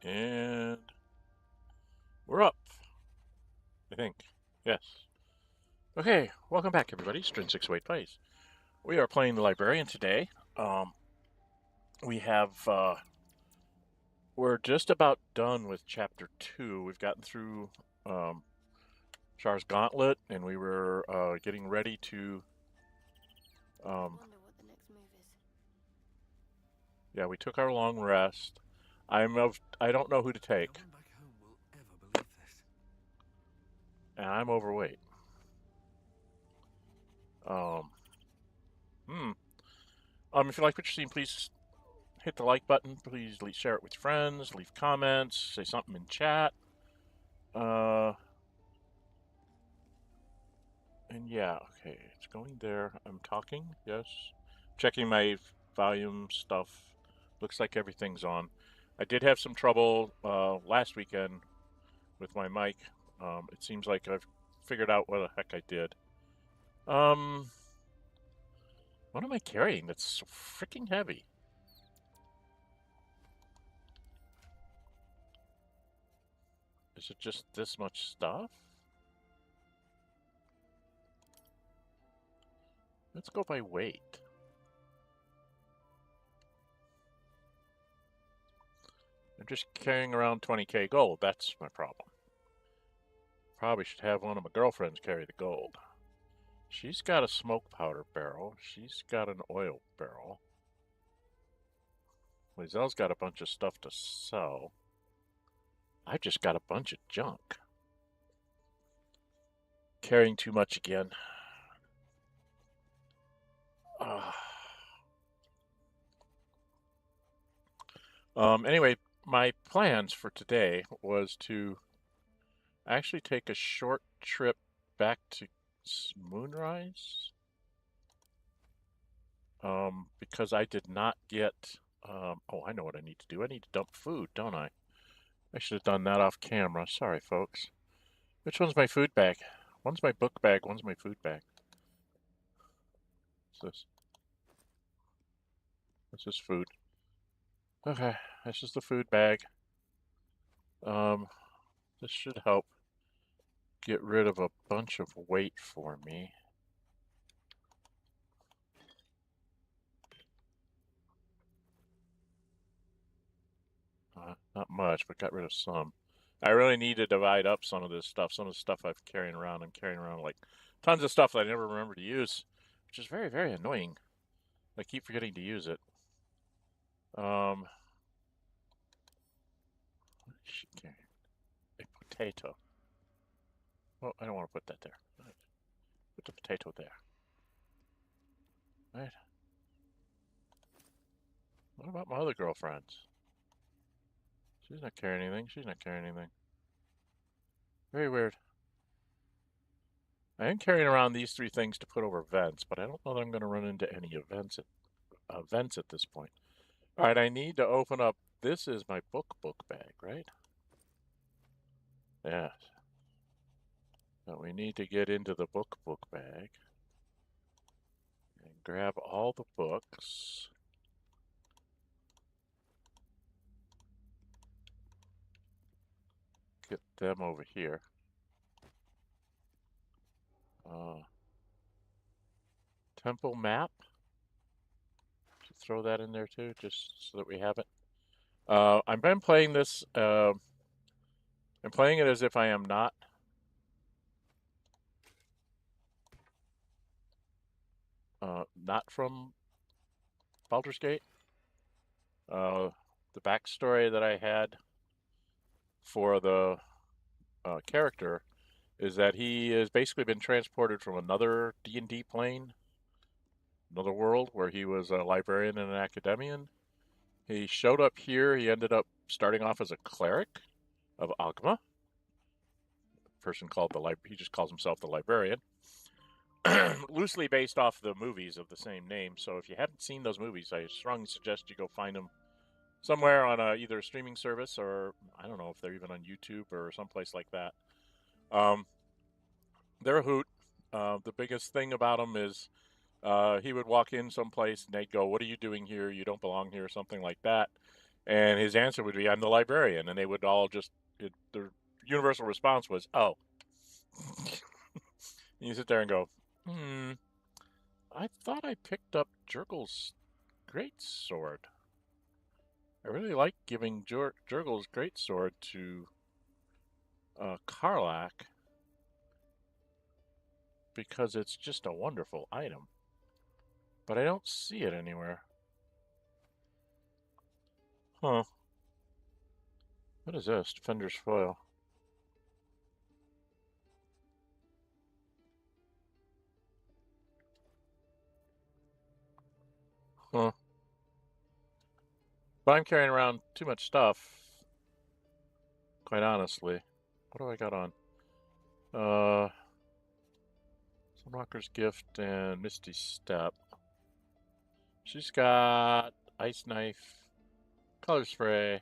And we're up, I think. Yes. Okay, welcome back, everybody. Dren608 Plays. We are playing the Librarian today. We have, we're just about done with Chapter 2. We've gotten through Char's Gauntlet, and we were getting ready to, Wonder what the next move is. yeah, we took our long rest. I don't know who to take, No one back home will ever believe this. and I'm overweight. Um, if you like what you're seeing, please hit the like button. Please share it with friends. Leave comments. Say something in chat. And yeah, okay, it's going there. I'm talking. Yes, checking my volume stuff. Looks like everything's on. I did have some trouble last weekend with my mic. It seems like I've figured out what the heck I did. What am I carrying that's so freaking heavy? Is it just this much stuff? Let's go by weight. I'm just carrying around 20k gold. That's my problem. Probably should have one of my girlfriends carry the gold. She's got a smoke powder barrel. She's got an oil barrel. Lizelle's got a bunch of stuff to sell. I've just got a bunch of junk. Carrying too much again. Anyway, my plans for today was to actually take a short trip back to Moonrise. Because I did not get... oh, I know what I need to do. I need to dump food, don't I? I should have done that off camera. Sorry, folks. Which one's my food bag? One's my book bag, one's my food bag. What's this? This is food. Okay, this is the food bag. This should help get rid of a bunch of weight for me. Not much, but got rid of some. I really need to divide up some of this stuff. Some of the stuff I'm carrying around like tons of stuff that I never remember to use, which is very, very annoying. I keep forgetting to use it. What is she carrying? A potato. Well, I don't want to put that there. Put the potato there. Right. What about my other girlfriends? She's not carrying anything. She's not carrying anything. Very weird. I am carrying around these three things to put over vents, but I don't know that I'm going to run into any events at this point. All right, I need to open up. This is my book bag, right? Yes. So we need to get into the book bag and grab all the books. Get them over here. Temple map. Should throw that in there too, just so that we have it. I've been playing this. I'm playing it as if I am not from Baldur's Gate. The backstory that I had for the character is that he has basically been transported from another D&D plane, another world, where he was a librarian and an academician. He showed up here. He ended up starting off as a cleric of Ohgma. Person called he just calls himself the librarian. Loosely based off the movies of the same name. So if you haven't seen those movies, I strongly suggest you go find them somewhere on either a streaming service, or I don't know if they're even on YouTube or someplace like that. They're a hoot. The biggest thing about them is he would walk in someplace and they'd go, "What are you doing here? You don't belong here," or something like that. And his answer would be, I'm the librarian. And they would all just, their universal response was, oh. And you sit there and go, I thought I picked up Jurgle's greatsword. I really like giving Jurgle's greatsword to Karlach because it's just a wonderful item. But I don't see it anywhere. Huh. What is this? Defender's foil. Huh. But I'm carrying around too much stuff. Quite honestly. What do I got on? Sunwalker's Gift and Misty Step. She's got Ice Knife, Color Spray,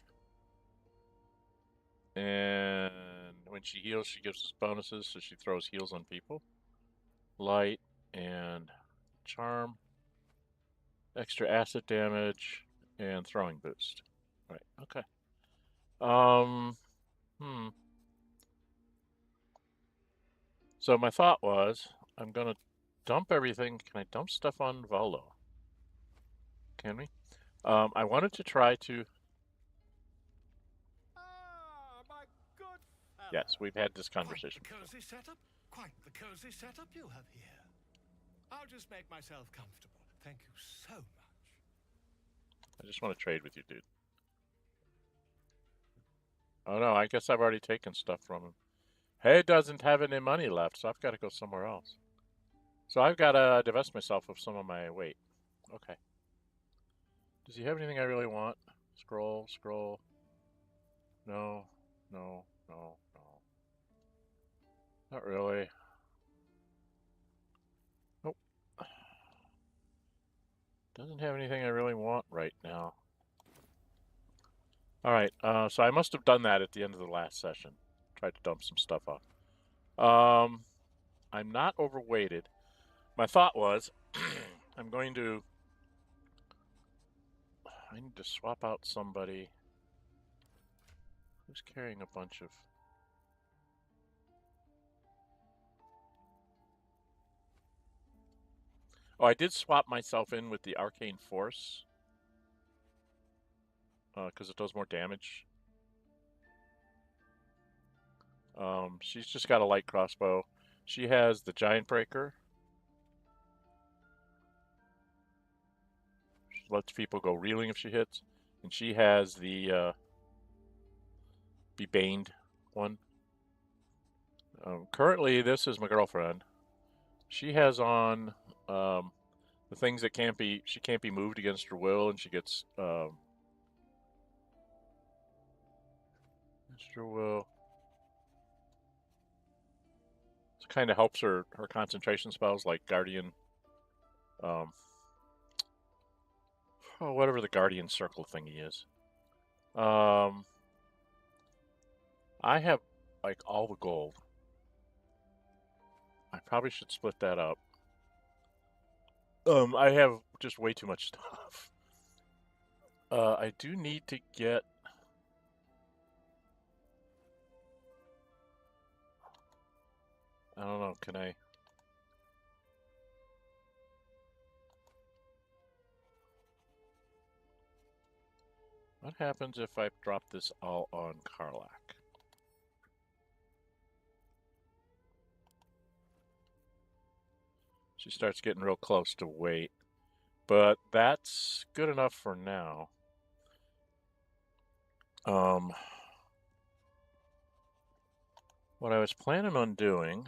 and when she heals, she gives us bonuses, so she throws heals on people. Light and Charm, extra acid damage, and throwing boost. Right, okay. So my thought was, I'm gonna dump everything. Can I dump stuff on Volo? Can we? I wanted to try to. Ah, my good fellow. Yes, we've had this conversation. Quite the cozy setup. Quite the cozy setup you have here. I'll just make myself comfortable. Thank you so much. I just want to trade with you, dude. Oh no, I guess I've already taken stuff from him. He doesn't have any money left, so I've got to go somewhere else. So I've got to divest myself of some of my weight. Okay. Does he have anything I really want? Scroll, scroll. No, no, no, no. Not really. Nope. Doesn't have anything I really want right now. Alright, so I must have done that at the end of the last session. Tried to dump some stuff off. I'm not overweighted. My thought was, I need to swap out somebody who's carrying a bunch of... Oh, I did swap myself in with the Arcane Force. Because it does more damage. She's just got a light crossbow. She has the Giant Breaker. She lets people go reeling if she hits. And she has the Be Baned one. Currently, this is my girlfriend. She has on the things that she can't be moved against her will, and she gets against her will. It kind of helps her concentration spells like Guardian, whatever the Guardian Circle thingy is. I have like all the gold. I probably should split that up. I have just way too much stuff. I do need to get... I don't know, can I... What happens if I drop this all on Karlach? She starts getting real close to weight. But that's good enough for now. What I was planning on doing,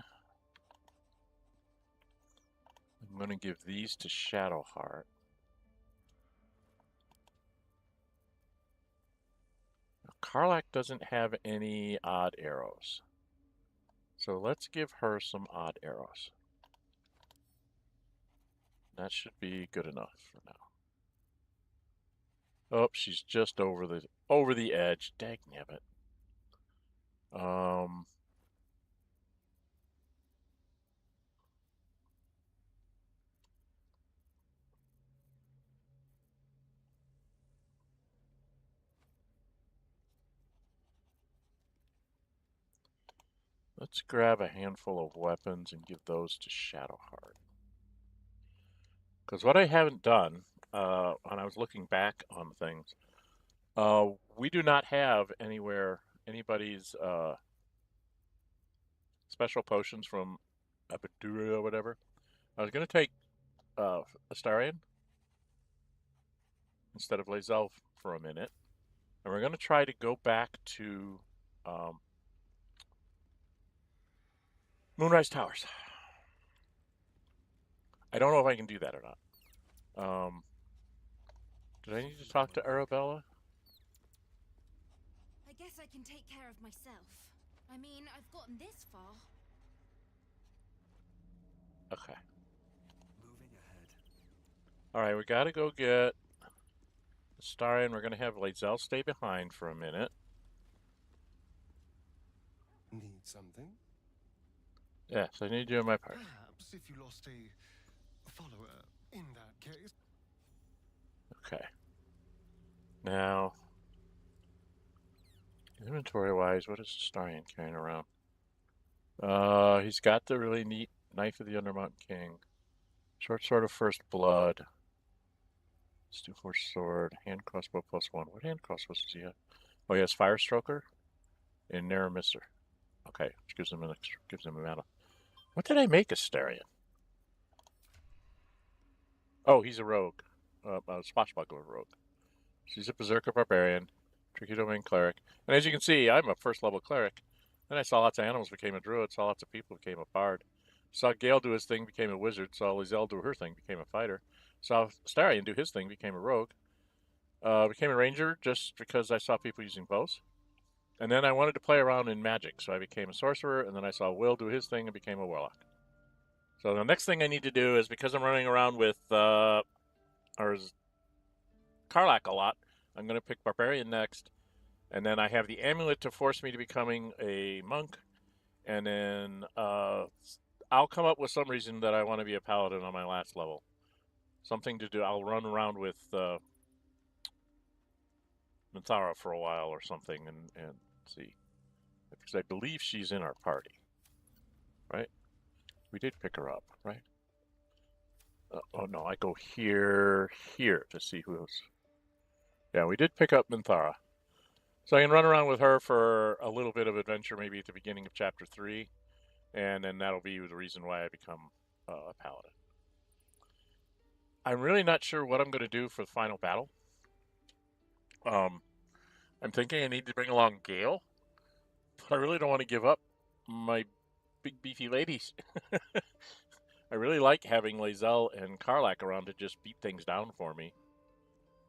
I'm going to give these to Shadowheart. Karlach doesn't have any odd arrows. So let's give her some odd arrows. That should be good enough for now. Oh, she's just over the edge. Dagnabbit. Let's grab a handful of weapons and give those to Shadowheart. Because what I haven't done, when I was looking back on things, we do not have anybody's special potions from Baldur or whatever. I was going to take Astarion instead of Lae'zel for a minute. And we're going to try to go back to Moonrise Towers. I don't know if I can do that or not. Did I need to talk to Arabella? I guess I can take care of myself. I mean, I've gotten this far. Okay. Moving ahead. Alright, we gotta go get Astarion. We're gonna have Lae'zel stay behind for a minute. Need something? Yes, I need you in my party. Perhaps if you lost a follower in that case. Okay. Now, inventory-wise, what is Astarion carrying around? He's got the really neat Knife of the Undermountain King. Short Sword of First Blood. Steel Force Sword. Hand Crossbow +1. What hand crossbows does he have? Oh, he has Fire Stroker and Narrow Mister. Okay, which gives him an extra, gives him a mana. What did I make Astarion? Oh, he's a rogue. A swashbuckler rogue. So he's a Berserker Barbarian, Tricky Domain Cleric. And as you can see, I'm a first level Cleric. Then I saw lots of animals, became a Druid. Saw lots of people, became a Bard. Saw Gale do his thing, became a Wizard. Saw Lae'zel do her thing, became a Fighter. Saw Astarion do his thing, became a Rogue. Became a Ranger just because I saw people using bows. And then I wanted to play around in Magic, so I became a Sorcerer. And then I saw Will do his thing and became a Warlock. So the next thing I need to do is, because I'm running around with Karlach a lot, I'm going to pick Barbarian next. And then I have the amulet to force me to becoming a monk. And then I'll come up with some reason that I want to be a paladin on my last level. Something to do. I'll run around with Minthara for a while or something and see. Because I believe she's in our party. Right? We did pick her up, right? Oh no, I go here to see who's... Yeah, we did pick up Minthara. So I can run around with her for a little bit of adventure, maybe at the beginning of Chapter 3. And then that'll be the reason why I become a paladin. I'm really not sure what I'm going to do for the final battle. I'm thinking I need to bring along Gale. But I really don't want to give up my big beefy ladies. I really like having Lae'zel and Karlach around to just beat things down for me.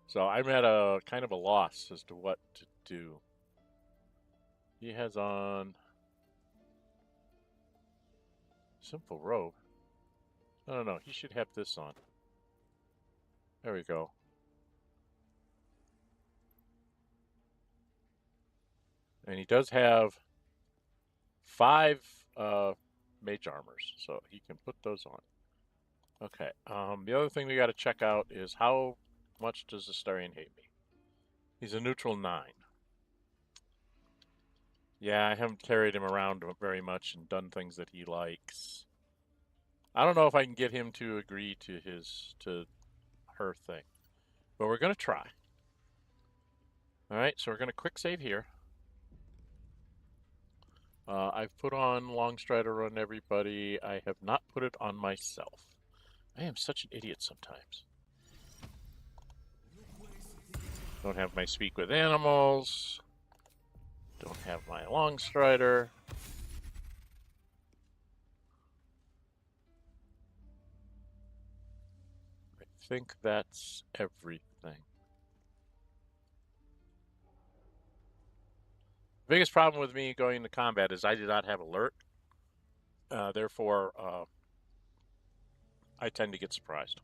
So I'm at a kind of a loss as to what to do. He has on simple robe. No, he should have this on. There we go. And he does have 5 mage armors, so he can put those on. Okay, the other thing we got to check out is how much does Astarion hate me? He's a neutral 9. Yeah, I haven't carried him around very much and done things that he likes. I don't know if I can get him to agree to her thing, but we're gonna try. All right, so we're gonna quick save here. I've put on Longstrider on everybody. I have not put it on myself. I am such an idiot sometimes. Don't have my Speak with Animals. Don't have my Longstrider. I think that's everything. The biggest problem with me going into combat is I do not have alert. Therefore, I tend to get surprised.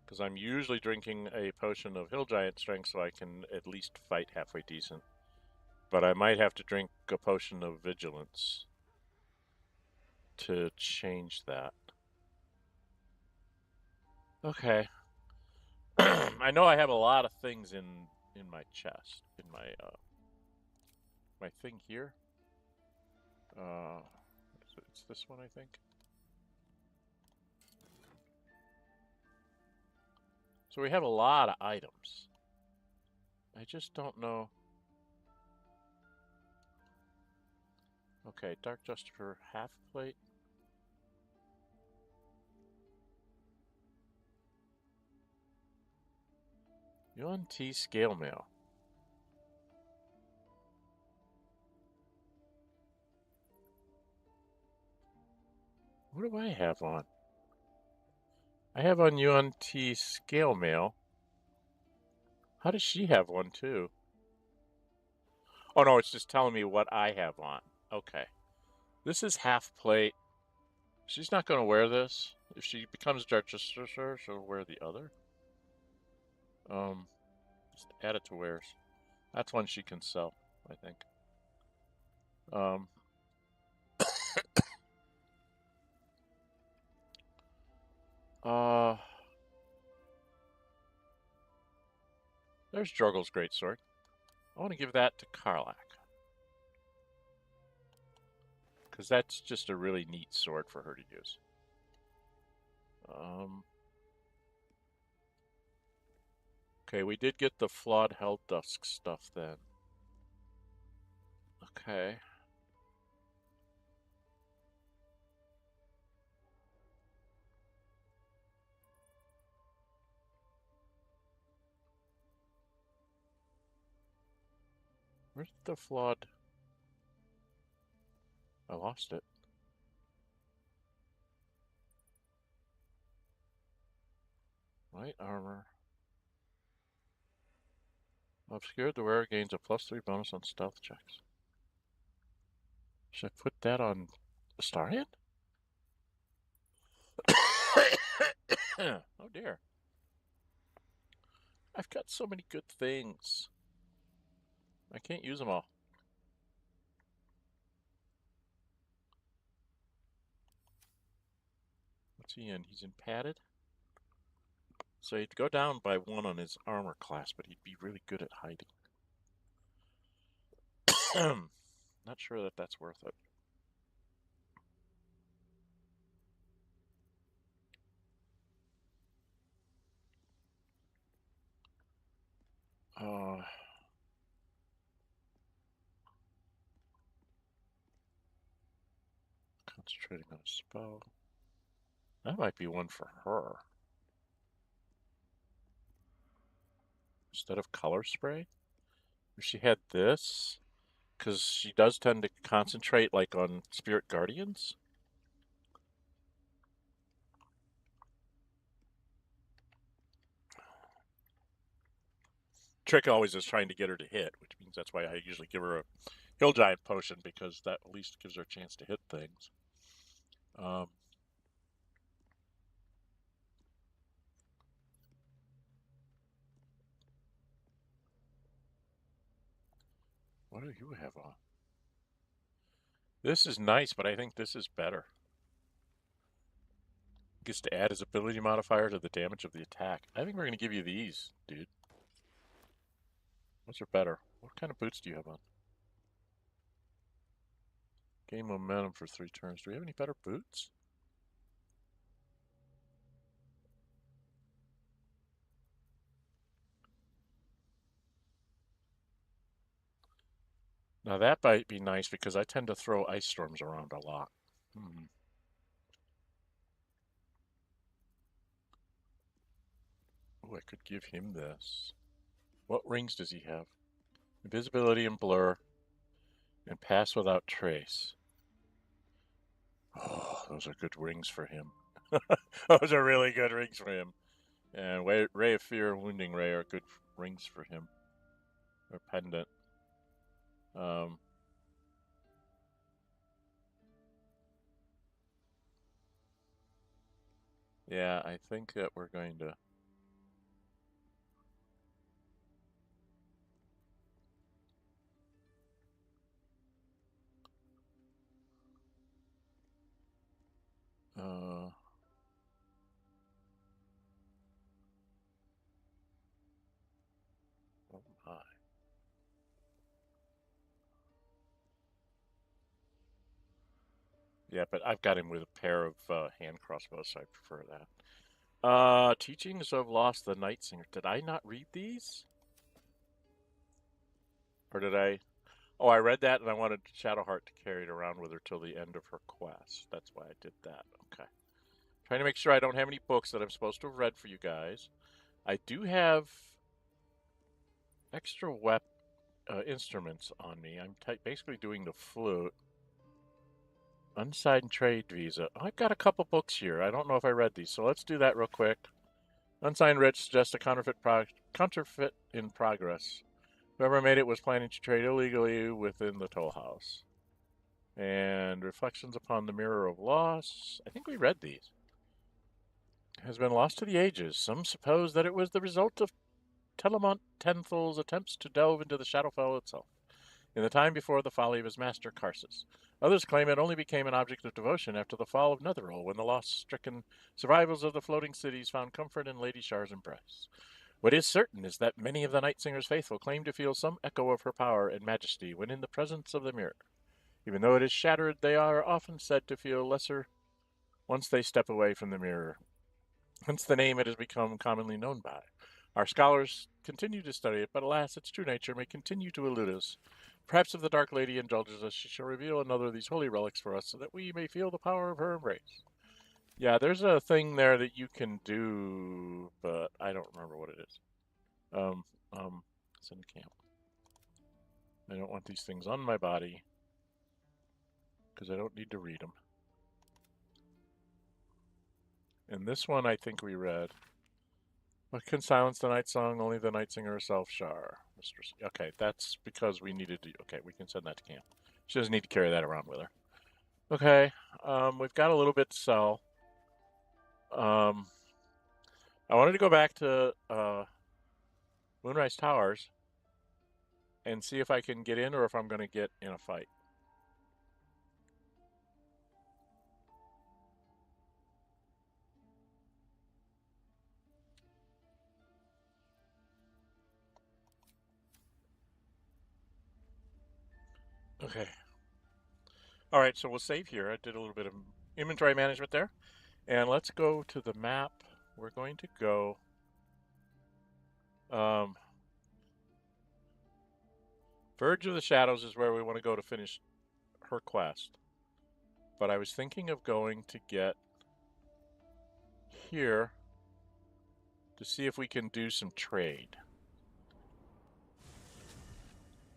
Because I'm usually drinking a potion of Hill Giant strength so I can at least fight halfway decent. But I might have to drink a potion of vigilance to change that. Okay. I know I have a lot of things in my chest, in my my thing here. It's this one, I think. So we have a lot of items. I just don't know. Okay, Dark Justifer half plate. JoaT scale mail. What do I have on? I have on JoaT scale mail. How does she have one too? Oh no, it's just telling me what I have on. Okay. This is half plate. She's not going to wear this. If she becomes Dark Justicer, she'll wear the other. Just add it to wares. That's one she can sell, I think. There's Jorgel's greatsword. I want to give that to Karlach. Because that's just a really neat sword for her to use. Okay, we did get the flawed Helldusk stuff then. Okay. Where's the flawed? I lost it. Light armor. Obscured, the wearer gains a +3 bonus on stealth checks. Should I put that on Astarion? Oh dear. I've got so many good things. I can't use them all. What's he in? He's in padded? So he'd go down by 1 on his armor class, but he'd be really good at hiding. Not sure that that's worth it. Concentrating on a spell. That might be one for her. Instead of color spray? If she had this, because she does tend to concentrate like on spirit guardians. Trick always is trying to get her to hit, which means that's why I usually give her a Hill Giant potion, because that at least gives her a chance to hit things. What do you have on? This is nice, but I think this is better. Gets to add his ability modifier to the damage of the attack. I think we're going to give you these, dude. What's are better? What kind of boots do you have on? Gain momentum for 3 turns. Do we have any better boots? Now that might be nice because I tend to throw ice storms around a lot. Oh, I could give him this. What rings does he have? Invisibility and blur. And pass without trace. Oh, those are good rings for him. Those are really good rings for him. And Ray of Fear and Wounding Ray are good rings for him. Or pendant. Yeah, I think that we're going to... Oh my. Yeah, but I've got him with a pair of hand crossbows, so I prefer that. Teachings of Lost the Night Singer. Did I not read these? Or did I? Oh, I read that and I wanted Shadowheart to carry it around with her till the end of her quest. That's why I did that. Okay. Trying to make sure I don't have any books that I'm supposed to have read for you guys. I do have extra instruments on me. I'm basically doing the flute. Unsigned trade visa. I've got a couple books here. I don't know if I read these, so let's do that real quick. Unsigned writ suggests a counterfeit in progress. Whoever made it was planning to trade illegally within the toll house. And reflections upon the mirror of loss. I think we read these. Has been lost to the ages. Some suppose that it was the result of Telemont Tenthal's attempts to delve into the Shadowfell itself, in the time before the folly of his master Karsus. Others claim it only became an object of devotion after the fall of Netheril, when the loss-stricken survivals of the floating cities found comfort in Lady Shar's embrace. What is certain is that many of the Night Singer's faithful claim to feel some echo of her power and majesty when in the presence of the mirror. Even though it is shattered, they are often said to feel lesser once they step away from the mirror, hence the name it has become commonly known by. Our scholars continue to study it, but alas, its true nature may continue to elude us. Perhaps if the Dark Lady indulges us, she shall reveal another of these holy relics for us, so that we may feel the power of her embrace. Yeah, there's a thing there that you can do, but I don't remember what it is. It's in camp. I don't want these things on my body, because I don't need to read them. And this one I think we read. What can silence the night song? Only the night singer herself, Shar. Mistress. Okay, that's because we needed to. Okay, we can send that to camp. She doesn't need to carry that around with her. Okay, we've got a little bit to sell. I wanted to go back to Moonrise Towers and see if I can get in or if I'm going to get in a fight. Okay. All right, so we'll save here. I did a little bit of inventory management there. And let's go to the map. We're going to go... Verge of the Shadows is where we want to go to finish her quest. But I was thinking of going to get here to see if we can do some trade.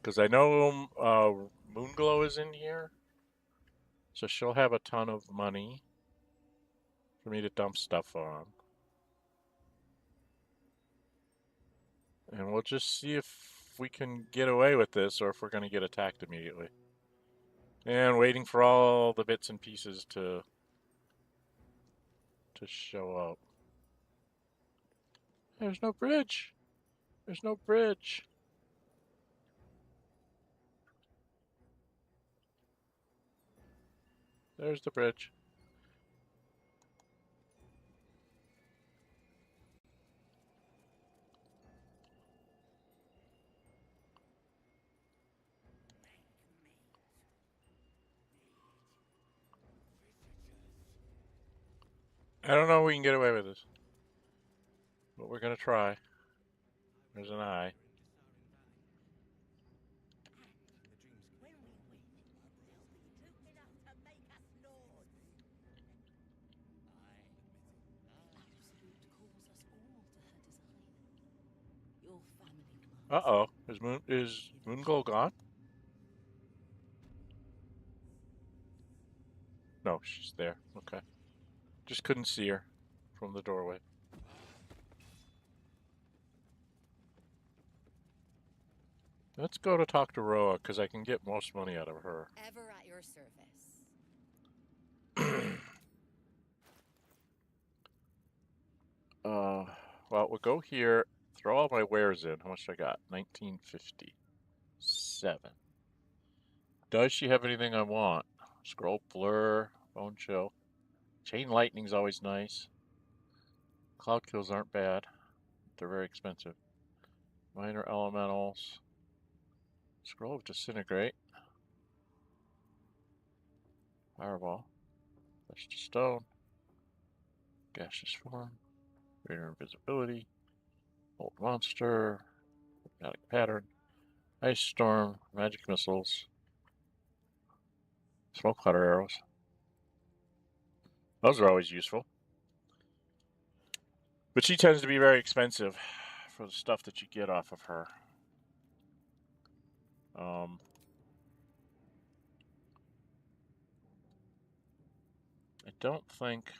Because I know Moonglow is in here. So she'll have a ton of money for me to dump stuff on. And we'll just see if we can get away with this or if we're going to get attacked immediately. And waiting for all the bits and pieces to show up. There's no bridge. There's no bridge. There's the bridge. I don't know if we can get away with this. But we're going to try. There's an eye. Uh-oh. Is Moonglow gone? No, she's there. Okay. Just couldn't see her from the doorway. Let's go to talk to Roa, because I can get most money out of her. Ever at your service. Well, we'll go here, throw all my wares in. How much I got? 1957. Does she have anything I want? Scroll blur, bone chill. Chain lightning's always nice. Cloud kills aren't bad. They're very expensive. Minor elementals. Scroll of disintegrate. Fireball. Flesh to stone. Gaseous form. Greater invisibility. Old monster. Hypnotic pattern. Ice storm. Magic missiles. Smoke cloud arrows. Those are always useful. But she tends to be very expensive for the stuff that you get off of her. I don't think...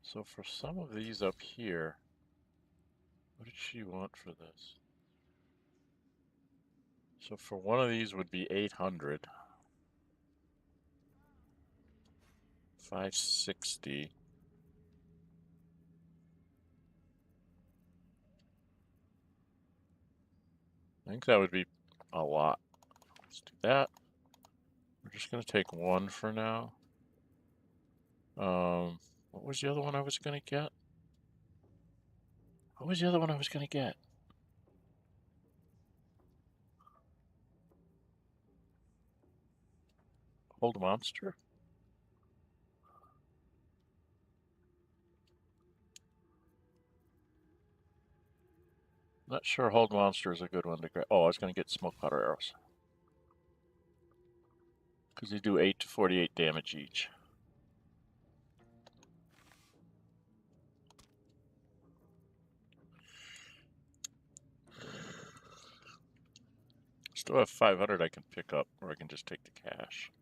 So for some of these up here, what did she want for this? So for one of these would be 800. 560. I think that would be a lot. Let's do that. We're just going to take one for now. What was the other one I was going to get? What was the other one I was going to get? Hold monster? Not sure hold monster is a good one to grab. Oh, I was going to get smoke powder arrows. Because they do 8 to 48 damage each. Still have 500 I can pick up, or I can just take the cash.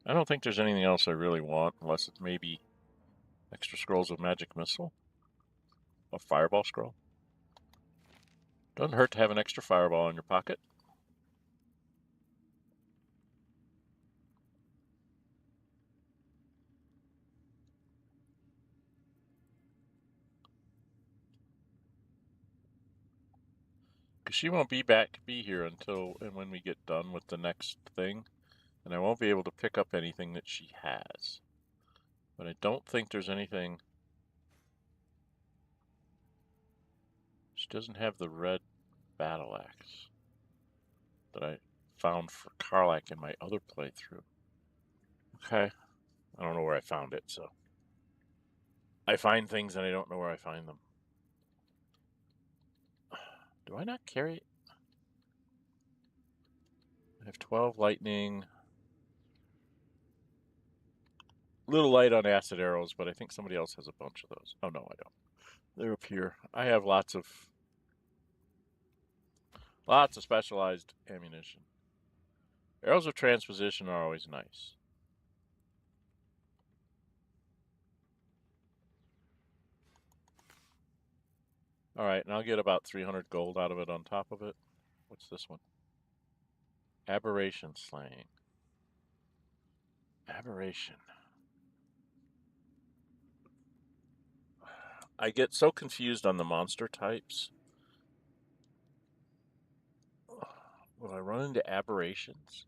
I don't think there's anything else I really want, unless it's maybe extra scrolls of magic missile. A fireball scroll. Doesn't hurt to have an extra fireball in your pocket. Because she won't be here until and when we get done with the next thing. And I won't be able to pick up anything that she has. But I don't think there's anything... She doesn't have the red battle axe that I found for Karlach in my other playthrough. Okay. I don't know where I found it, so... I find things and I don't know where I find them. Do I not carry it? I have 12 lightning. A little light on acid arrows, but I think somebody else has a bunch of those. Oh, no, I don't. They're up here. I have lots of specialized ammunition. Arrows of transposition are always nice. All right, and I'll get about 300 gold out of it on top of it. What's this one? Aberration slaying. Aberration. I get so confused on the monster types. Will I run into aberrations?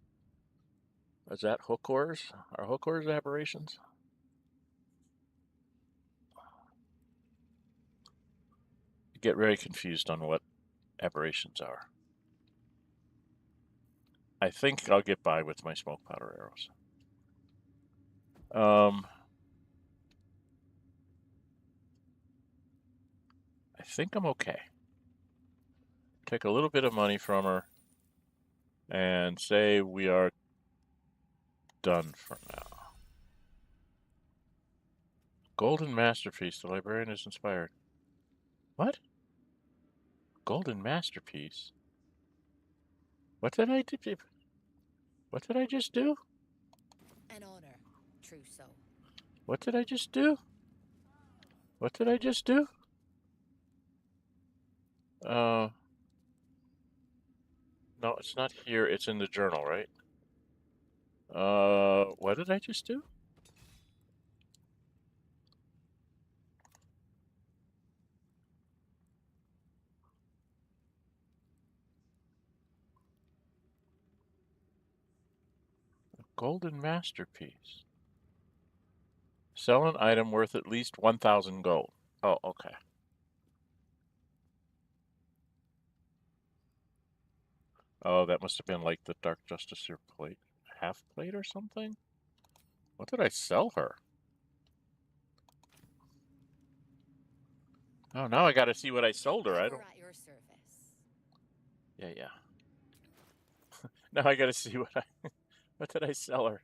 Is that hookers? Are hookers aberrations? I get very confused on what aberrations are. I think I'll get by with my smoke powder arrows. I think I'm okay. Take a little bit of money from her and say we are done for now. Golden masterpiece. The librarian is inspired. What? Golden masterpiece? What did I do? What did I just do? An honor, true so. What did I just do? What did I just do? No, it's not here. It's in the journal, right? What did I just do? A golden masterpiece. Sell an item worth at least 1,000 gold. Oh, okay. Oh, that must have been like the Dark Justicer plate, half plate or something? What did I sell her? Oh, now I gotta see what I sold her. I don't. Ever at your service. Yeah. Now I gotta see what I. What did I sell her?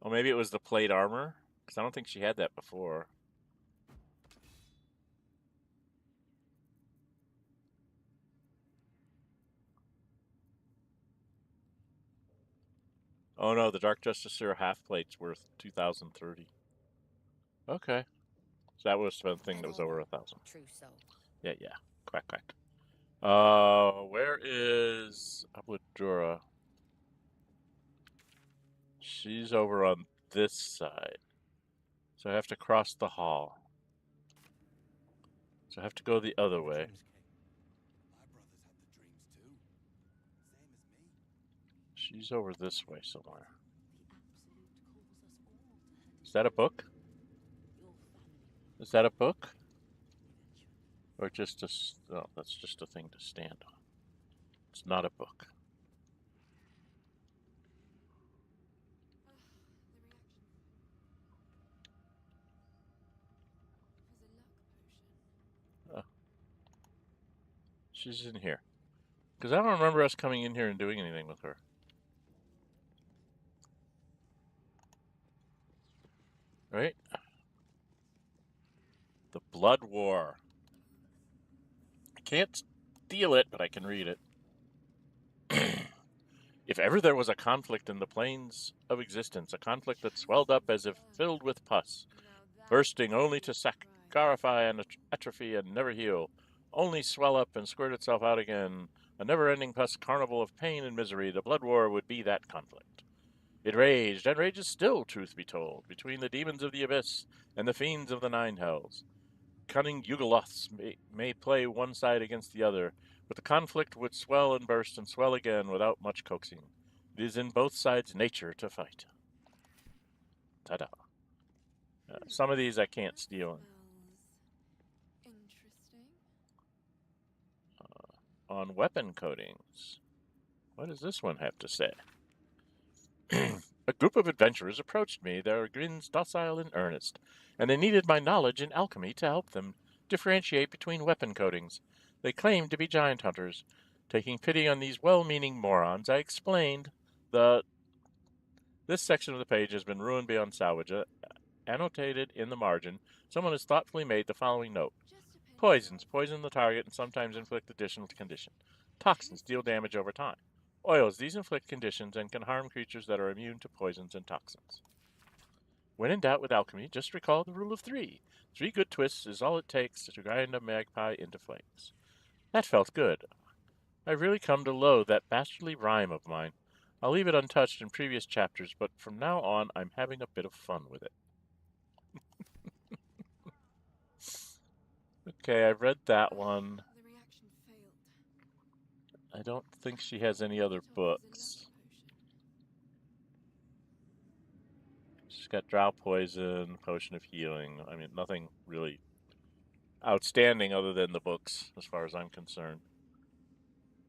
Oh, maybe it was the plate armor? Because I don't think she had that before. Oh no, the Dark Justicer half plate's worth 2,030. Okay. So that was the thing that was over 1,000. True so. Yeah. Quack. Where is Baldur? She's over on this side. So I have to cross the hall. So I have to go the other way. She's over this way somewhere. Is that a book? Is that a book? Or just a... No, that's just a thing to stand on. It's not a book. She's in here. Because I don't remember us coming in here and doing anything with her. Right? The Blood War. I can't steal it, but I can read it. If ever there was a conflict in the planes of existence, a conflict that swelled up as if filled with pus, bursting only to scarify and atrophy and never heal, only swell up and squirt itself out again, a never-ending pus carnival of pain and misery, the Blood War would be that conflict. It raged, and rages still, truth be told, between the demons of the abyss and the fiends of the nine hells. Cunning Yugoloths may play one side against the other, but the conflict would swell and burst and swell again without much coaxing. It is in both sides' nature to fight. Ta-da. Some of these I can't steal. Interesting. On weapon coatings. What does this one have to say? A group of adventurers approached me, their grins docile and earnest, and they needed my knowledge in alchemy to help them differentiate between weapon coatings. They claimed to be giant hunters. Taking pity on these well-meaning morons, I explained that this section of the page has been ruined beyond salvage. Annotated in the margin, someone has thoughtfully made the following note. Poisons poison the target and sometimes inflict additional condition. Toxins deal damage over time. Oils, these inflict conditions and can harm creatures that are immune to poisons and toxins. When in doubt with alchemy, just recall the rule of 3. 3 good twists is all it takes to grind a magpie into flames. That felt good. I've really come to loathe that bastardly rhyme of mine. I'll leave it untouched in previous chapters, but from now on I'm having a bit of fun with it. Okay, I've read that one. The reaction failed. I don't think she has any other books. She's got Drow Poison, Potion of Healing. I mean, nothing really outstanding other than the books, as far as I'm concerned.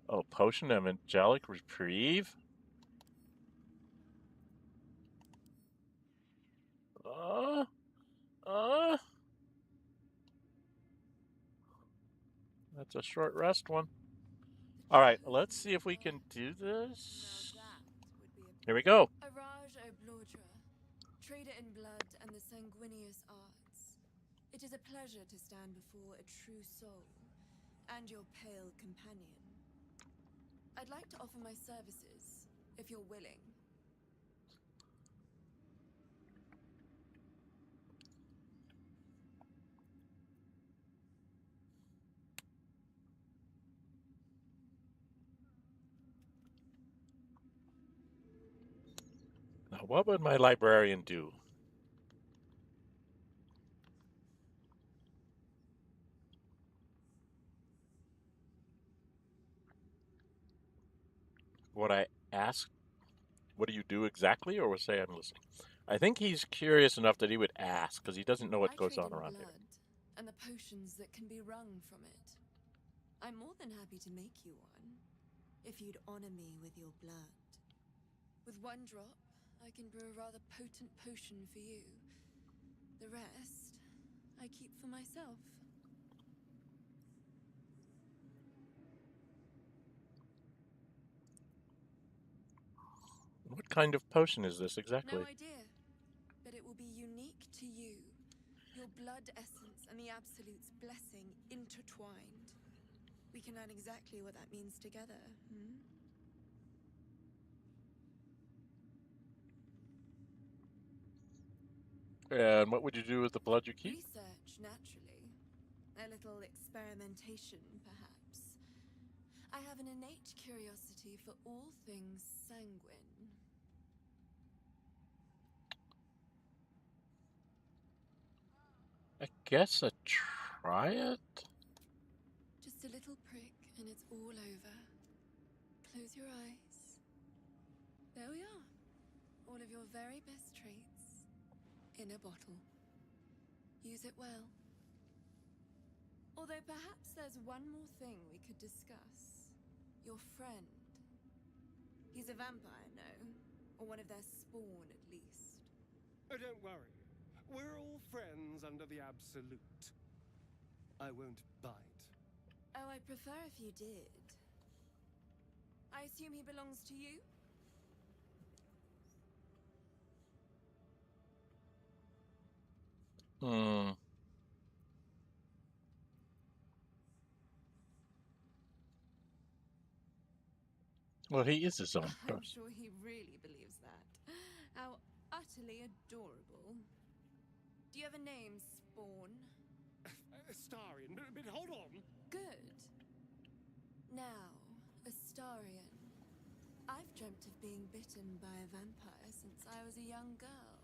Oh, Potion of Angelic Reprieve? That's a short rest one. All right, let's see if we can do this. Here we go. Araj Oblodra, trader in blood and the sanguineous arts. It is a pleasure to stand before a true soul and your pale companion. I'd like to offer my services, if you're willing. Now, what would my librarian do? Would I ask, what do you do exactly, or would say I'm listening? I think he's curious enough that he would ask, because he doesn't know what I goes trade on in around blood here. and the potions that can be wrung from it. I'm more than happy to make you one, if you'd honor me with your blood. With one drop, I can brew a rather potent potion for you. The rest, I keep for myself. What kind of potion is this No exactly? idea, but it will be unique to you. Your blood essence and the Absolute's blessing intertwined. We can learn exactly what that means together, hmm? And what would you do with the blood you keep? Research, naturally. A little experimentation, perhaps. I have an innate curiosity for all things sanguine. I guess a try it? Just a little prick and it's all over. Close your eyes. There we are. All of your very best traits in a bottle. Use it well. Although perhaps there's one more thing we could discuss. Your friend. He's a vampire, no? Or one of their spawn, at least. Oh, don't worry. We're all friends under the Absolute. I won't bite. Oh, I'd prefer if you did. I assume he belongs to you? Hmm. Well, he is his own I'm person. sure he really believes that. How utterly adorable. Do you have a name, Spawn? Astarion, but hold on. Good. Now, Astarion. I've dreamt of being bitten by a vampire since I was a young girl.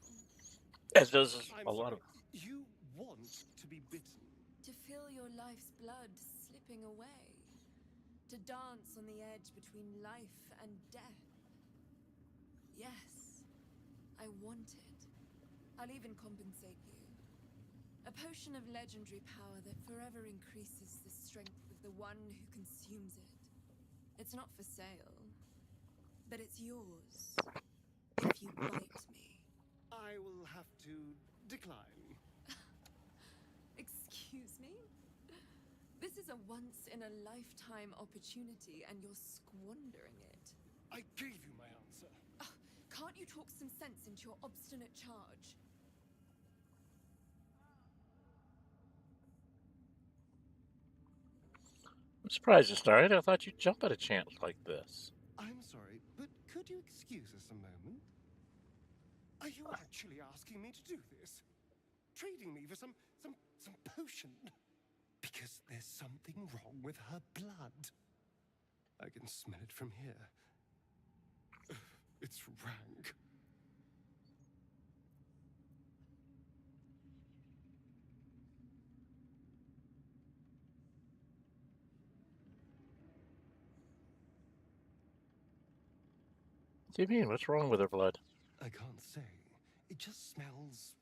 As does I'm a lot sorry. of... You want to be bitten? To feel your life's blood slipping away. To dance on the edge between life and death. Yes, I want it. I'll even compensate you. A potion of legendary power that forever increases the strength of the one who consumes it. It's not for sale, but it's yours if you bite me. I will have to decline. Excuse me? This is a once-in-a-lifetime opportunity, and you're squandering it. I gave you my answer. Can't you talk some sense into your obstinate charge? I'm surprised you started. I thought you'd jump at a chance like this. I'm sorry, but could you excuse us a moment? Are you actually asking me to do this? Trading me for some potion? Because there's something wrong with her blood. I can smell it from here. It's rank. What do you mean? What's wrong with her blood? I can't say. It just smells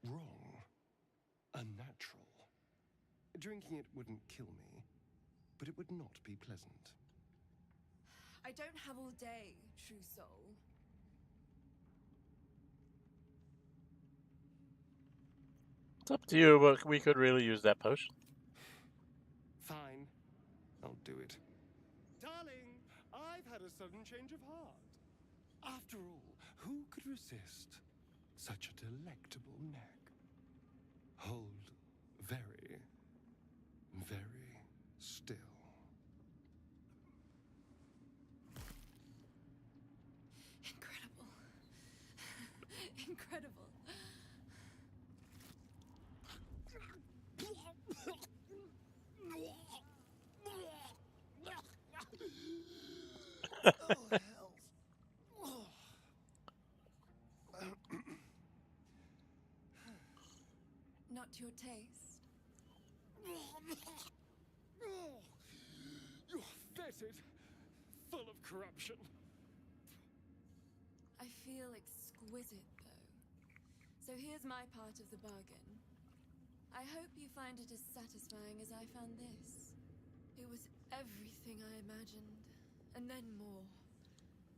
wrong. Unnatural. Drinking it wouldn't kill me, but it would not be pleasant. I don't have all day, true soul. It's up to you, but we could really use that potion. Fine. I'll do it. Darling, I've had a sudden change of heart. After all, who could resist such a delectable neck? Hold very, very still. Incredible. Incredible. Oh, hell. taste? You're fetid, full of corruption. I feel exquisite, though. So here's my part of the bargain. I hope you find it as satisfying as I found this. It was everything I imagined, and then more.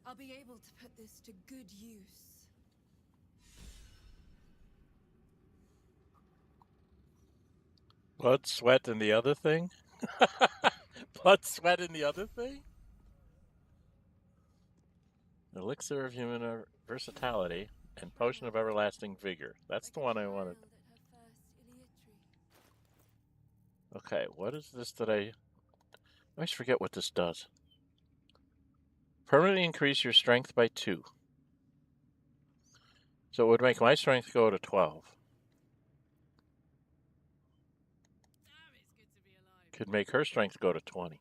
I'll be able to put this to good use. Blood, sweat, and the other thing? Blood, sweat, and the other thing? Elixir of human versatility and potion of everlasting vigor. That's the one I wanted. Okay, what is this that I always forget what this does. Permanently increase your strength by 2. So it would make my strength go to 12. Could make her strength go to 20.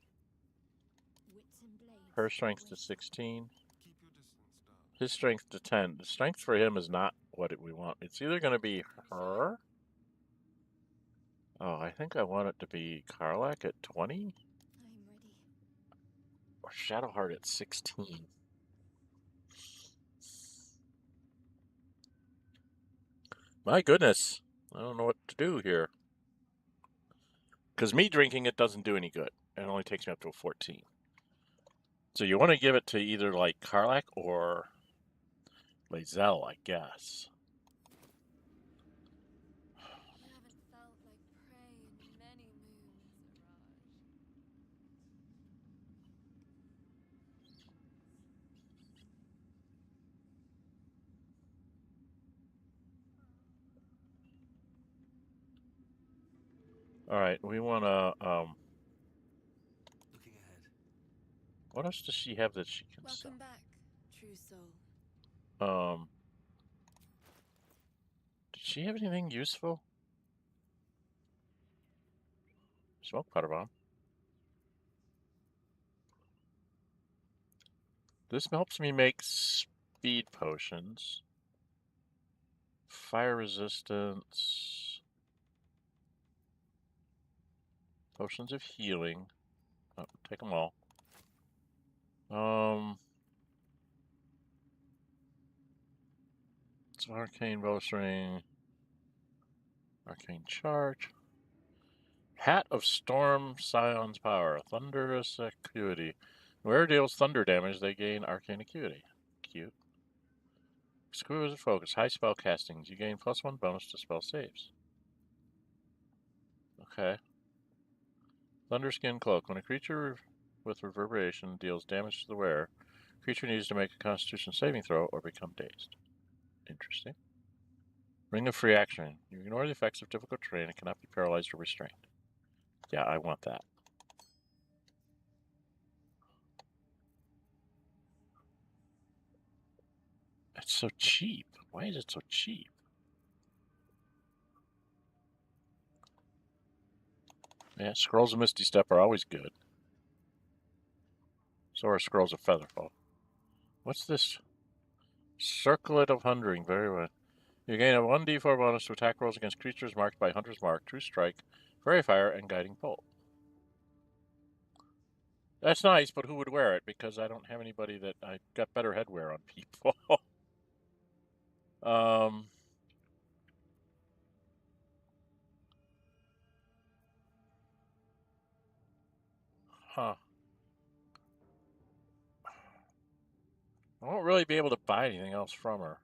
Her strength to 16. His strength to 10. The strength for him is not what we want. It's either going to be her. Oh, I think I want it to be Karlach at 20. I'm ready. Or Shadowheart at 16. My goodness. I don't know what to do here. Because me drinking it doesn't do any good. It only takes me up to a 14. So you want to give it to either like Karlach or Lae'zel, I guess. You haven't felt like prey in many moons, All right, we want to. Looking ahead. What else does she have that she can sell? Welcome back, true soul. Did she have anything useful? Smoke powder bomb. This helps me make speed potions. Fire resistance. Potions of healing. Oh, take them all. It's arcane bowstring. Arcane charge. Hat of Storm Scion's power. Thunderous acuity. Where deals thunder damage, they gain arcane acuity. Cute. Exquisite focus. High spell castings. You gain +1 bonus to spell saves. Okay. Thunderskin Cloak. When a creature with reverberation deals damage to the wearer, creature needs to make a Constitution saving throw or become dazed. Interesting. Ring of Free Action. You ignore the effects of difficult terrain and cannot be paralyzed or restrained. Yeah, I want that. It's so cheap. Why is it so cheap? Yeah, Scrolls of Misty Step are always good. So are Scrolls of Featherfall. What's this? Circlet of Hundring. Very well. You gain a 1d4 bonus to attack rolls against creatures marked by Hunter's Mark, True Strike, Fairy Fire, and Guiding Bolt. That's nice, but who would wear it? Because I don't have anybody that... I got better headwear on people. Huh. I won't really be able to buy anything else from her.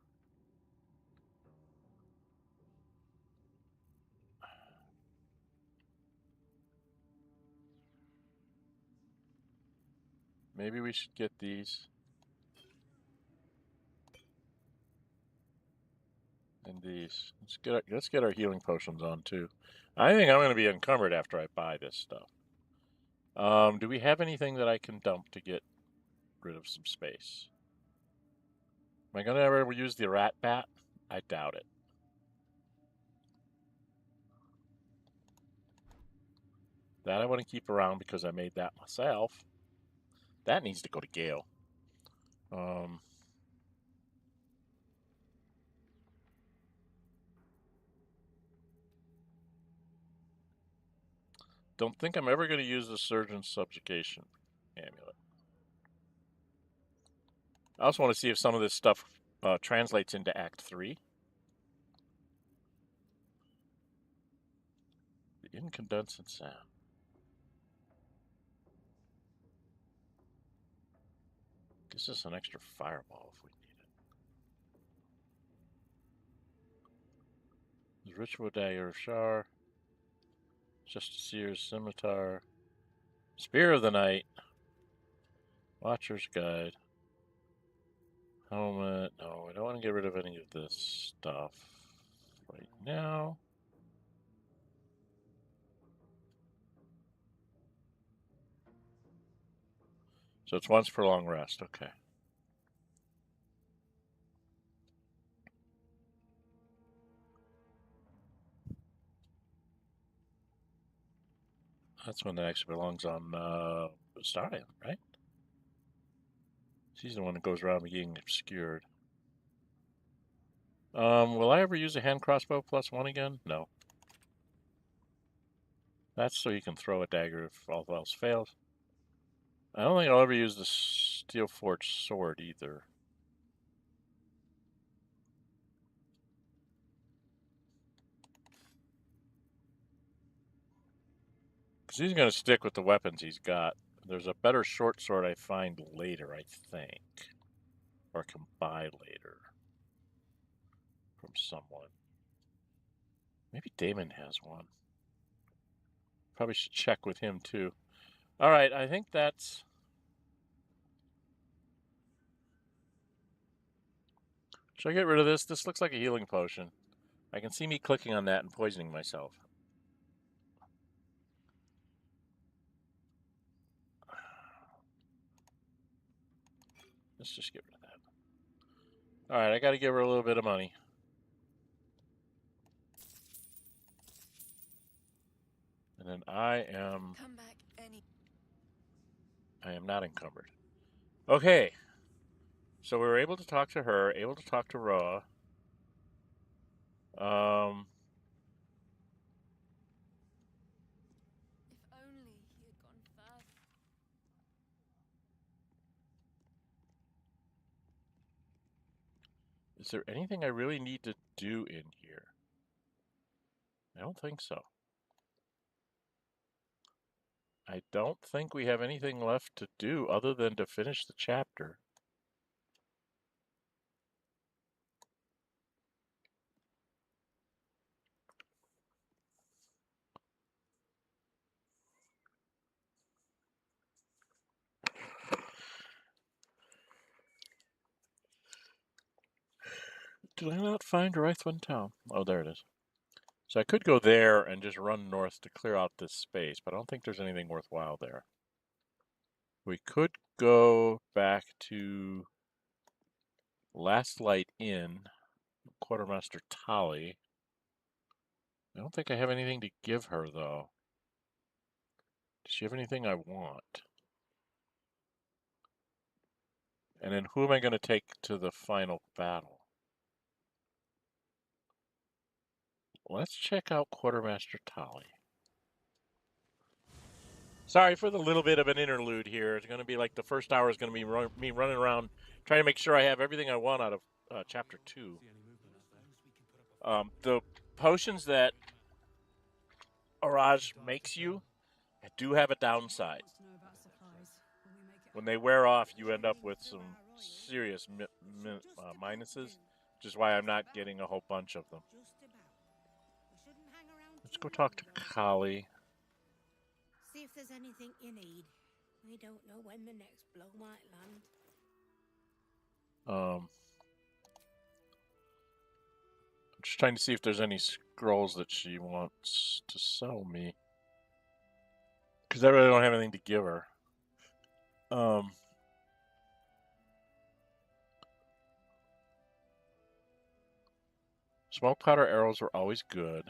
Maybe we should get these. And these. Let's get our healing potions on too. I think I'm going to be encumbered after I buy this stuff. Do we have anything that I can dump to get rid of some space? Am I going to ever use the rat bat? I doubt it. That I want to keep around because I made that myself. That needs to go to Gale. don't think I'm ever going to use the Surgeon's Subjugation amulet. I also want to see if some of this stuff translates into Act 3. The incandescent sound. Gives us an extra fireball if we need it. The Ritual Dagger of Shar. Justicier's Scimitar. Spear of the Night. Watcher's Guide. Helmet. No, I don't want to get rid of any of this stuff right now. So it's once per long rest. Okay. That's one that actually belongs on Starion, right? She's the one that goes around being obscured. Will I ever use a hand crossbow +1 again? No. That's so you can throw a dagger if all else fails. I don't think I'll ever use the steel forged sword either. Because he's going to stick with the weapons he's got. There's a better short sword I find later, I think. Or can buy later. From someone. Maybe Damon has one. Probably should check with him too. Alright, I think that's... Should I get rid of this? This looks like a healing potion. I can see me clicking on that and poisoning myself. Let's just get rid of that. Alright, I gotta give her a little bit of money. And then I am not encumbered. Okay. So we were able to talk to her, able to talk to Roa. If only he had gone further. Is there anything I really need to do in here? I don't think so. I don't think we have anything left to do other than to finish the chapter. Did I not find Wraithwind Town? Oh, there it is. So I could go there and just run north to clear out this space, but I don't think there's anything worthwhile there. We could go back to Last Light Inn, Quartermaster Tali. I don't think I have anything to give her, though. Does she have anything I want? And then who am I going to take to the final battle? Let's check out Quartermaster Tali. Sorry for the little bit of an interlude here. It's going to be like the first hour is going to be me running around trying to make sure I have everything I want out of Chapter 2. The potions that Araj makes you do have a downside. When they wear off, you end up with some serious minuses, which is why I'm not getting a whole bunch of them. Let's go talk to Kali. See if there's anything you need. We don't know when the next blow might land. I'm just trying to see if there's any scrolls that she wants to sell me. Because I really don't have anything to give her. Smoke powder arrows were always good.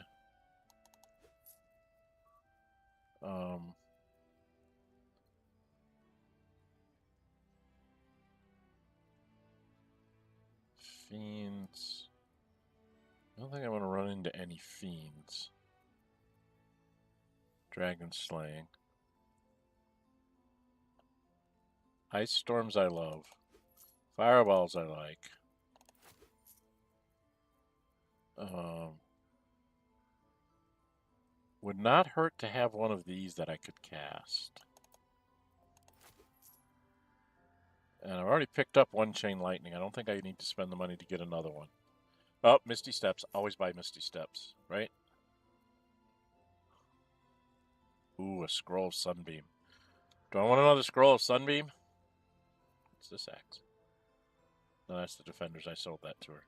Fiends. I don't think I want to run into any fiends. Dragon slaying. Ice storms I love. Fireballs I like. Would not hurt to have one of these that I could cast. And I've already picked up one Chain Lightning. I don't think I need to spend the money to get another one. Oh, Misty Steps. Always buy Misty Steps, right? Ooh, a Scroll of Sunbeam. Do I want another Scroll of Sunbeam? What's this axe? No, that's the Defenders. I sold that to her.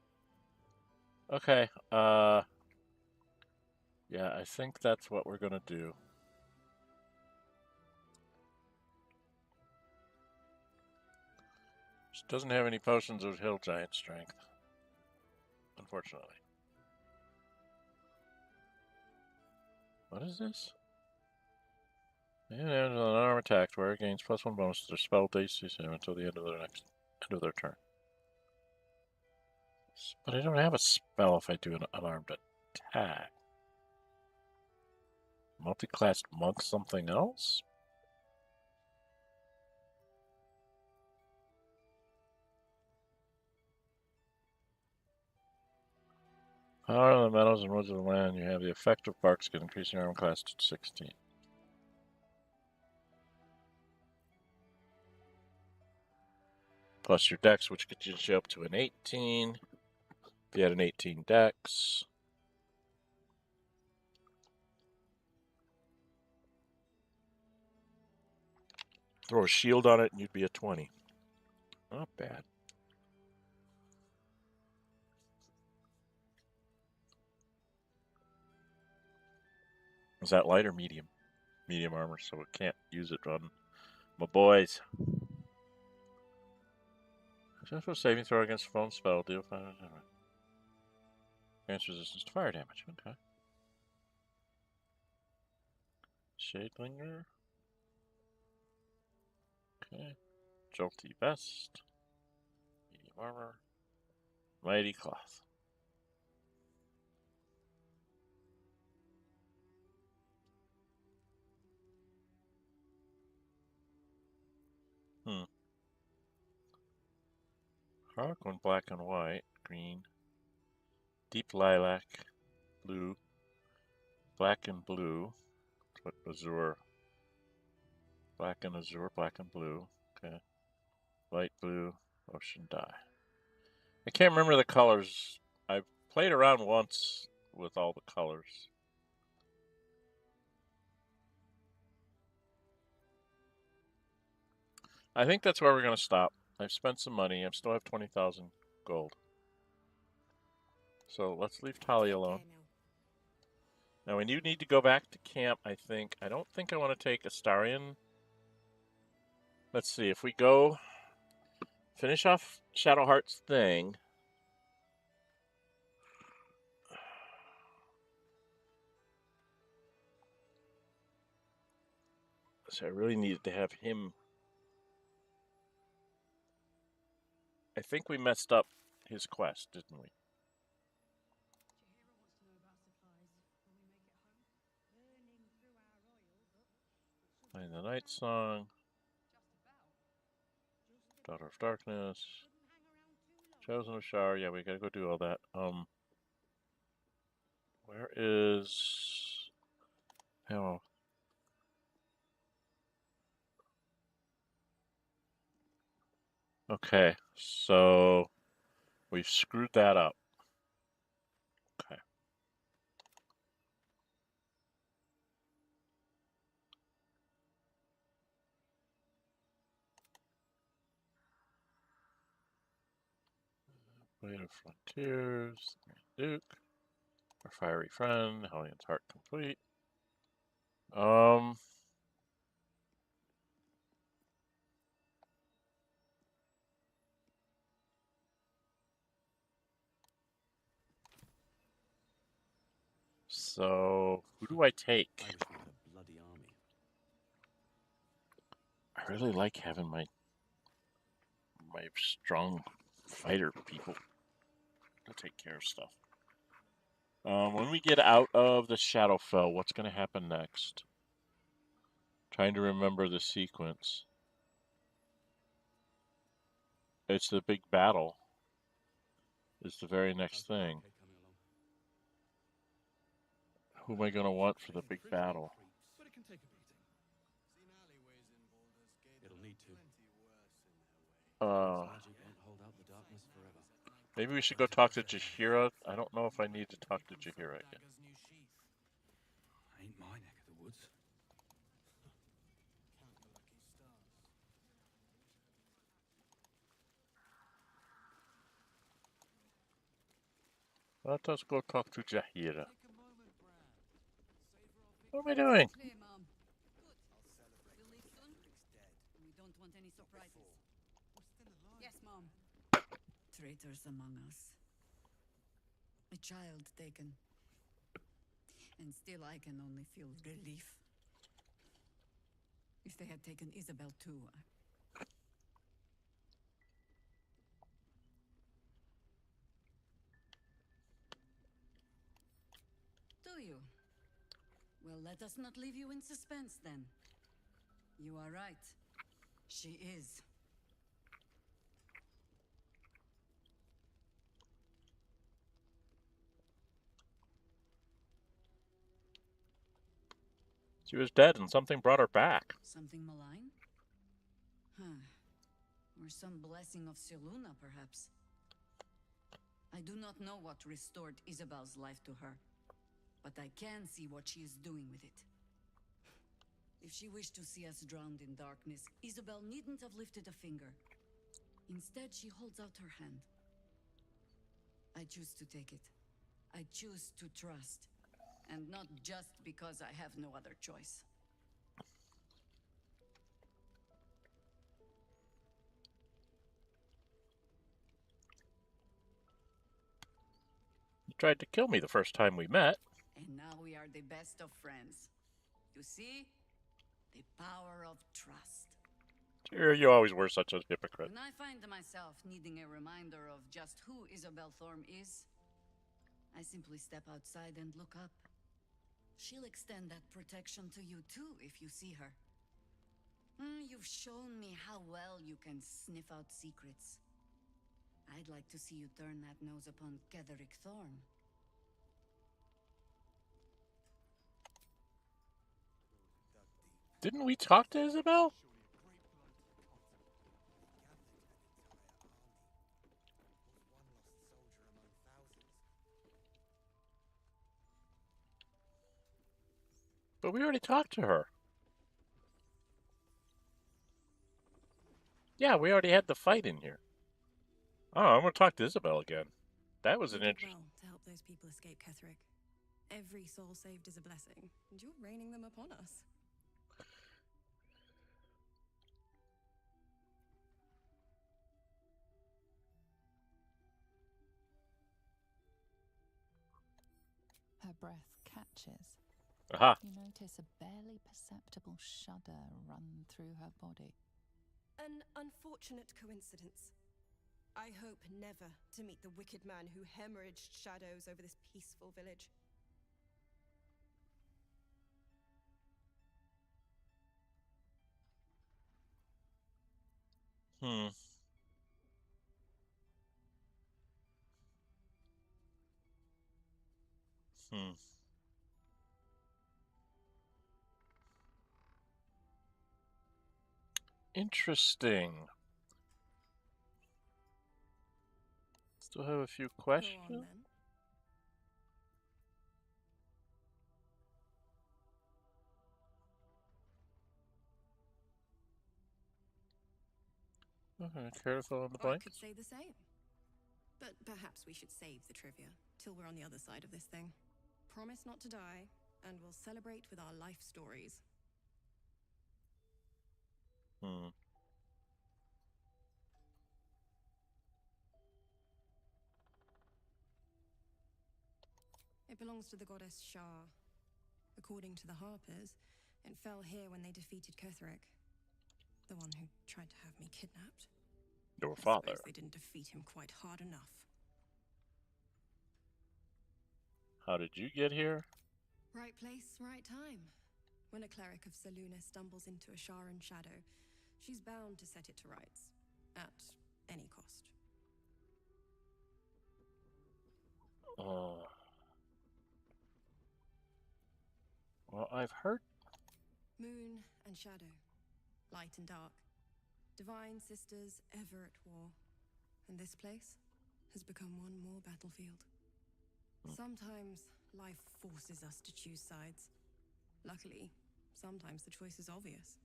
Okay. Yeah, I think that's what we're going to do. She doesn't have any potions of Hill Giant Strength, unfortunately. What is this? And an unarmed attack where it gains +1 bonus to their spell DC until the end of their turn. But I don't have a spell if I do an unarmed attack. Multi-class monk something else? Power on the meadows and woods of the land, you have the effect of bark skin, increasing your armor class to 16. Plus your dex, which gets you up to an 18. If you had an 18 dex. Throw a shield on it and you'd be a 20. Not bad. Is that light or medium? Medium armor, so we can't use it on my boys. Successful saving throw against phone spell. Deal 5. Grants resistance to fire damage. Okay. Shadelinger. Okay. JoaT vest. Medium armor. Mighty cloth. Harlequin black and white, green, deep lilac, blue, black and blue, what azure, black and azure, black and blue, okay, light blue, ocean dye. I can't remember the colors. I've played around once with all the colors. I think that's where we're going to stop. I've spent some money. I still have 20,000 gold. So let's leave Talia alone. Now we do need to go back to camp, I think. I don't think I want to take Astarion. Let's see, if we go finish off Shadowheart's thing. So I really needed to have him. I think we messed up his quest, didn't we? Playing the Night Song. Daughter of Darkness. Chosen of Shar. Yeah, we gotta go do all that. Where is... Oh. Okay, so we've screwed that up. Okay. Blade of Frontiers, Duke, our Fiery Friend, Hellion's Heart complete. So who do I take? I just need a bloody army. I really like having my strong fighter people to take care of stuff. When we get out of the Shadowfell, what's going to happen next? Trying to remember the sequence. It's the big battle. It's the very next thing. Who am I going to want for the big battle? But it can take a beating. It'll need to. Magic won't hold out the darkness forever. Maybe we should go talk to Jaheira. I don't know if I need to talk to Jaheira again. Ain't my neck of the woods. Let us go talk to Jaheira. What am I doing? Clear, Mom. Good. We'll leave soon. We don't want any surprises. Yes, Mom. Traitors among us. A child taken. And still I can only feel relief. If they had taken Isabel too, Do you? Well, let us not leave you in suspense then. You are right. She is. She was dead and something brought her back. Something malign? Huh. Or some blessing of Seluna, perhaps. I do not know what restored Isabel's life to her, but I can see what she is doing with it. If she wished to see us drowned in darkness, Isabel needn't have lifted a finger. Instead, she holds out her hand. I choose to take it. I choose to trust. And not just because I have no other choice. You tried to kill me the first time we met. And now we are the best of friends. You see? The power of trust. You always were such a hypocrite. When I find myself needing a reminder of just who Isabel Thorm is, I simply step outside and look up. She'll extend that protection to you too if you see her. You've shown me how well you can sniff out secrets. I'd like to see you turn that nose upon Ketheric Thorm. Didn't we talk to Isabel? But we already talked to her. Yeah, we already had the fight in here. Oh, I'm going to talk to Isabel again. That was an interesting... well to help those people escape Ketheric. Every soul saved is a blessing, and you're raining them upon us. Her breath catches. Aha. You notice a barely perceptible shudder run through her body. An unfortunate coincidence. I hope never to meet the wicked man who hemorrhaged shadows over this peaceful village. Interesting. Still have a few questions. Go on, then. Okay, care to fill in the I blanks? could say the same. But perhaps we should save the trivia till we're on the other side of this thing. Promise not to die, and we'll celebrate with our life stories. It belongs to the goddess Shah. According to the Harpers, it fell here when they defeated Ketheric, the one who tried to have me kidnapped. Your I father. suppose they didn't defeat him quite hard enough. How did you get here? Right place, right time. When a cleric of Selûne stumbles into a Sharan shadow, she's bound to set it to rights, at any cost. Well, I've heard... Moon and shadow, light and dark, divine sisters ever at war, and this place has become one more battlefield. Sometimes life forces us to choose sides. Luckily, sometimes the choice is obvious.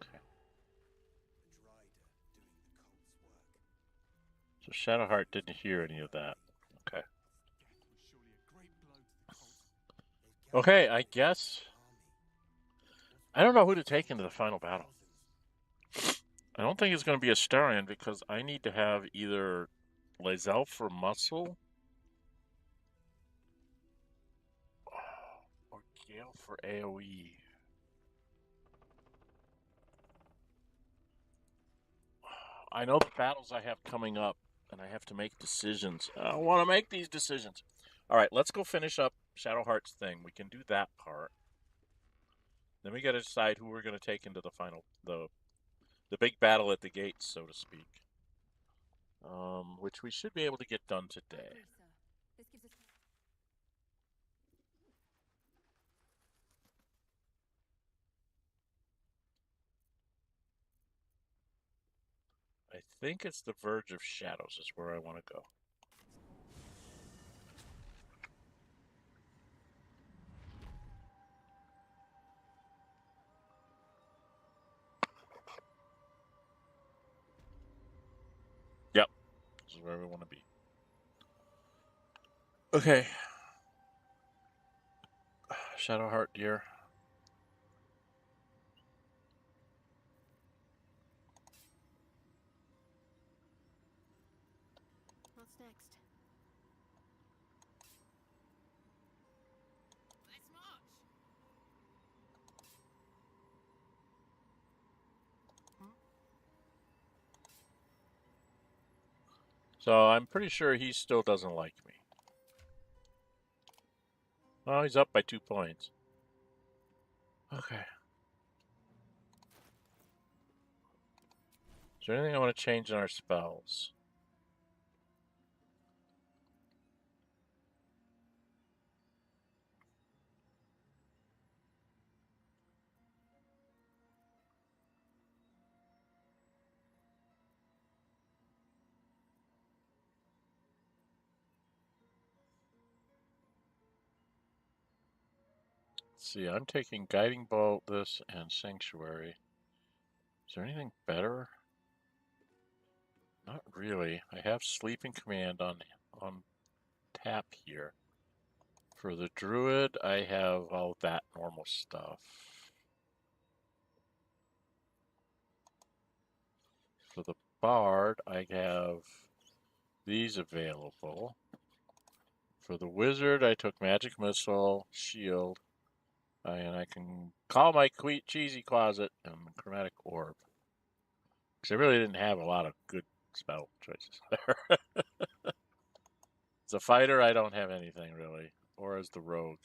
Okay. The Drider doing the cult's work. So Shadowheart didn't hear any of that. Okay. Okay, I guess... I don't know who to take into the final battle. I don't think it's going to be Astarion because I need to have either Lae'zel for muscle or Gale for AoE. I know the battles I have coming up, and I have to make decisions. I don't want to make these decisions. All right, let's go finish up Shadowheart's thing. We can do that part. Then we got to decide who we're going to take into the final, the big battle at the gates, so to speak. Which we should be able to get done today. I think it's the Verge of Shadows is where I want to go. Yep, this is where we want to be. Okay. Shadowheart, dear. What's next? Let's march! So I'm pretty sure he still doesn't like me. Oh, he's up by 2 points. Okay. Is there anything I want to change in our spells? Let's see, I'm taking Guiding Bolt, this, and Sanctuary. Is there anything better? Not really. I have Sleeping Command on tap here. For the Druid, I have all that normal stuff. For the Bard, I have these available. For the Wizard, I took Magic Missile, Shield, and I can call my Cheesy Closet and Chromatic Orb. Because I really didn't have a lot of good spell choices there. As a fighter, I don't have anything really. Or as the Rogue.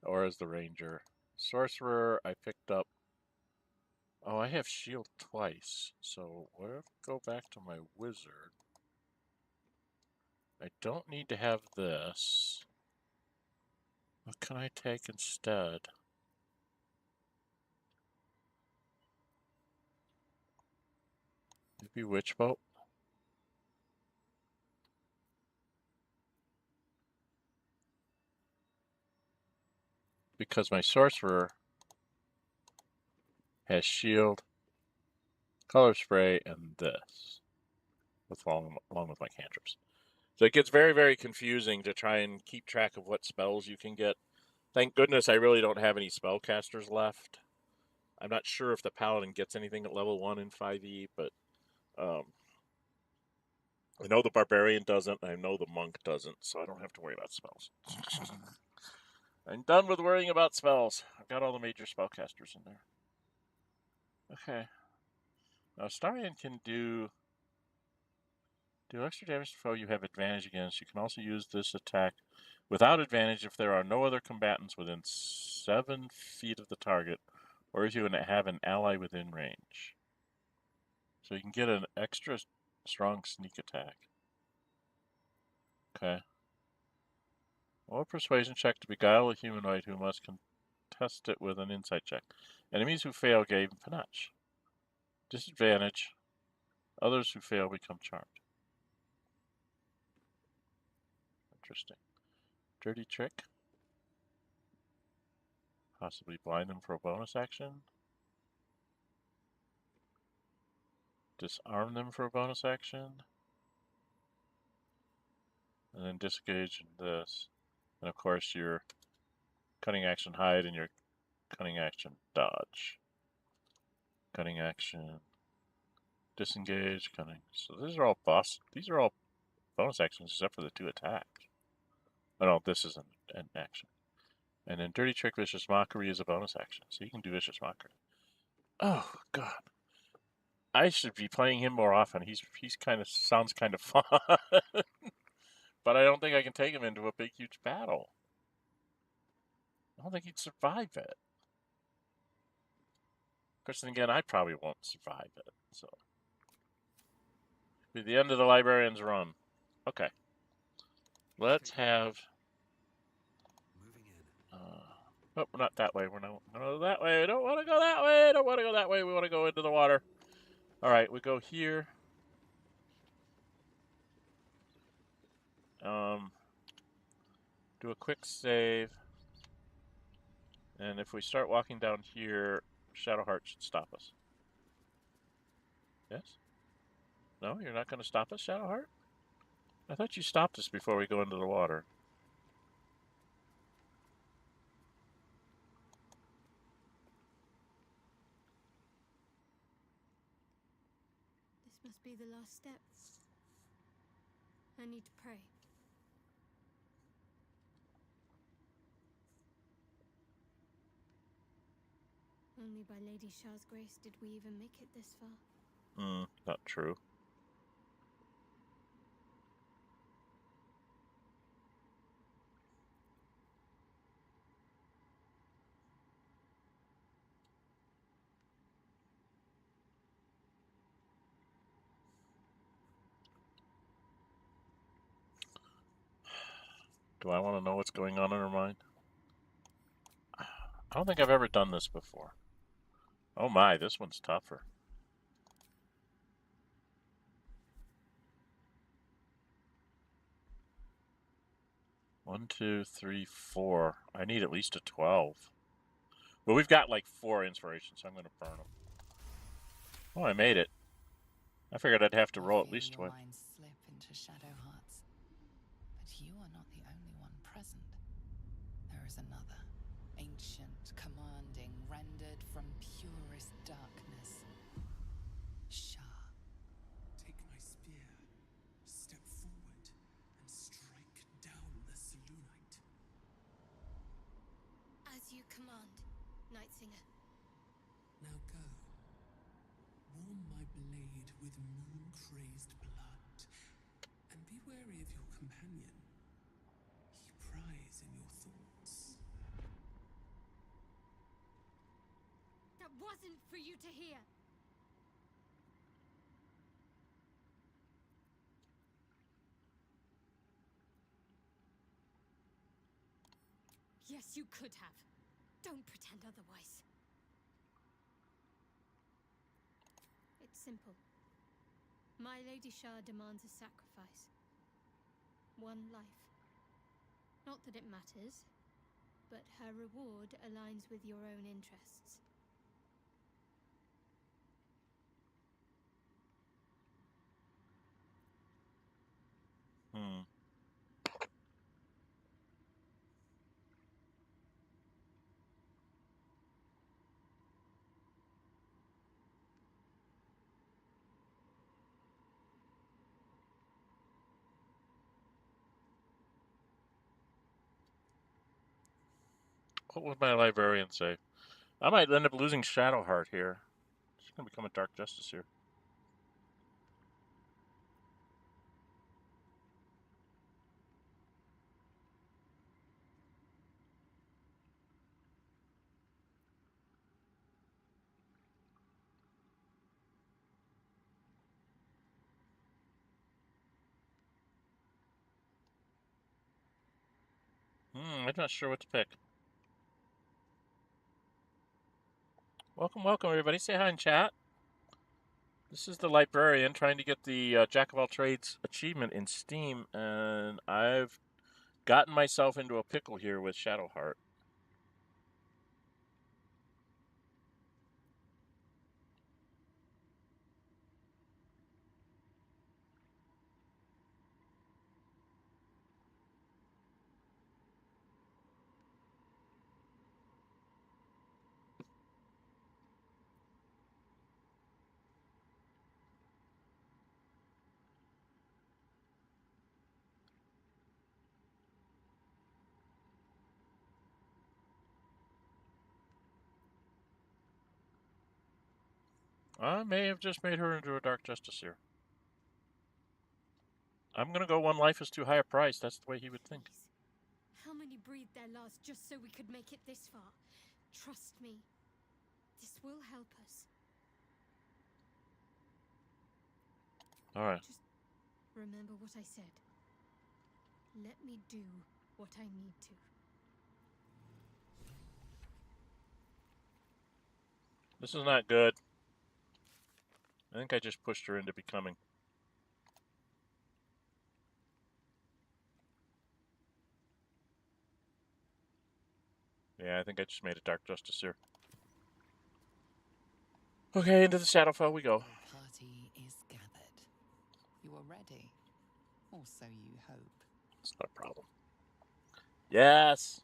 Or as the Ranger. Sorcerer, I picked up... Oh, I have Shield twice. So, what if I go back to my Wizard? I don't need to have this. What can I take instead? Maybe Witch Bolt? Because my Sorcerer has Shield, Color Spray, and this. Along with my cantrips. So it gets very, very confusing to try and keep track of what spells you can get. Thank goodness I really don't have any spellcasters left. I'm not sure if the Paladin gets anything at level 1 in 5e, but I know the Barbarian doesn't, I know the Monk doesn't, so I don't have to worry about spells. I'm done with worrying about spells. I've got all the major spellcasters in there. Okay. Now, Astarion can do extra damage to foe you have advantage against. You can also use this attack Without advantage if there are no other combatants within 7 feet of the target, or if you have an ally within range. So you can get an extra strong sneak attack. Okay. Or persuasion check to beguile a humanoid who must contest it with an insight check. Enemies who fail gain panache. Disadvantage. Others who fail become charmed. Interesting. Dirty trick. Possibly blind them for a bonus action. Disarm them for a bonus action. And then disengage in this. And of course your cunning action hide and your cunning action dodge. Cunning action disengage, cunning. So these are all bonus actions except for the 2 attacks. Oh no, this is an action. And then Dirty Trick Vicious Mockery is a bonus action, so you can do Vicious Mockery. Oh god. I should be playing him more often. He's sounds kind of fun. But I don't think I can take him into a big huge battle. I don't think he'd survive it. Of course, then again, I probably won't survive it, so. Be the end of the librarian's run. Okay. Let's have. Oh, not that way. We're not that way. I don't want to go that way. I don't want to go that way. We want to go into the water. All right, we go here. Do a quick save. And if we start walking down here, Shadowheart should stop us. Yes? No, you're not going to stop us, Shadowheart? I thought you stopped us before we go into the water. This must be the last step. I need to pray. Only by Lady Shah's grace did we even make it this far. Not true. Do I want to know what's going on in her mind? I don't think I've ever done this before. Oh my, this one's tougher. One, 2, 3, 4. I need at least a 12. But we've got like 4 inspirations, so I'm going to burn them. Oh, I made it. I figured I'd have to roll at least twice. Minds slip into shadow hearts. But you are not the only one present. There is another, ancient, commanding, rendered from purest darkness. Shah. Take my spear, step forward, and strike down the Selûnite. As you command, Nightsinger. Now go. Warm my blade with moon-crazed blood, and be wary of your companion. He pries in your thoughts. That wasn't for you to hear. Yes, you could have. Don't pretend otherwise. It's simple. My Lady Shah demands a sacrifice. One life. Not that it matters, but her reward aligns with your own interests. What would my librarian say? I might end up losing Shadowheart here. She's going to become a Dark Justice here. I'm not sure what to pick. Welcome, welcome, everybody. Say hi in chat. This is the Librarian trying to get the Jack of all Trades achievement in Steam, and I've gotten myself into a pickle here with Shadowheart. I may have just made her into a Dark Justiciar. I'm going to go one life is too high a price. That's the way he would think. How many breathed their last just so we could make it this far? Trust me. This will help us. Alright. Just remember what I said. Let me do what I need to. This is not good. I think I just pushed her into becoming. Yeah, I think I just made a Dark Justiciar. Okay, into the Shadowfell we go. The party is gathered. You are ready. Or so you hope. It's not a problem. Yes!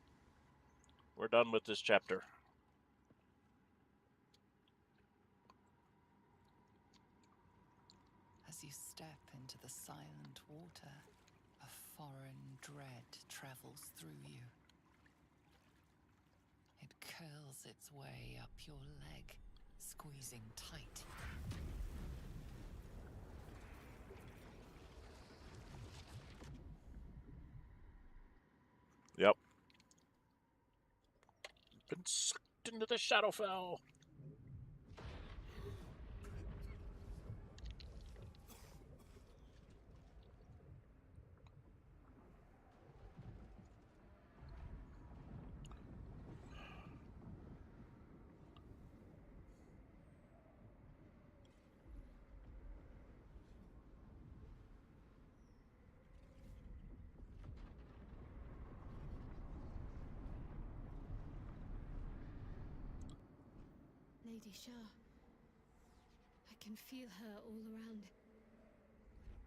We're done with this chapter. As you step into the silent water, a foreign dread travels through you. It curls its way up your leg, squeezing tight. Yep. Been sucked into the Shadowfell. Lady Shah. I can feel her all around.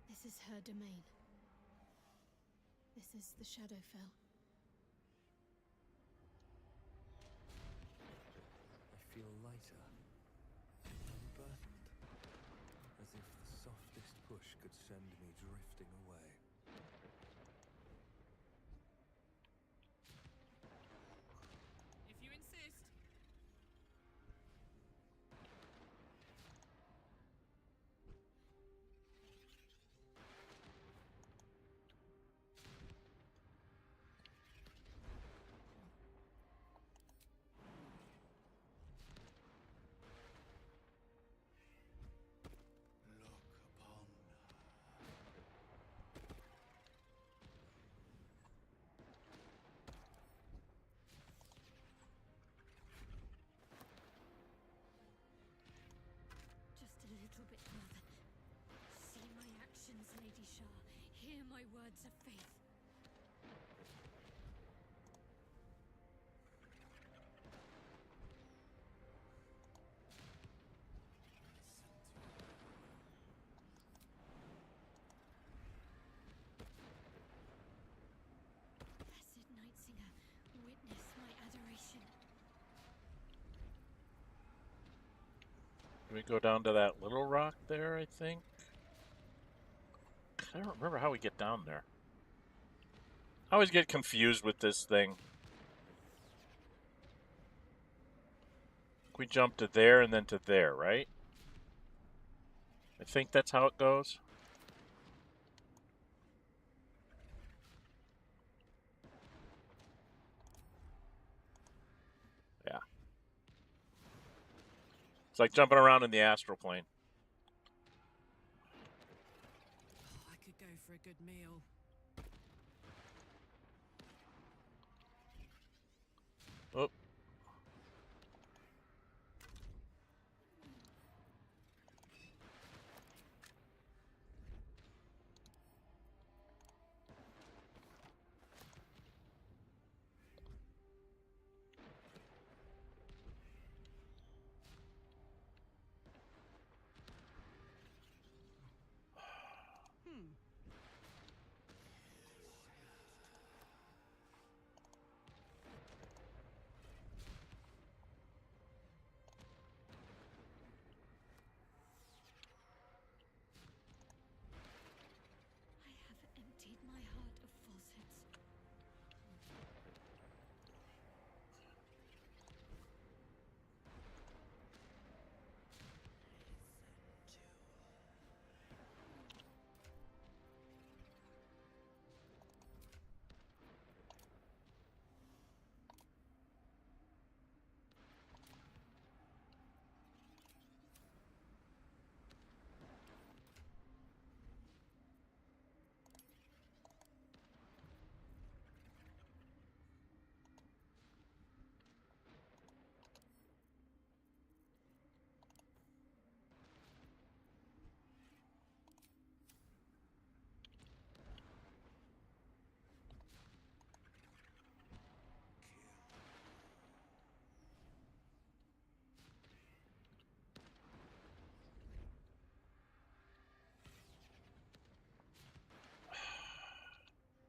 This is her domain. This is the Shadowfell. I feel lighter, unburdened, as if the softest push could send me drifting away. If you insist. Just a little bit further. See my actions, Lady Shah. Hear my words of faith. Blessed Night Singer, witness my adoration. We go down to that little rock there, I think. I don't remember how we get down there. I always get confused with this thing. We jump to there and then to there, right? I think that's how it goes. Yeah. It's like jumping around in the astral plane. I could go for a good meal. Oh. I have emptied my heart of falsehoods.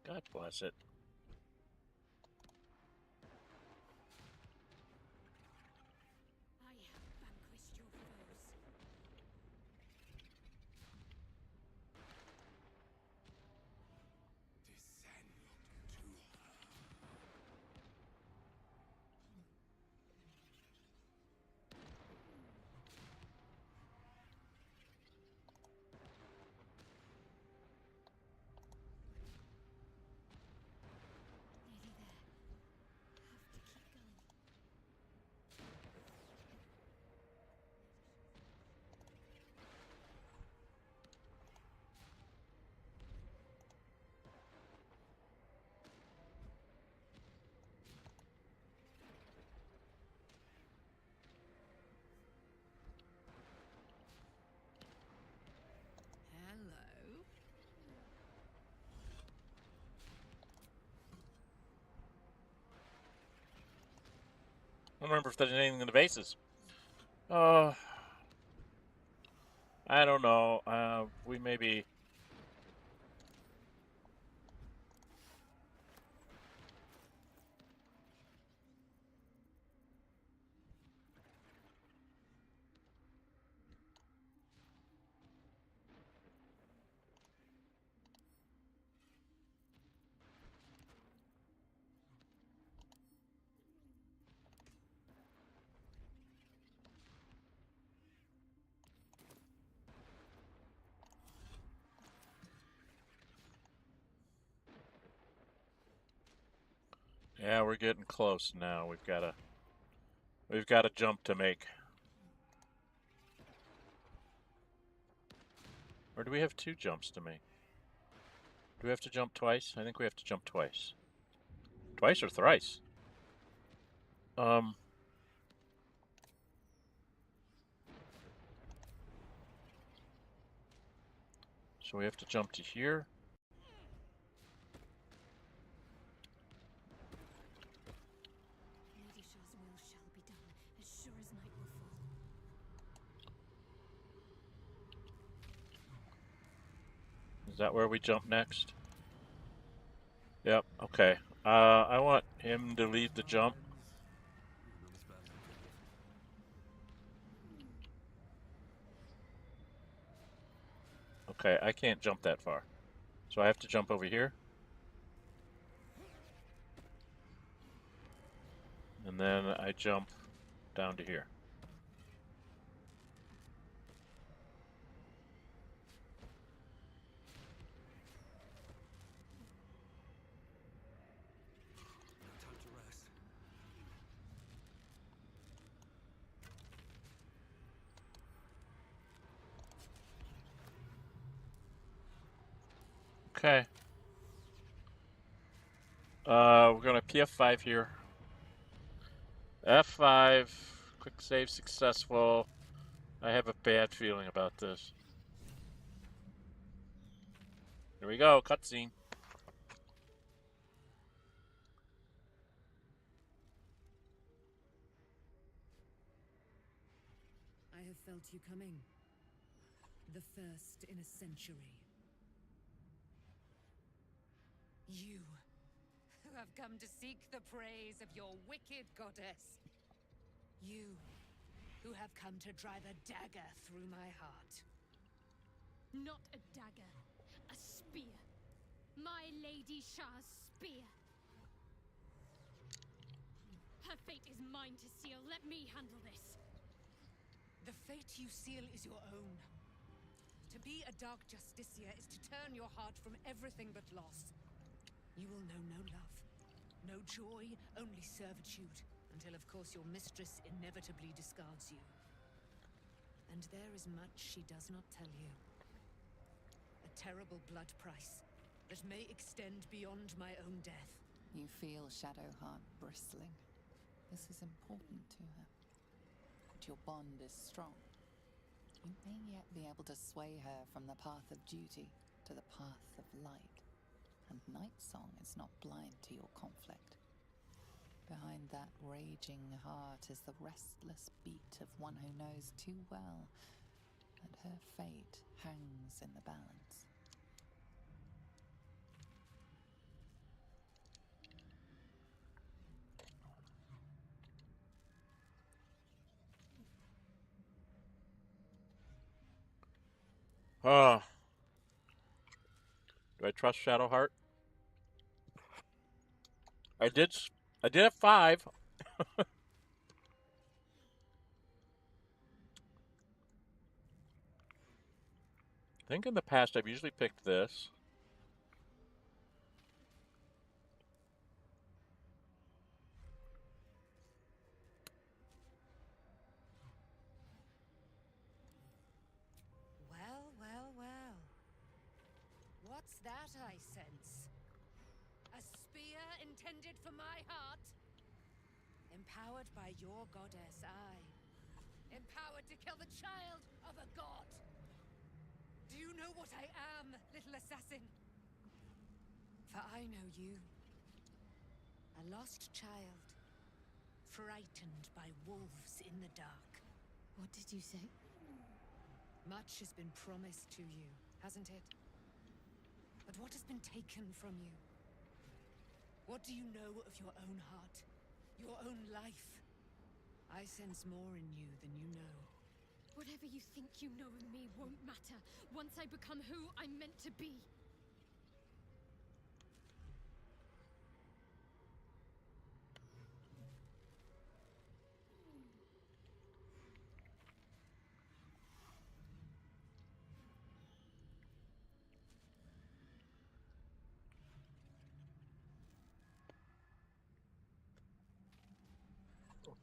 God bless it. I have vanquished your foes. Descend to her. Nearly there. Have to keep going. Hello. I don't remember if there's anything in the bases. I don't know. We maybe. Yeah, we're getting close now. We've got a jump to make. Or do we have 2 jumps to make? Do we have to jump twice? I think we have to jump twice. Twice or thrice? So we have to jump to here. Lady Shaw's will shall be done, as sure as night will fall. Is that where we jump next? Yep, okay. I want him to lead the jump. Okay, I can't jump that far. So I have to jump over here. And then I jump down to here. No time to rest. Okay. We're gonna PF5 here. F5. Quick save successful. I have a bad feeling about this. Here we go. Cutscene. I have felt you coming. The first in a century. You, who have come to seek the praise of your wicked goddess. You, who have come to drive a dagger through my heart. Not a dagger, a spear. My Lady Shah's spear. Her fate is mine to seal. Let me handle this. The fate you seal is your own. To be a Dark Justicia is to turn your heart from everything but loss. You will know no love, no joy, only servitude, until of course your mistress inevitably discards you. And there is much she does not tell you. A terrible blood price that may extend beyond my own death. You feel Shadowheart bristling. This is important to her. But your bond is strong. You may yet be able to sway her from the path of duty to the path of light. And Nightsong is not blind to your conflict. Behind that raging heart is the restless beat of one who knows too well that her fate hangs in the balance. Do I trust Shadowheart? I did have 5. I think in the past I've usually picked this. Well, well, well. What's that I sense? A spear intended for my heart? Empowered by your goddess, I. Empowered to kill the child of a god. Do you know what I am, little assassin? For I know you. A lost child. Frightened by wolves in the dark. What did you say? Much has been promised to you, hasn't it? But what has been taken from you? What do you know of your own heart? Your own life? I sense more in you than you know. Whatever you think you know of me won't matter once I become who I'm meant to be.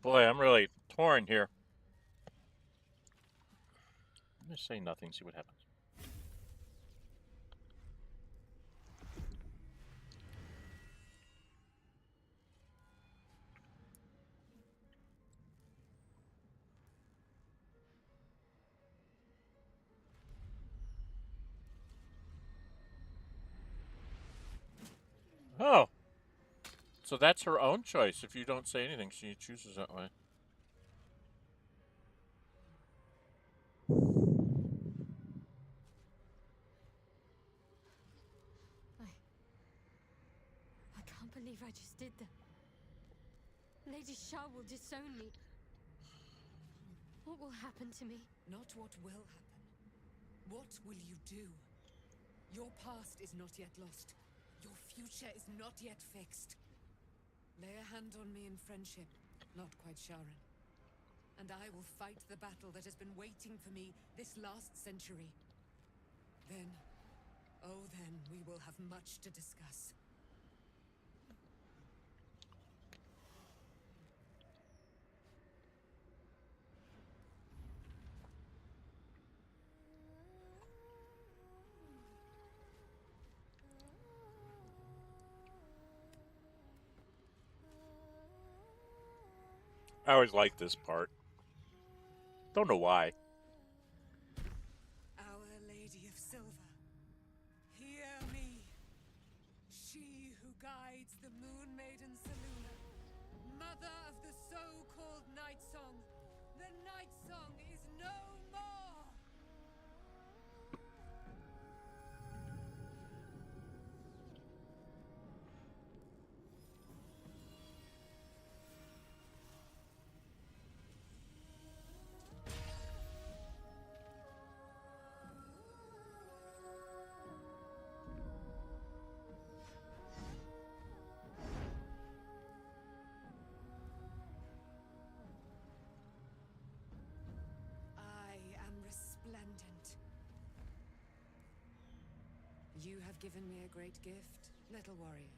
Boy, I'm really torn here. I'm going to say nothing, see what happens. Oh. So that's her own choice. If you don't say anything, she chooses that way. I can't believe I just did that. Lady Shah will disown me. What will happen to me? Not what will happen. What will you do? Your past is not yet lost. Your future is not yet fixed. Lay a hand on me in friendship, not quite Sharon. And I will fight the battle that has been waiting for me this last century. Then, oh then, we will have much to discuss. I always like this part. Don't know why. Our Lady of Silver, hear me. She who guides the Moon Maiden Selûne, mother of the so-called Night Song. The Night Song is no more! I am resplendent. You have given me a great gift, little warrior.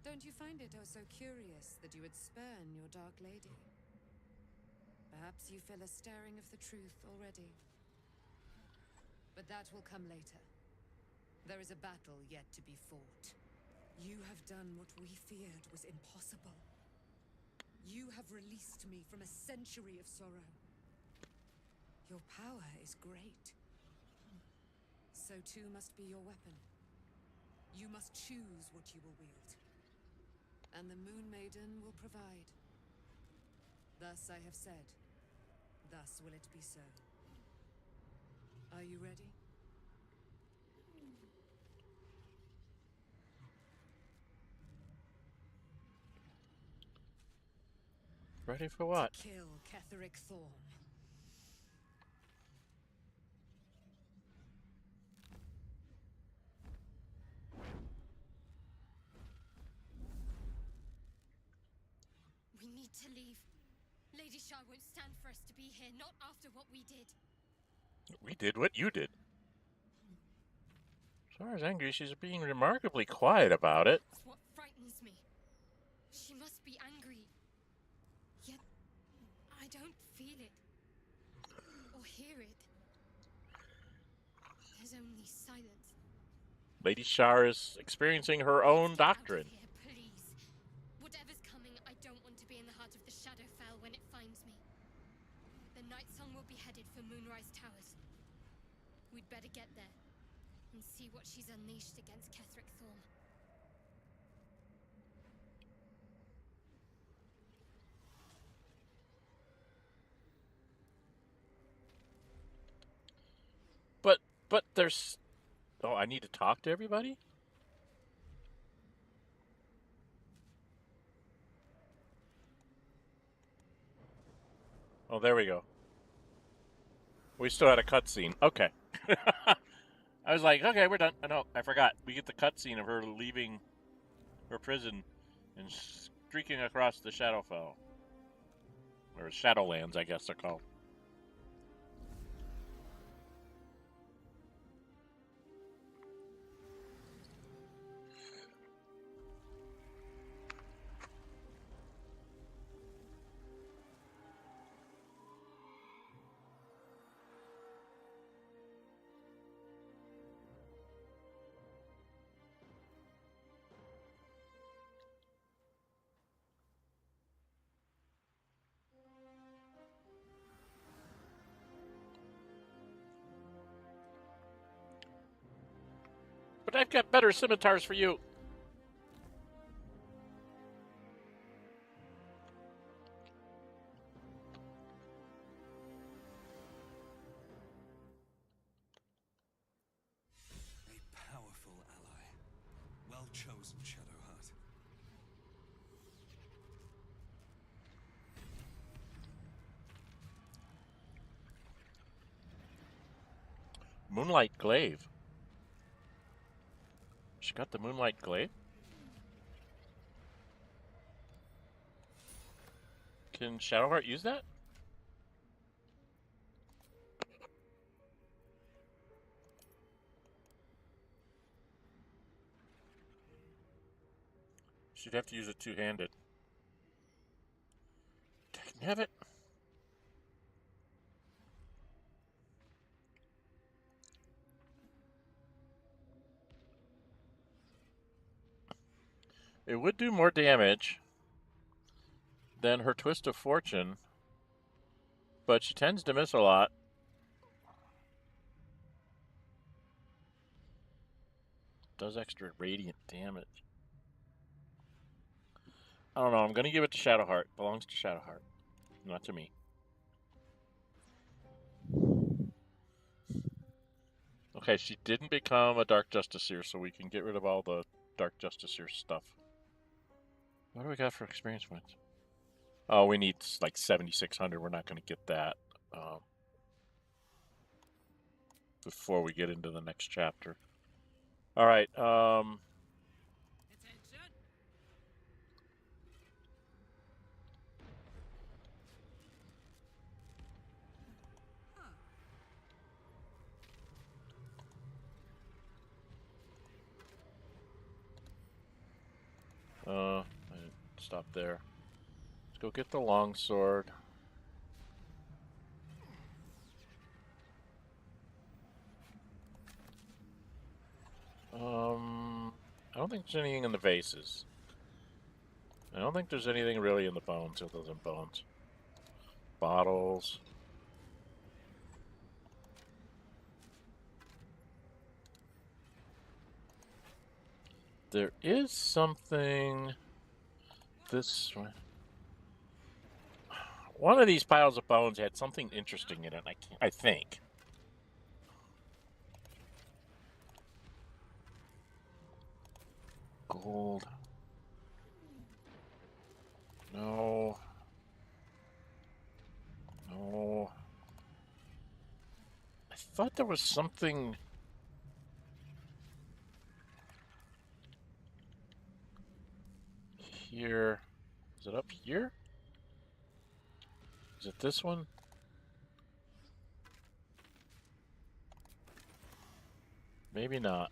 Don't you find it oh so curious that you would spurn your dark lady? Perhaps you feel a stirring of the truth already. But that will come later. There is a battle yet to be fought. You have done what we feared was impossible. You have released me from a century of sorrow. Your power is great. So too must be your weapon. You must choose what you will wield. And the Moon Maiden will provide. Thus I have said. Thus will it be so. Are you ready? Ready for what? To kill Ketheric Thorm. We need to leave. Lady Shah won't stand for us to be here, not after what we did. We did what you did. As far as angry, she's being remarkably quiet about it. That's what frightens me. She must be angry. Yet, I don't feel it. Or hear it. There's only silence. Lady Shar is experiencing her own doctrine. Here, please. Whatever's coming, I don't want to be in the heart of the Shadowfell when it finds me. The Night Song will be headed for Moonrise Towers. We'd better get there and see what she's unleashed against Ketheric Thorm. But there's... Oh, I need to talk to everybody? Oh, there we go. We still had a cutscene. Okay. I was like, okay, we're done. No, I forgot. We get the cutscene of her leaving her prison and streaking across the Shadowfell. Or Shadowlands, I guess they're called. But I've got better scimitars for you. A powerful ally. Well chosen, Shadowheart. Moonlight Glaive. She got the Moonlight Glaive? Can Shadowheart use that? She'd have to use it two-handed. Have it. It would do more damage, than her Twist of Fortune, but she tends to miss a lot. Does extra radiant damage. I don't know. I'm going to give it to Shadowheart. Belongs to Shadowheart, not to me. Okay, she didn't become a Dark Justiciar, so we can get rid of all the Dark Justiciar stuff. What do we got for experience points? Oh, we need like 7,600. We're not going to get that before we get into the next chapter. All right. Stop there. Let's go get the longsword. I don't think there's anything in the vases. I don't think there's anything really in the bones other than bones. Bottles. There is something this way. One of these piles of bones had something interesting in it, I think. Gold. No. No. I thought there was something... here. Is it up here? Is it this one? Maybe not.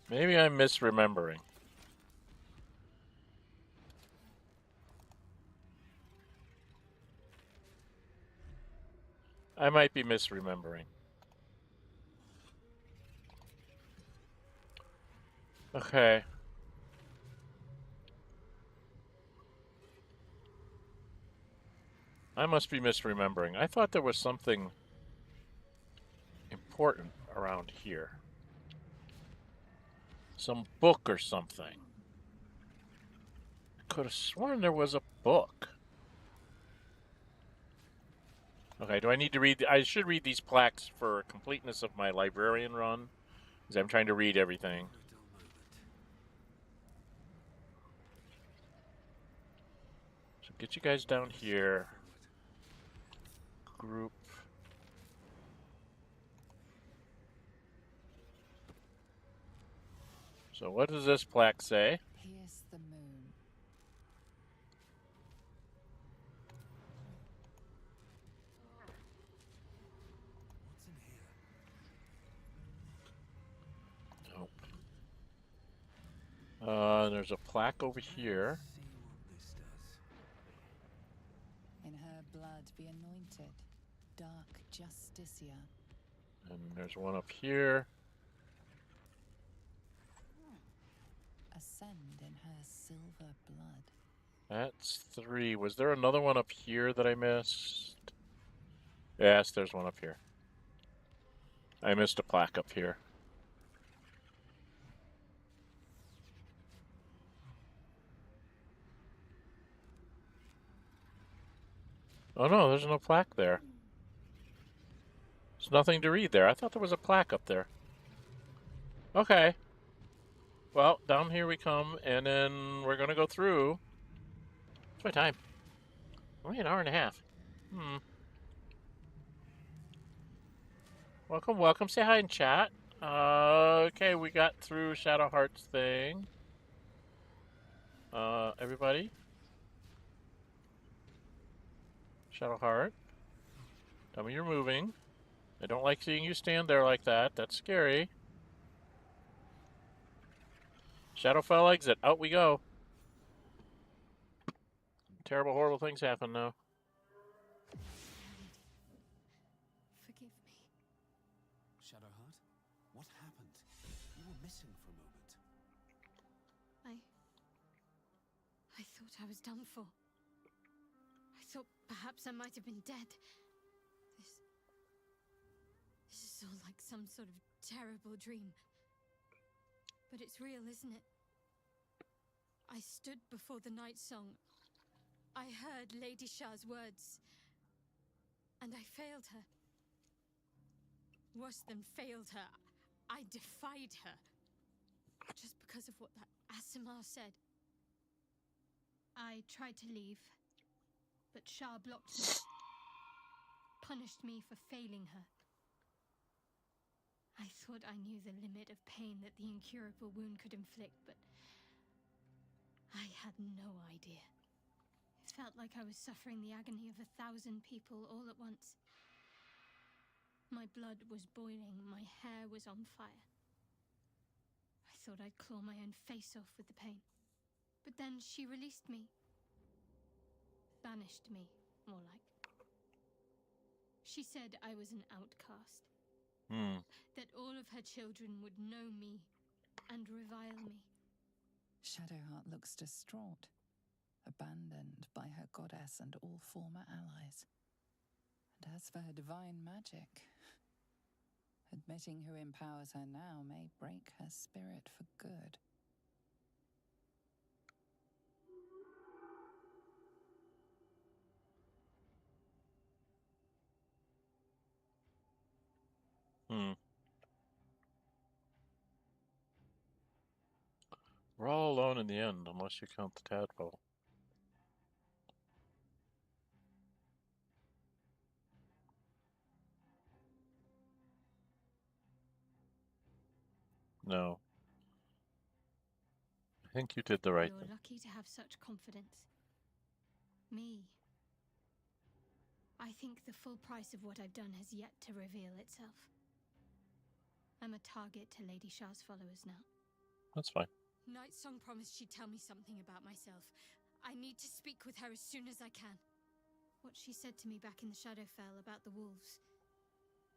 Maybe I'm misremembering. I might be misremembering. Okay. I must be misremembering. I thought there was something important around here. Some book or something. I could have sworn there was a book. Okay, do I need to read? I should read these plaques for completeness of my librarian run, because I'm trying to read everything. So get you guys down here. Group. So what does this plaque say? Pierce the moon. What's in here? Nope. There's a plaque over here. See what this does. In her blood be anointed, Dark Justiciar. And there's one up here. Ascend in her silver blood. That's 3. Was there another one up here that I missed? Yes, there's one up here. I missed a plaque up here. Oh no, there's no plaque there. There's nothing to read there. I thought there was a plaque up there. Okay. Well, down here we come, and then we're gonna go through. What's my time? Only an hour and a half. Welcome, welcome. Say hi in chat. Okay, we got through Shadowheart's thing. Everybody? Shadowheart. Tell me you're moving. I don't like seeing you stand there like that. That's scary. Shadowfell exit. Out we go. Terrible, horrible things happen now. Forgive me. Shadowheart, what happened? You were thought I was done for. I thought perhaps I might have been dead. This is all like some sort of terrible dream. But it's real, isn't it? I stood before the night song. I heard Lady Shah's words. And I failed her. Worse than failed her, I defied her. Just because of what that Asimar said. I tried to leave, but Shah blocked me. Punished me for failing her. I thought I knew the limit of pain that the incurable wound could inflict, but I had no idea. It felt like I was suffering the agony of 1,000 people all at once. My blood was boiling, my hair was on fire. I thought I'd claw my own face off with the pain. But then she released me. Banished me, more like. She said I was an outcast. That all of her children would know me and revile me. Shadowheart looks distraught, abandoned by her goddess and all former allies. And as for her divine magic, admitting who empowers her now may break her spirit for good. We're all alone in the end, unless you count the tadpole. No. I think you did the right thing. You're lucky to have such confidence. Me. I think the full price of what I've done has yet to reveal itself. I'm a target to Lady Shah's followers now. That's fine. Nightsong promised she'd tell me something about myself. I need to speak with her as soon as I can. What she said to me back in the Shadowfell about the wolves,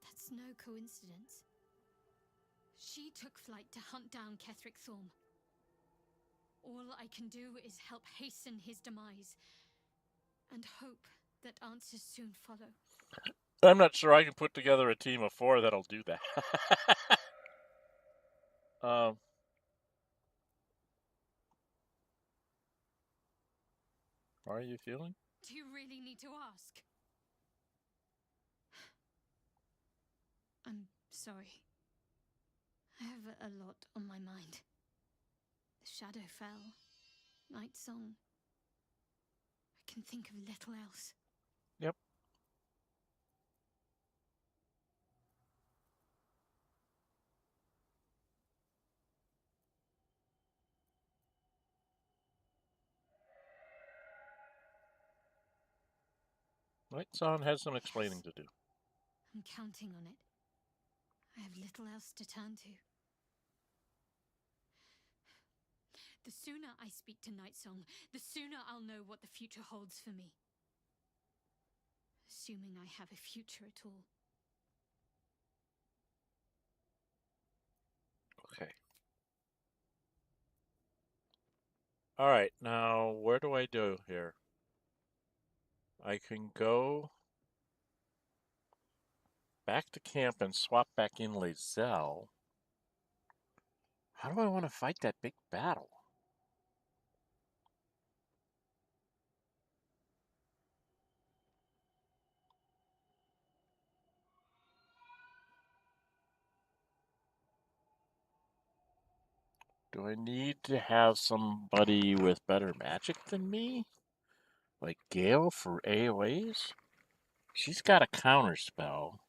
that's no coincidence. She took flight to hunt down Ketheric Thorm. All I can do is help hasten his demise, and hope that answers soon follow. I'm not sure I can put together a team of 4 that'll do that. How are you feeling? Do you really need to ask? I'm sorry. I have a lot on my mind. The Shadowfell, Nightsong. I can think of little else. Yep. Nightsong has some explaining to do. I'm counting on it. I have little else to turn to. The sooner I speak to Nightsong, the sooner I'll know what the future holds for me. Assuming I have a future at all. Okay. Alright, now where do I do here? I can go back to camp and swap back in Lae'zel. How do I want to fight that big battle? Do I need to have somebody with better magic than me? Like Gale for AoEs? She's got a counter spell.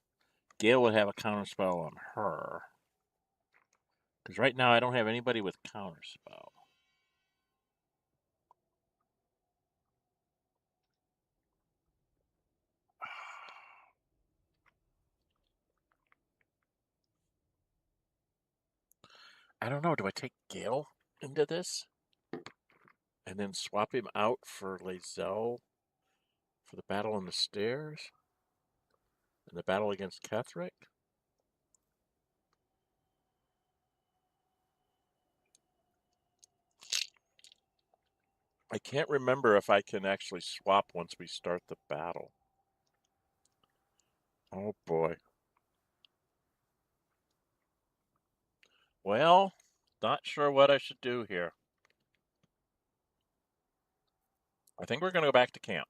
Gale would have a counter spell on her. Because right now I don't have anybody with counter spell. I don't know. Do I take Gale into this? And then swap him out for Lae'zel for the battle on the stairs? And the battle against Ketheric? I can't remember if I can actually swap once we start the battle. Oh boy. Well, not sure what I should do here. I think we're going to go back to camp.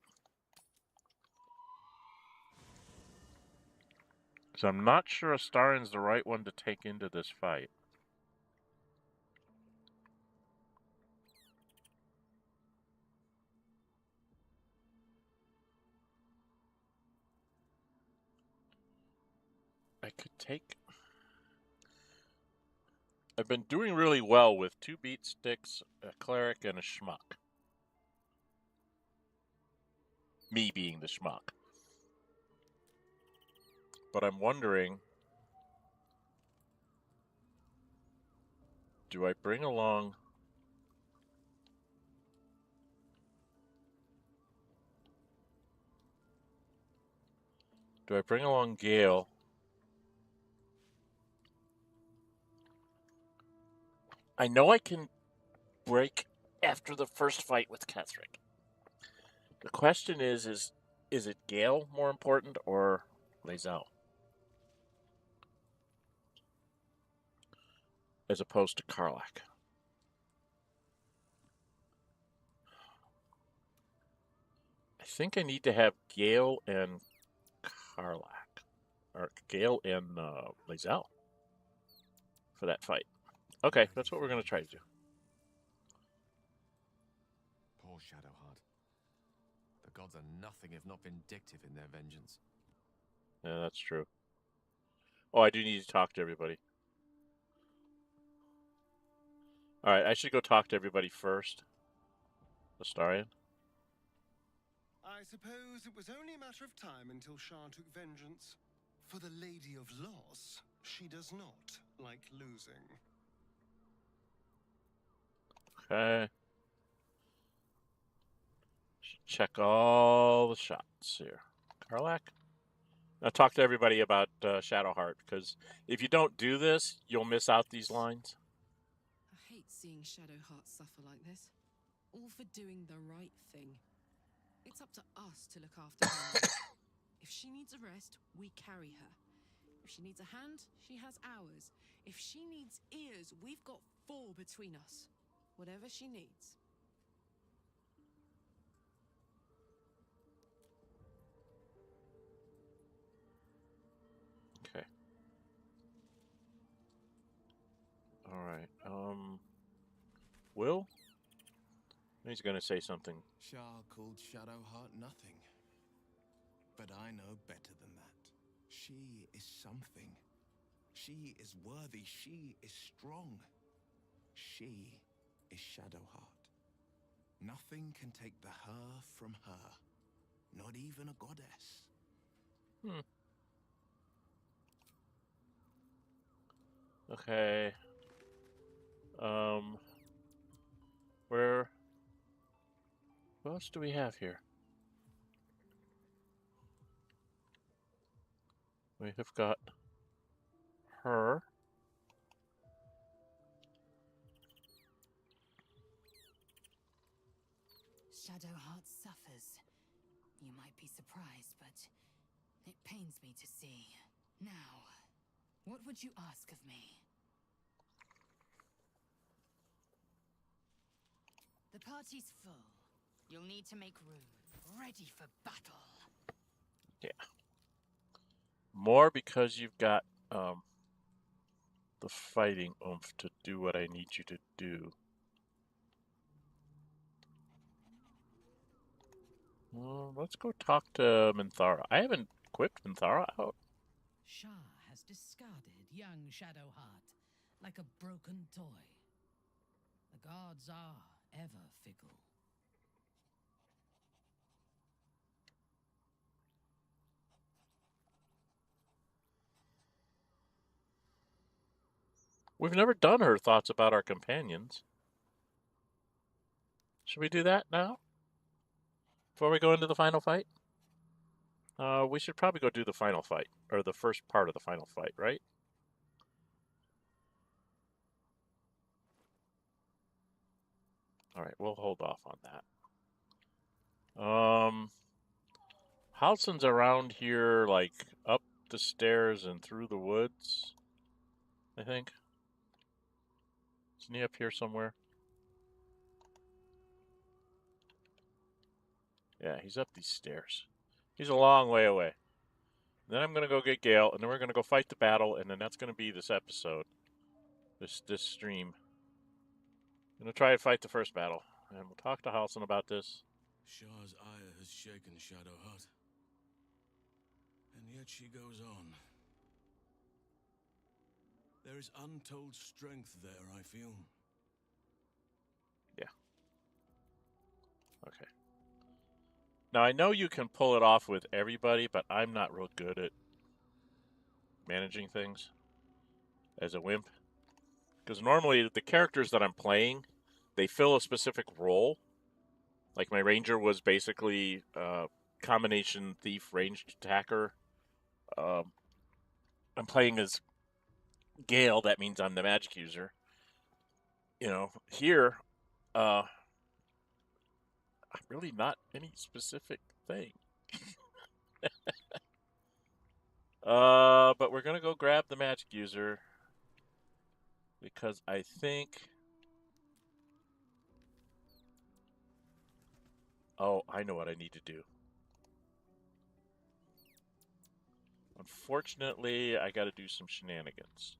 So I'm not sure Astarian's the right one to take into this fight. I could take... I've been doing really well with 2 beat sticks, a cleric, and a schmuck. Me being the schmuck. But I'm wondering, do I bring along... Do I bring along Gale? I know I can break after the first fight with Ketheric. The question is it Gale more important or Lae'zel? As opposed to Karlach. I think I need to have Gale and Karlach. Or Gale and Lae'zel for that fight. Okay, that's what we're going to try to do. Poor Shadowheart. The gods are nothing if not vindictive in their vengeance. Yeah, that's true. Oh, I do need to talk to everybody. Alright, I should go talk to everybody first. Astarian? I suppose it was only a matter of time until Shah took vengeance. For the Lady of Loss, she does not like losing. Okay. Should check all the shots here. Karlach? Now talk to everybody about Shadowheart, because if you don't do this, you'll miss out these lines. I hate seeing Shadowheart suffer like this. All for doing the right thing. It's up to us to look after her. If she needs a rest, we carry her. If she needs a hand, she has ours. If she needs ears, we've got 4 between us. Whatever she needs. Okay. Alright, Will? He's going to say something. Shah called Shadowheart nothing. But I know better than that. She is something. She is worthy. She is strong. She is Shadowheart. Nothing can take the her from her. Not even a goddess. Okay. What else do we have here? We have got her. Shadowheart suffers. You might be surprised, but it pains me to see. Now, what would you ask of me? The party's full. You'll need to make room. Ready for battle. Yeah. More because you've got the fighting oomph to do what I need you to do. Well, let's go talk to Minthara. I haven't equipped Minthara out. Shah has discarded young Shadowheart like a broken toy. The gods are ever fickle. We've never done her thoughts about our companions. Should we do that now? Before we go into the final fight? We should probably go do the final fight. Or the first part of the final fight, right? All right, we'll hold off on that. Halsin's around here, like up the stairs and through the woods, I think. Isn't he up here somewhere? Yeah, he's up these stairs. He's a long way away. Then I'm going to go get Gale, and then we're going to go fight the battle, and then that's going to be this episode, this stream. I'm going to try and fight the first battle, and we'll talk to Halsin about this. Shah's ire has shaken Shadowheart. And yet she goes on. There is untold strength there, I feel. Yeah. Okay. Now, I know you can pull it off with everybody, but I'm not real good at managing things as a wimp. Because normally the characters that I'm playing, they fill a specific role. Like my ranger was basically combination thief, ranged attacker. I'm playing as Gale, that means I'm the magic user. You know, here, I'm really not any specific thing. But we're gonna go grab the magic user because I think. Oh, I know what I need to do. Unfortunately, I got to do some shenanigans.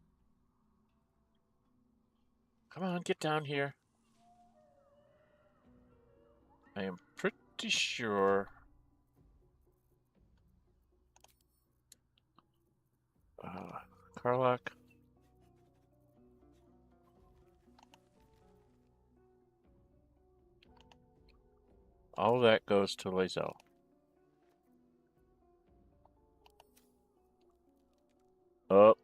Come on, get down here. I am pretty sure. Karlach. All of that goes to Lae'zel. Oh,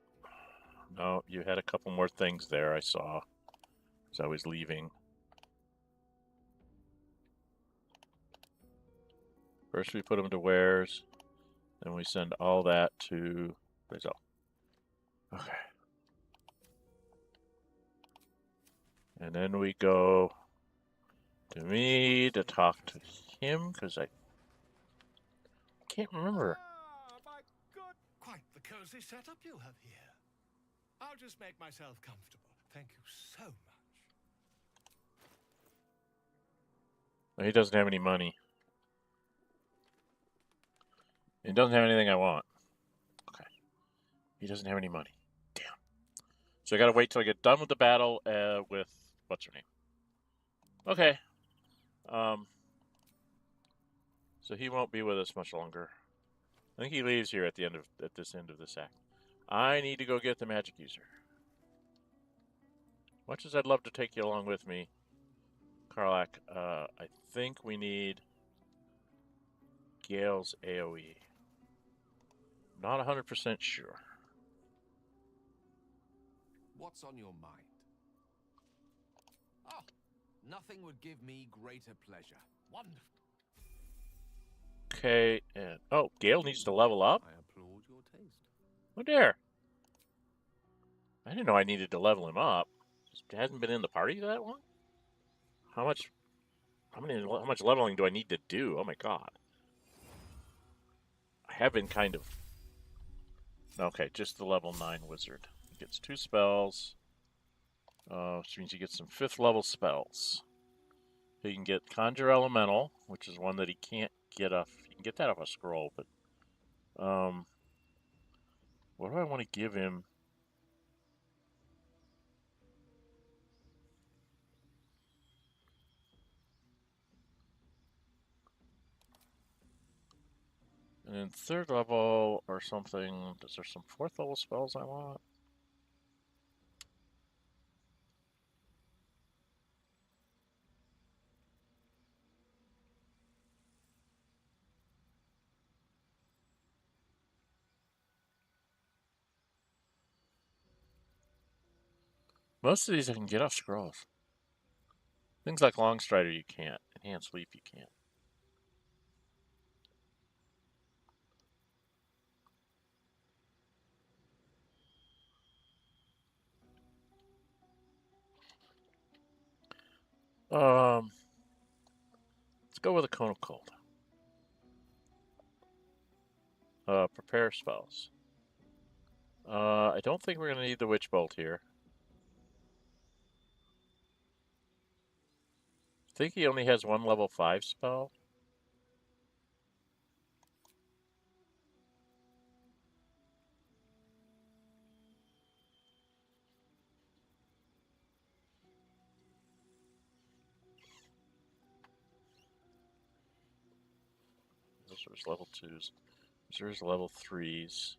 no, you had a couple more things there I saw as I was leaving. First we put them to wares, then we send all that to Lae'zel. Okay. And then we go to me to talk to him, because I can't remember. Ah, my God! Quite the cozy setup you have here. I'll just make myself comfortable. Thank you so much. Well, he doesn't have any money. He doesn't have anything I want. Okay. He doesn't have any money. Damn. So I gotta wait till I get done with the battle with what's her name. Okay. So he won't be with us much longer. I think he leaves here at this end of this act. I need to go get the magic user. Much as I'd love to take you along with me, Karlach, I think we need Gale's AoE. Not 100% sure. What's on your mind? Oh, nothing would give me greater pleasure. Wonderful. Okay, and oh, Gale needs to level up? I applaud your taste. Oh dear. I didn't know I needed to level him up. He hasn't been in the party that long? How much leveling do I need to do? Oh my god. I have been kind of... Okay, just the level 9 wizard. He gets 2 spells, which means he gets some 5th level spells. He can get Conjure Elemental, which is one that he can't get off. You can get that off a scroll, but what do I want to give him? And then 3rd level or something. Is there some 4th level spells I want? Most of these I can get off scrolls. Things like Long Strider you can't. Enhanced Leap you can't. Let's go with a Cone of Cold. Prepare spells. I don't think we're going to need the Witch Bolt here. I think he only has one level 5 spell. Those are his level 2s. These are his level 3s.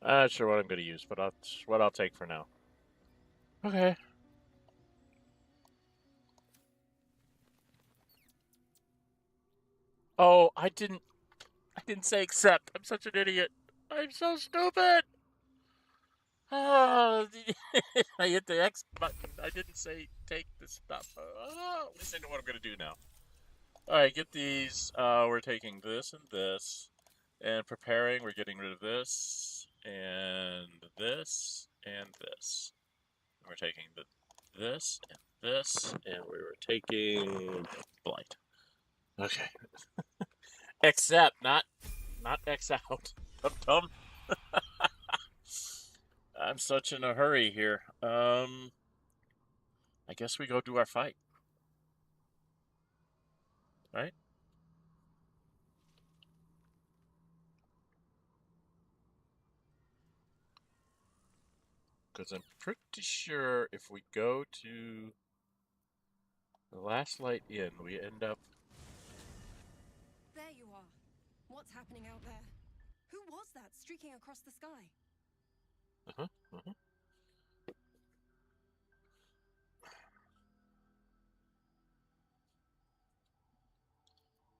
I'm not sure what I'm going to use, but that's what I'll take for now. Okay. Oh, I didn't say accept. I'm such an idiot. I'm so stupid. Oh, I hit the X button. I didn't say take the stuff. Oh, listen to what I'm going to do now. All right, get these. We're taking this and this. And preparing, we're getting rid of this and this and this. We're taking this and this, and we were taking blight. Okay. Except, not X out. Dum. I'm such in a hurry here. I guess we go do our fight. Right? Because I'm pretty sure if we go to the last light in, we end up... There you are. What's happening out there? Who was that streaking across the sky?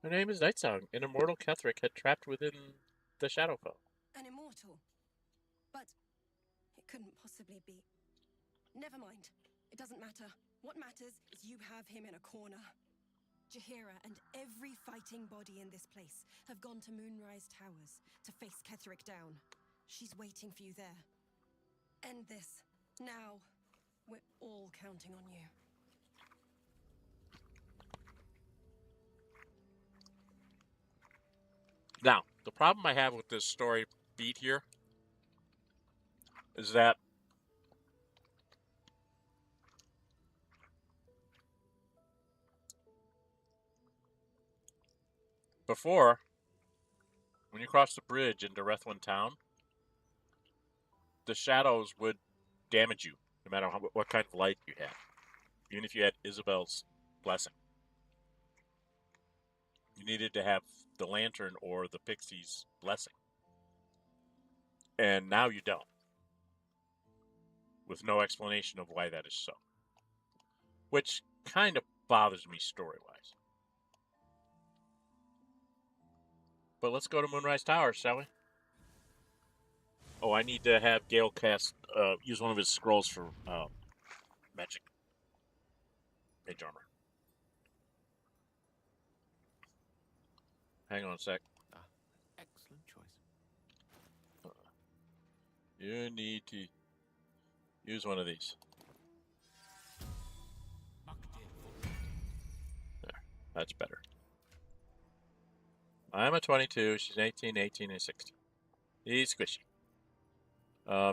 Her name is Nightsong, an immortal Ketheric had trapped within the Shadowfell. An immortal. But it couldn't possibly be. Never mind. It doesn't matter. What matters is you have him in a corner. Jaheira and every fighting body in this place have gone to Moonrise Towers to face Ketheric down. She's waiting for you there. End this. Now. We're all counting on you. Now, the problem I have with this story beat here is that before, when you cross the bridge into Rethwin Town, the shadows would damage you, no matter what kind of light you had. Even if you had Isabel's blessing. You needed to have the lantern or the pixie's blessing. And now you don't. With no explanation of why that is so. Which kind of bothers me story-wise. But let's go to Moonrise Towers, shall we? Oh, I need to have Gale cast, use one of his scrolls for magic. Mage armor. Hang on a sec. Excellent choice. You need to use one of these. There. That's better. I'm a 22. She's an 18, 18, and 16. He's squishy.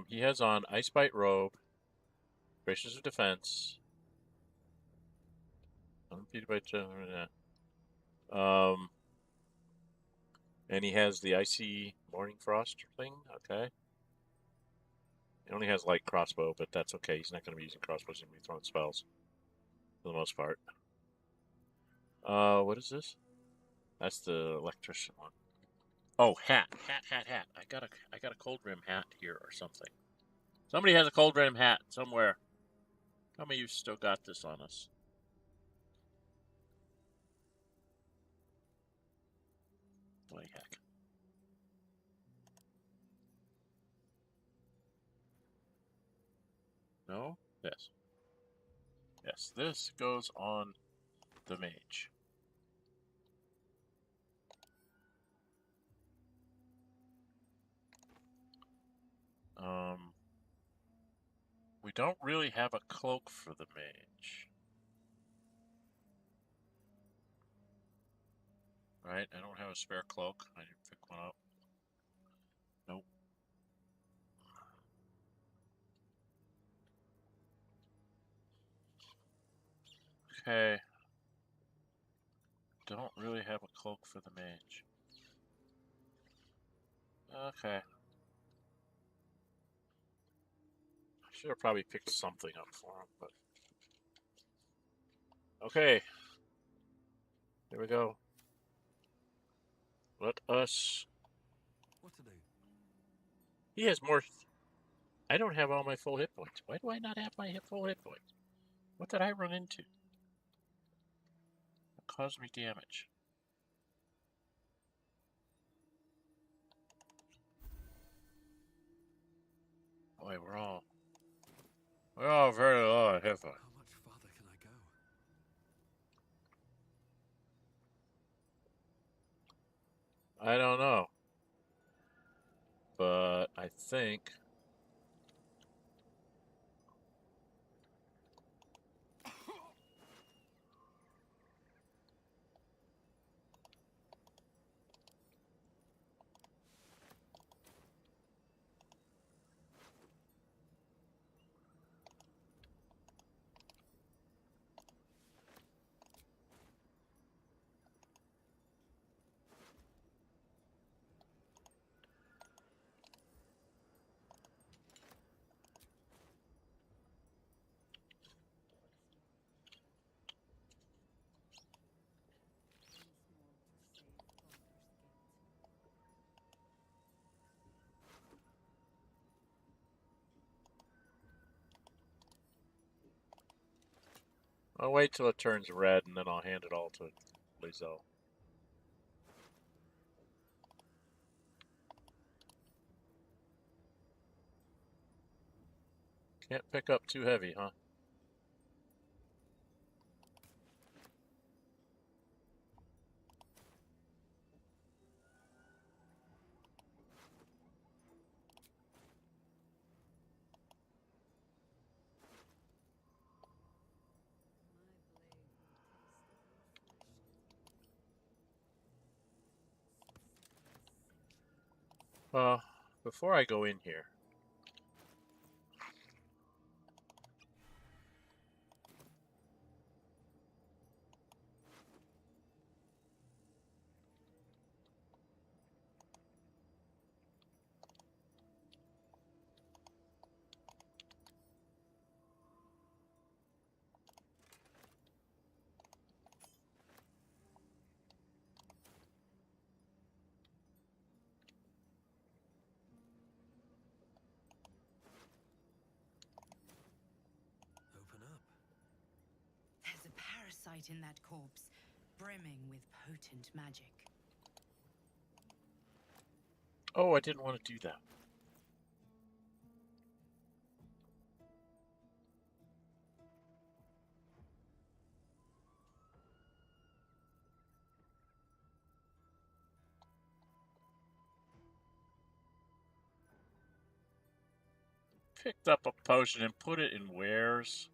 He has on Ice Bite Robe, Gracious of Defense. Unimpeded by and he has the Icy Morning Frost thing. Okay. He only has light crossbow, but that's okay. He's not going to be using crossbows. He's going to be throwing spells for the most part. What is this? That's the electrician one. Oh, hat. I got a cold rim hat here or something. Somebody has a cold rim hat somewhere. Tell me you've still got this on us. Bloody heck. No? Yes. Yes, this goes on the mage. We don't really have a cloak for the mage. Right? I don't have a spare cloak. I didn't pick one up. Nope. Okay. Don't really have a cloak for the mage. Okay. I should have probably picked something up for him, but... Okay. Here we go. Let us... What to do? He has more... I don't have all my full hit points. Why do I not have my full hit points? What did I run into? That caused me damage. Boy, we're all very low on hit points. How much farther can I go? I don't know. But I think... I'll wait till it turns red, and then I'll hand it all to Lizzo. Can't pick up too heavy, huh? Before I go in here... Open up. There's a parasite in that corpse, brimming with potent magic. Oh, I didn't want to do that. Picked up a potion and put it in wares.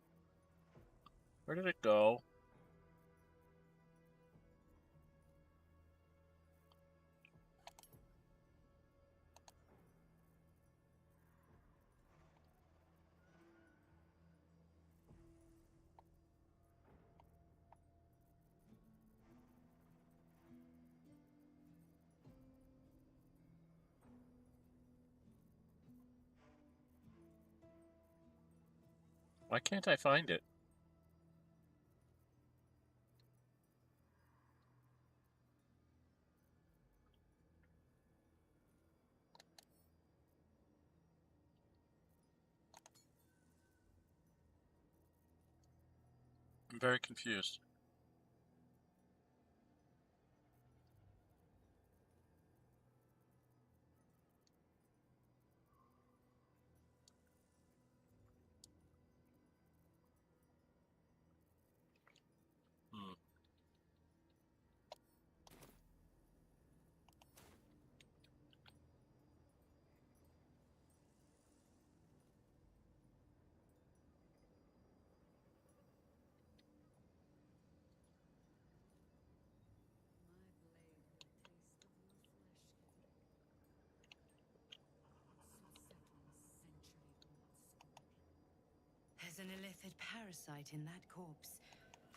Where did it go? Why can't I find it? I'm very confused. There's an illithid parasite in that corpse.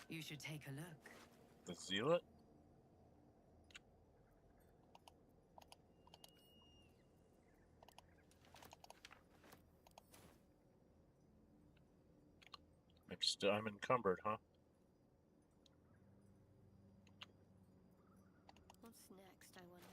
You should take a look. The zealot? I'm encumbered, huh? What's next, I wonder?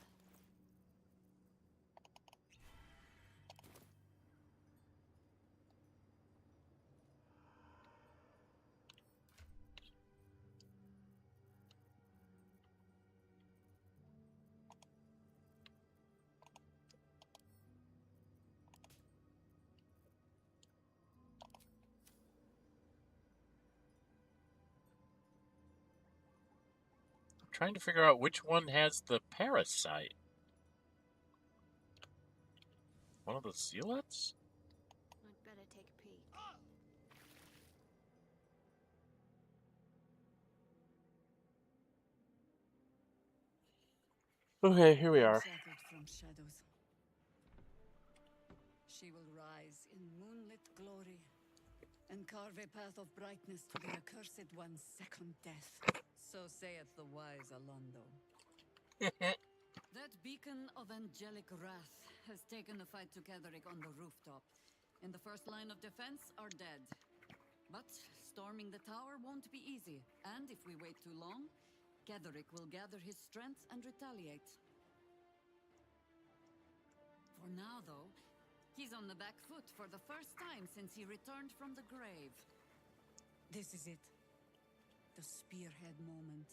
I'm trying to figure out which one has the parasite. One of the zealots? I'd better take a peek. Okay, here we are. Unshattered from shadows. She will rise in moonlit glory and carve a path of brightness to the accursed one's second death. So saith the wise Alondo. That beacon of angelic wrath has taken the fight to Ketheric on the rooftop. In the first line of defense are dead. But storming the tower won't be easy, and if we wait too long, Ketheric will gather his strength and retaliate. For now, though, he's on the back foot for the first time since he returned from the grave. This is it. The spearhead moment.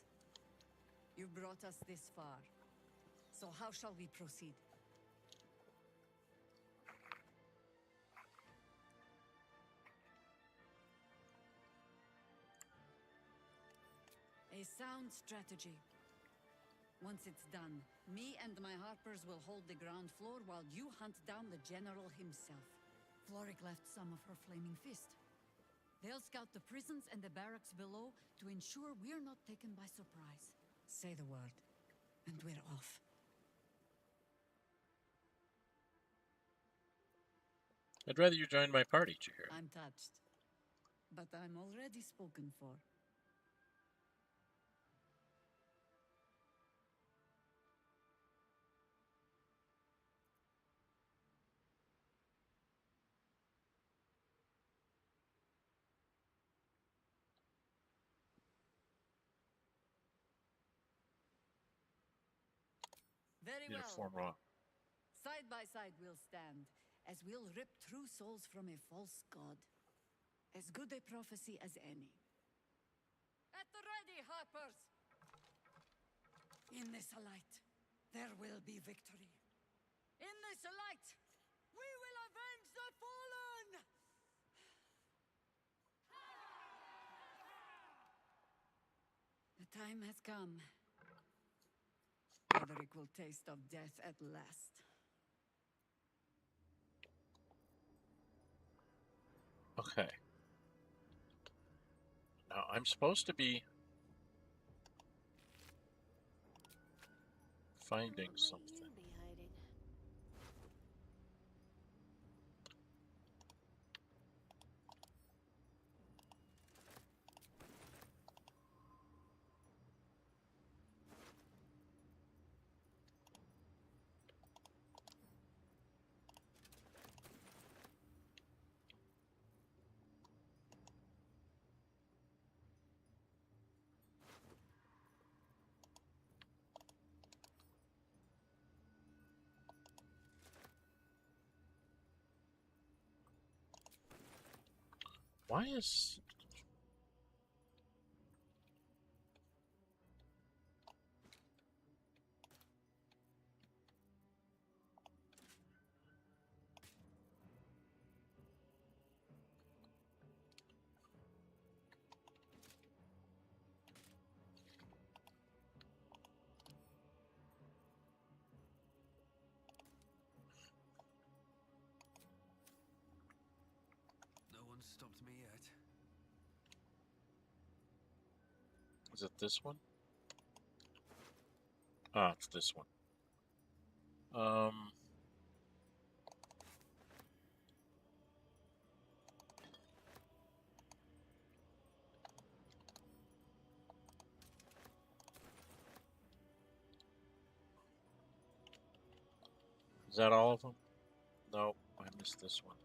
You brought us this far. So how shall we proceed? A sound strategy. Once it's done, me and my harpers will hold the ground floor while you hunt down the general himself. Floric left some of her flaming fist. They'll scout the prisons and the barracks below to ensure we're not taken by surprise. Say the word, and we're off. I'd rather you join my party, Chihiro. I'm touched, but I'm already spoken for. Very well. Uniform wrong. Side by side we'll stand, as we'll rip true souls from a false god. As good a prophecy as any. At the ready, harpers! In this light, there will be victory. In this light, we will avenge the fallen! The time has come. Ketheric will taste of death at last. Okay. Now, I'm supposed to be finding something. Where might you be hiding? Why is... No one's stopped me yet. Is it this one? Ah, it's this one. Is that all of them? No, I missed this one.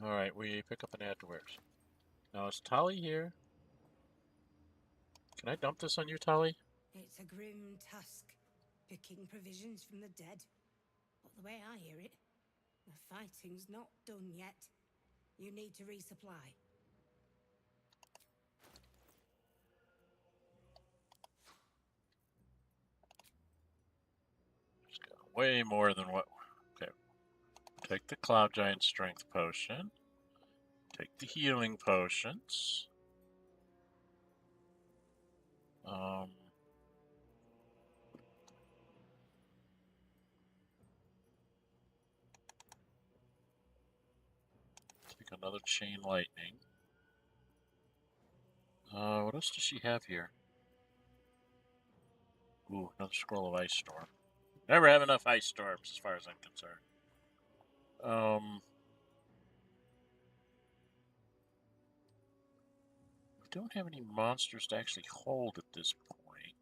Alright, we pick up an add to wares. Now, is Tali here? Can I dump this on you, Tali? It's a grim task, picking provisions from the dead. But the way I hear it, the fighting's not done yet. You need to resupply. Just got way more than what... Okay. Take the Cloud Giant Strength Potion. Take the Healing Potions. Take another Chain Lightning. What else does she have here? Ooh, another Scroll of Ice Storm. Never have enough Ice Storms, as far as I'm concerned. We don't have any monsters to actually hold at this point.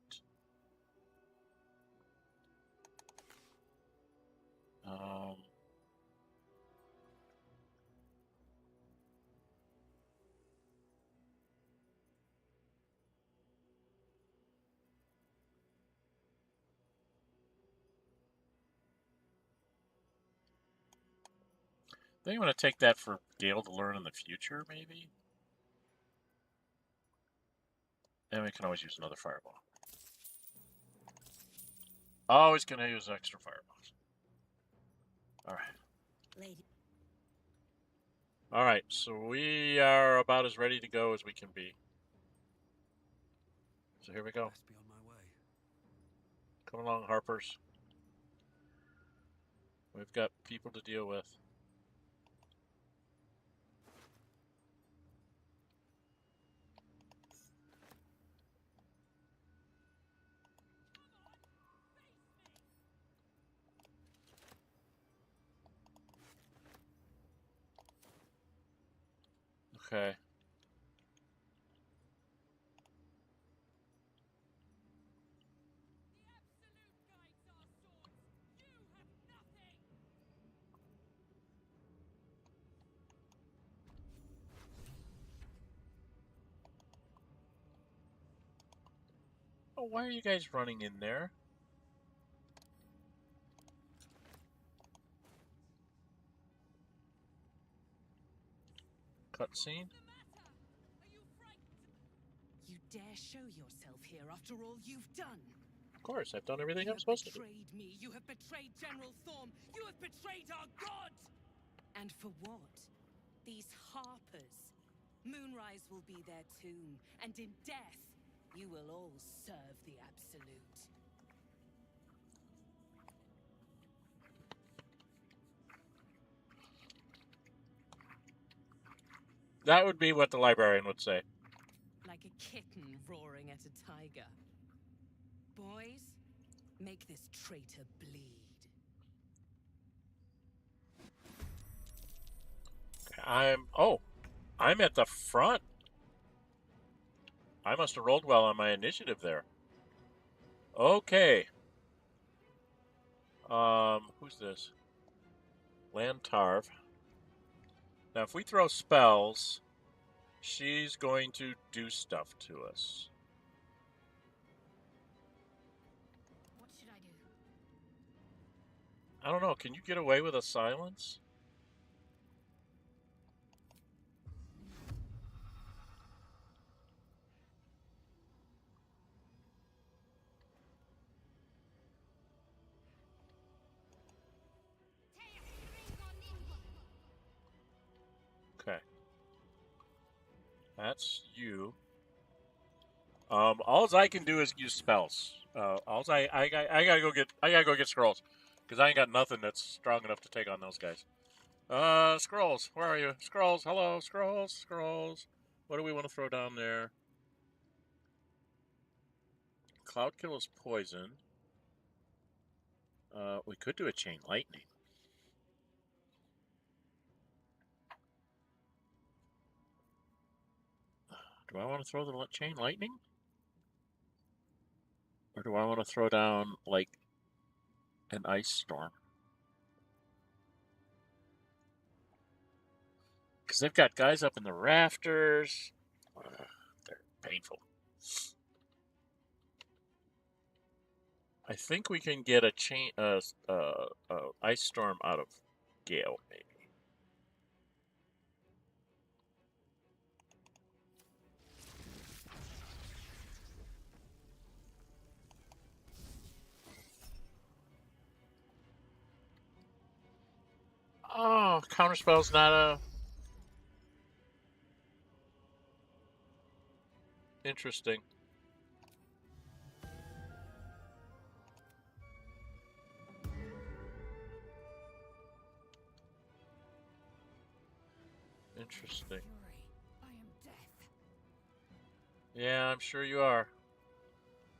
I think I'm going to take that for Gale to learn in the future, maybe? And we can always use another Fireball. Always going to use extra Fireballs. Alright. Alright, so we are about as ready to go as we can be. So here we go. Best be on my way. Come along, Harpers. We've got people to deal with. Okay. Oh, why are you guys running in there? Cutscene? You dare show yourself here after all you've done? Of course, I've done everything You I'm supposed to do. have betrayed me. You have betrayed General Thorm. You have betrayed our god! And for what? These Harpers. Moonrise will be their tomb, and in death, you will all serve the Absolute. That would be what the librarian would say. Like a kitten roaring at a tiger. Boys, make this traitor bleed. I'm at the front. I must have rolled well on my initiative there. Okay. Who's this? Lantarv. Now, if we throw spells, she's going to do stuff to us. What should I do? I don't know. Can you get away with a silence? Okay. That's you. Alls I can do is use spells. I gotta go get scrolls, because I ain't got nothing that's strong enough to take on those guys. Scrolls, where are you? Scrolls, hello, scrolls. What do we want to throw down there? Cloud Kill is poison. We could do a Chain Lightning. Do I want to throw the chain lightning? Or do I want to throw down, like, an ice storm? Because they've got guys up in the rafters. They're painful. I think we can get a chain, ice storm out of Gale, maybe. Oh, counterspell's not a... Interesting. Interesting. I am death. Yeah, I'm sure you are.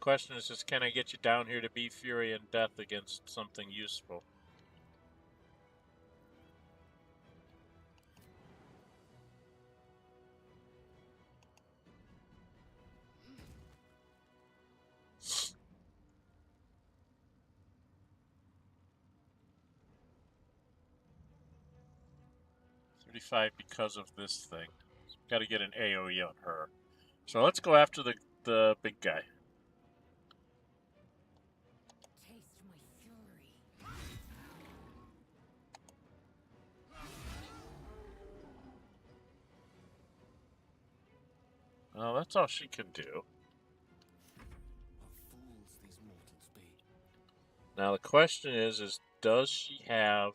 Question is just, can I get you down here to be Fury and Death against something useful? $35 because of this thing. Got to get an AoE on her. So let's go after the big guy. Taste my fury. Well, that's all she can do. What fools these mortals be. Now the question is does she have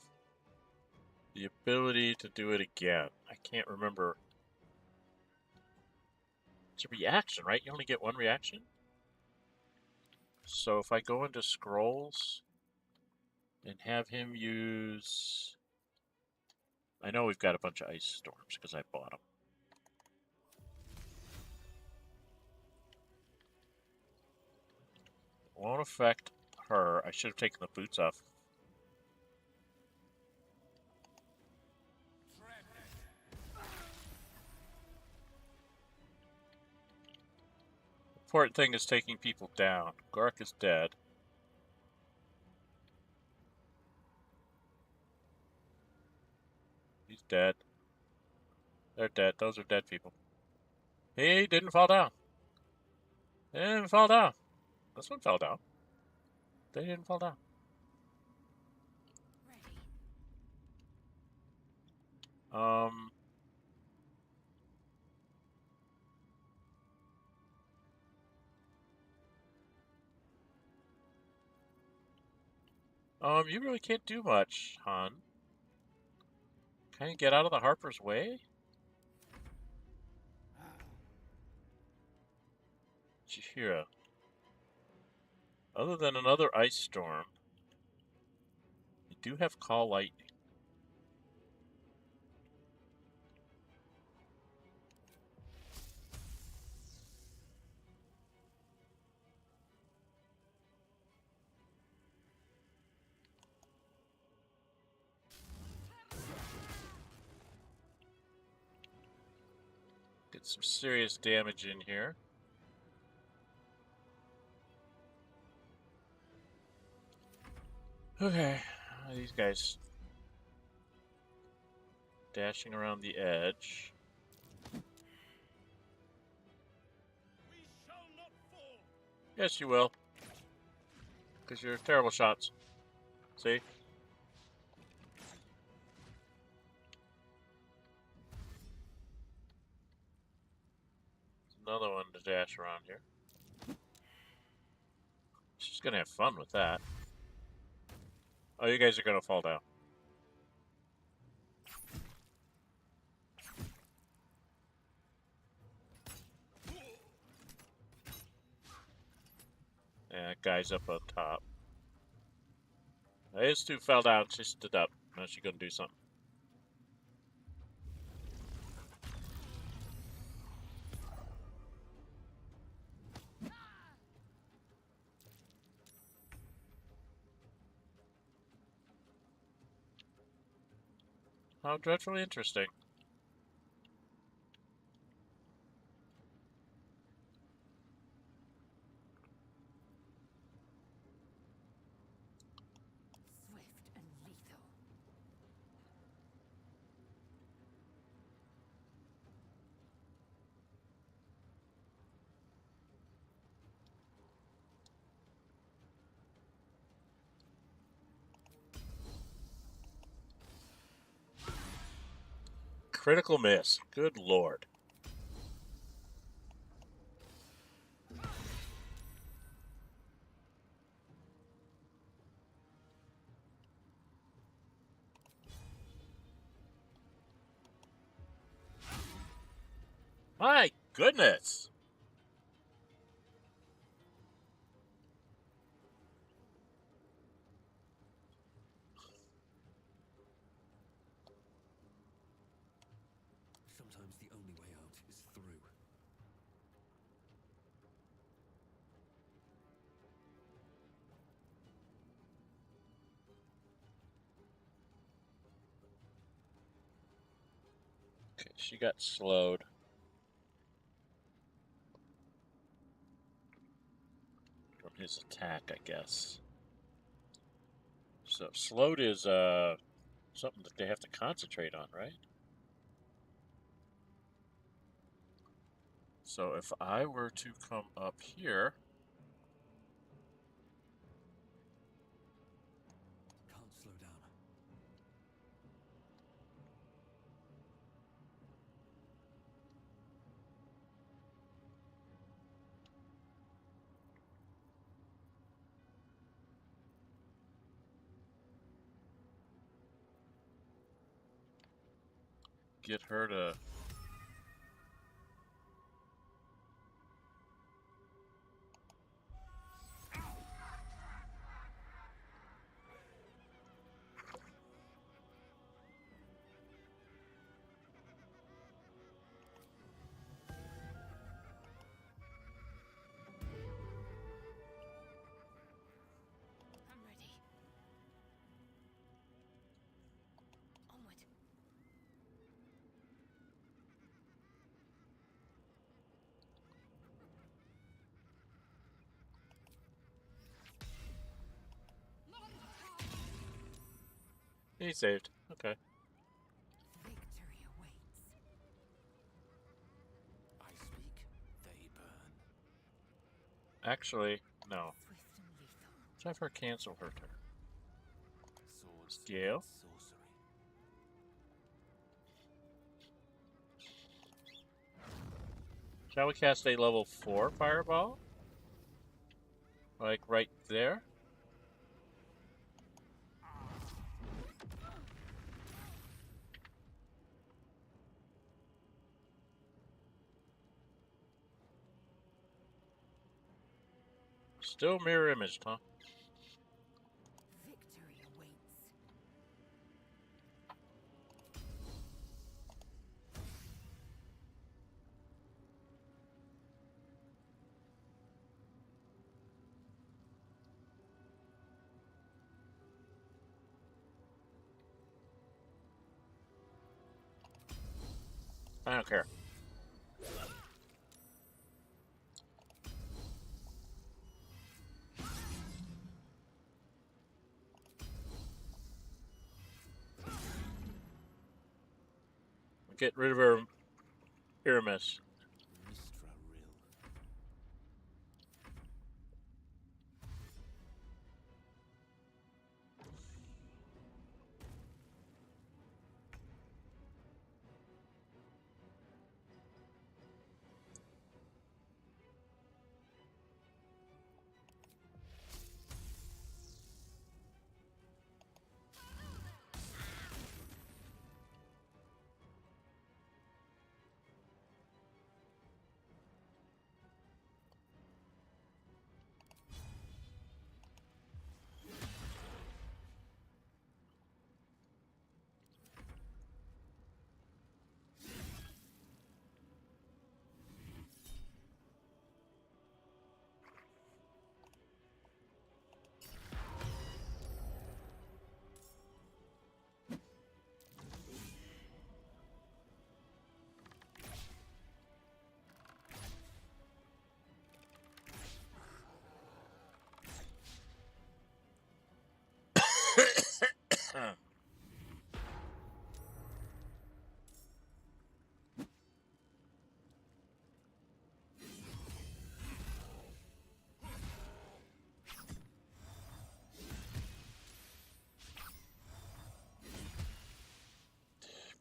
the ability to do it again? I can't remember. It's a reaction, right? You only get one reaction? So if I go into scrolls and have him use... I know we've got a bunch of ice storms because I bought them. It won't affect her. I should have taken the boots off. Important thing is taking people down. Gark is dead. He's dead. They're dead. Those are dead people. He didn't fall down. They didn't fall down. This one fell down. They didn't fall down. You really can't do much, hon. Can you get out of the Harper's way? Jahira. Other than another ice storm, you do have Call Lightning. Get some serious damage in here. Okay, these guys dashing around the edge. We shall not fall. Yes, you will. Because you're terrible shots. See? Another one to dash around here. She's gonna have fun with that. Oh, you guys are gonna fall down. Yeah, that guy's up on top. These two fell down. She stood up. Now she's gonna do something. How dreadfully interesting. Critical miss. Good lord. My goodness. Sometimes the only way out is through. Okay, she got slowed. From his attack, I guess. So slowed is something that they have to concentrate on, right? So if I were to come up here, Can't slow down. get her to I'm ready. Onward. He saved. Okay. Victory awaits. I speak, they burn. Actually, no. Swift and lethal. Let's have her cancel her turn. Swords Scale. and sorcery. Shall we cast a level 4 fireball? Like right there? Still mirror image, huh? Victory awaits. I don't care. Get rid of her Pyramus. Mistra Rill.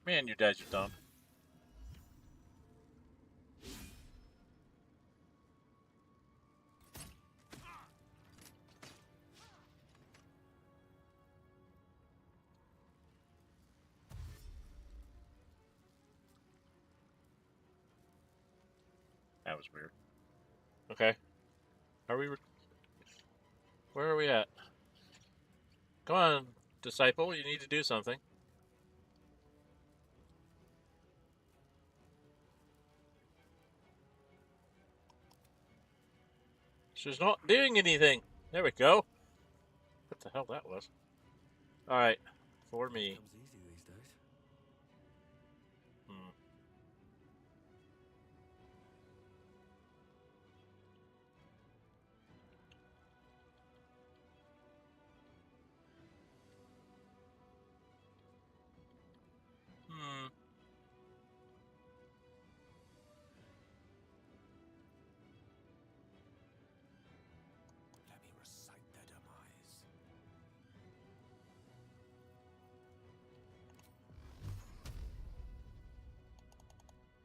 Man, your dice are dumb. That was weird. Okay. Are we... Where are we at? Come on, disciple. You need to do something. She's not doing anything. There we go. What the hell that was? Alright. For me. Comes easy these days. Let me recite their demise.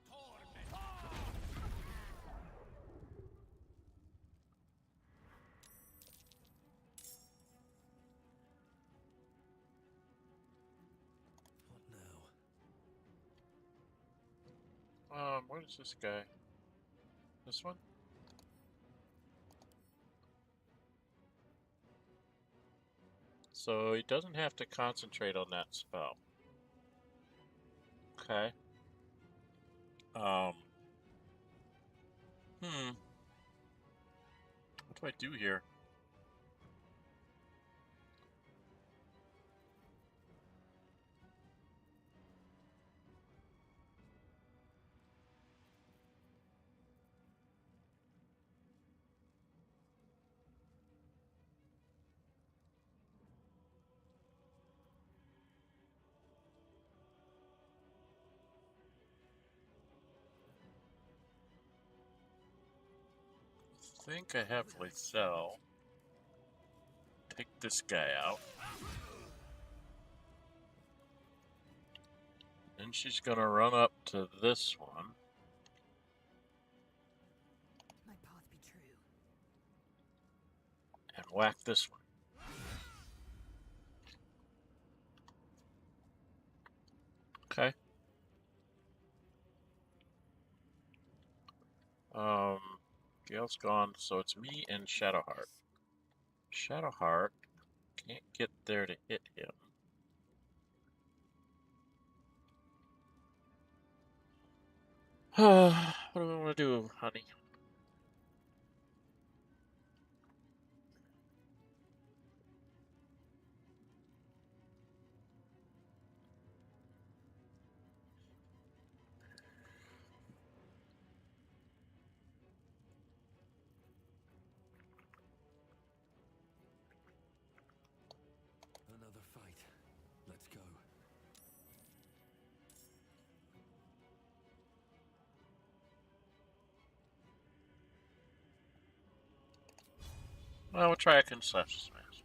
What now? What is this guy? This one? So he doesn't have to concentrate on that spell. Okay. What do I do here? I think I have Lysel. Take this guy out. Then she's gonna run up to this one. My path be true. And whack this one. Okay. Gale's gone, so it's me and Shadowheart. Shadowheart can't get there to hit him. What do we want to do, honey? Another fight. Let's go. Well, we'll try a concession smash.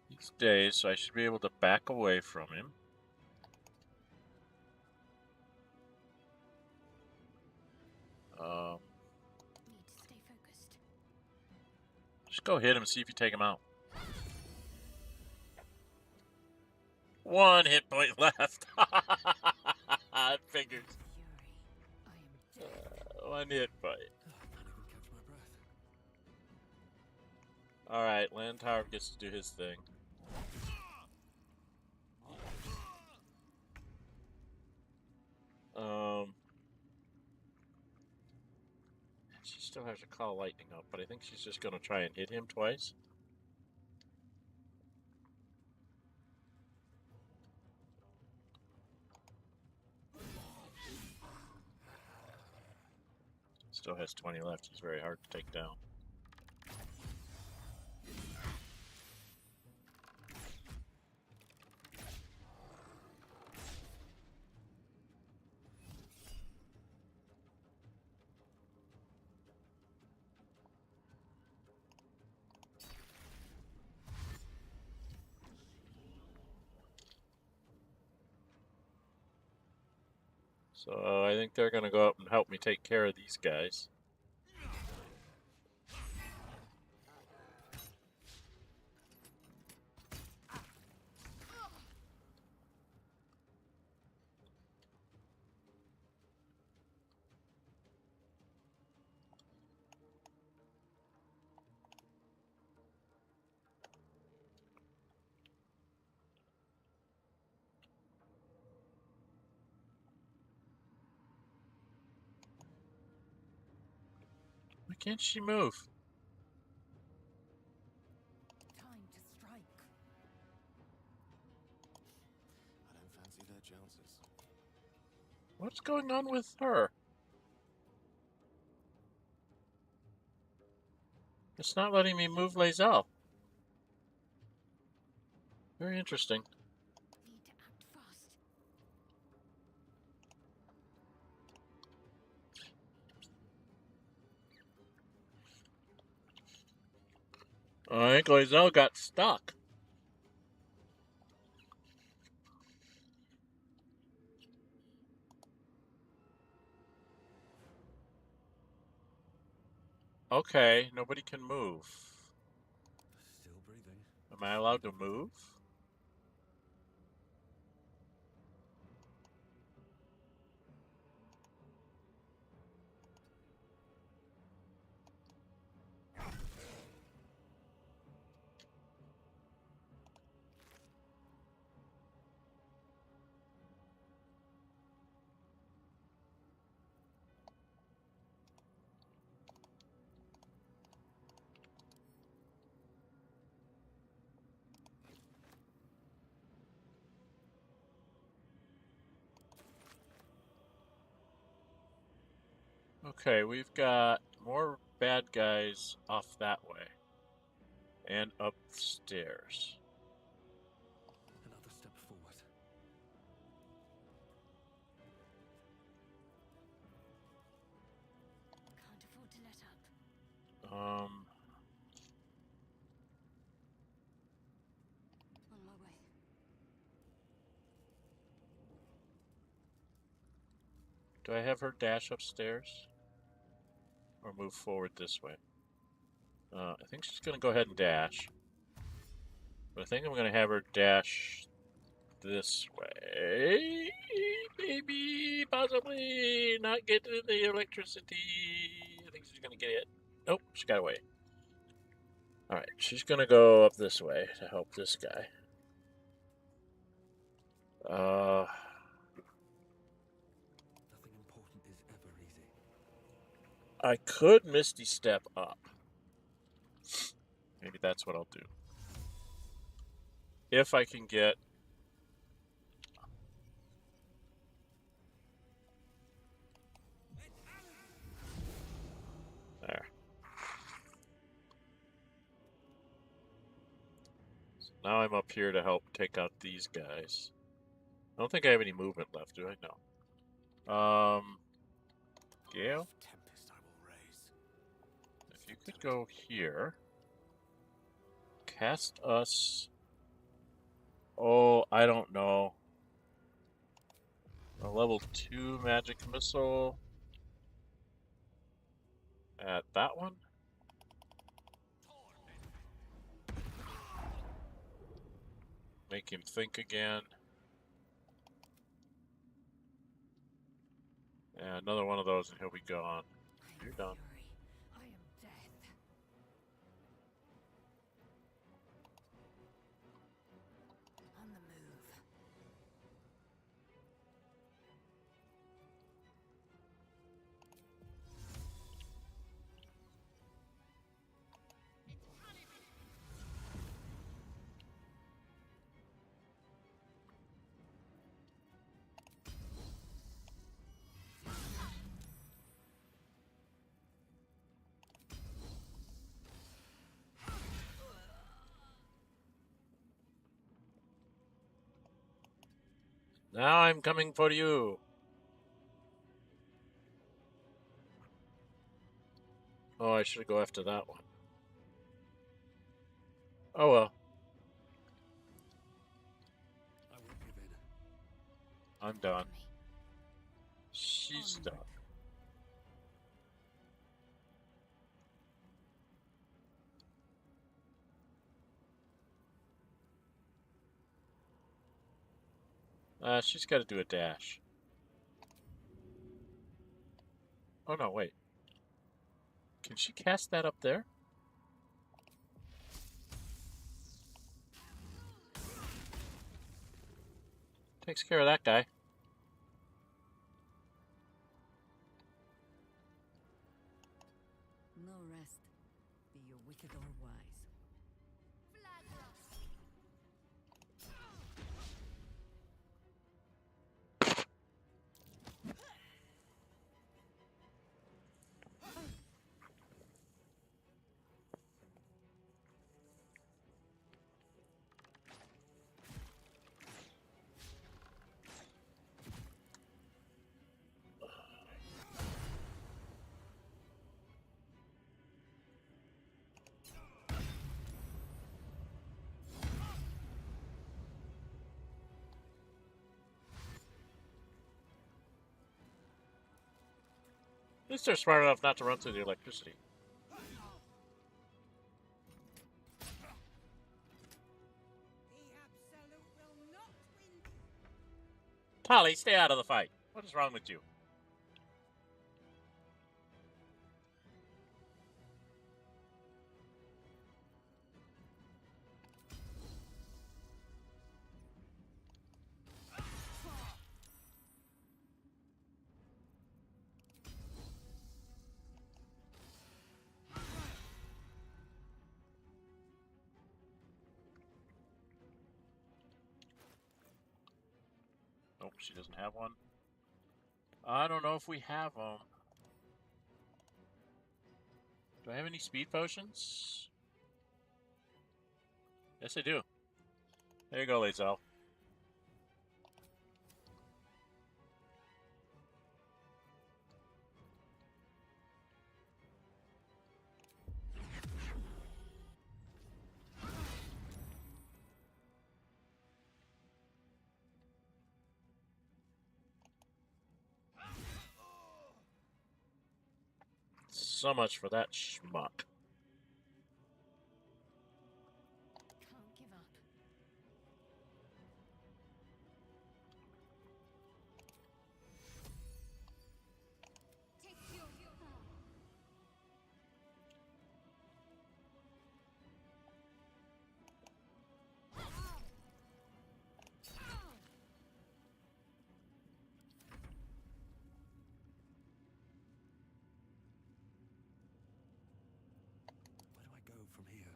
He's dazed, so I should be able to back away from him. Need to stay focused. Just go hit him, see if you take him out. 1 hit point left. Fingers. 1 hit point. Alright, Landtower gets to do his thing. She still has to call lightning up, but I think she's just gonna try and hit him twice. Still has 20 left. He's very hard to take down. So I think they're going to go up and help me take care of these guys. can't she move? Time to strike. I don't fancy their chances. What's going on with her? It's not letting me move Lae'zel. Very interesting. Need to act fast. I think Lae'zel got stuck. Okay, nobody can move. Still breathing. Am I allowed to move? Okay, we've got more bad guys off that way. And upstairs. Another step forward. Can't afford to let up. Um, On my way. do I have her dash upstairs? Or move forward this way? I think she's going to go ahead and dash. But I think I'm going to have her dash this way. Maybe, possibly, not get to the electricity. I think she's going to get it. Nope, she got away. Alright, she's going to go up this way to help this guy. Nothing important is ever easy. I could Misty Step up. Maybe that's what I'll do. If I can get... There. So now I'm up here to help take out these guys. I don't think I have any movement left, do I? No. Gale? Tempest I will raise. If you could go here. Cast us... Oh, I don't know. A level 2 magic missile. At that one? Make him think again. Yeah, another one of those and he'll be gone. You're done. I am death. On the move. Now I'm coming for you. Oh, I should go after that one. Oh well. I won't give in. I'm done. She's done. She's got to do a dash. Oh no, wait. Can she cast that up there? Takes care of that guy. no rest, be you wicked or wise. At least they're smart enough not to run through the electricity. Tali, stay out of the fight. What is wrong with you? Nope, she doesn't have one. I don't know if we have them. Do I have any speed potions? Yes, I do. There you go, Lazel. So much for that schmuck. Can't give up. Where do I go from here?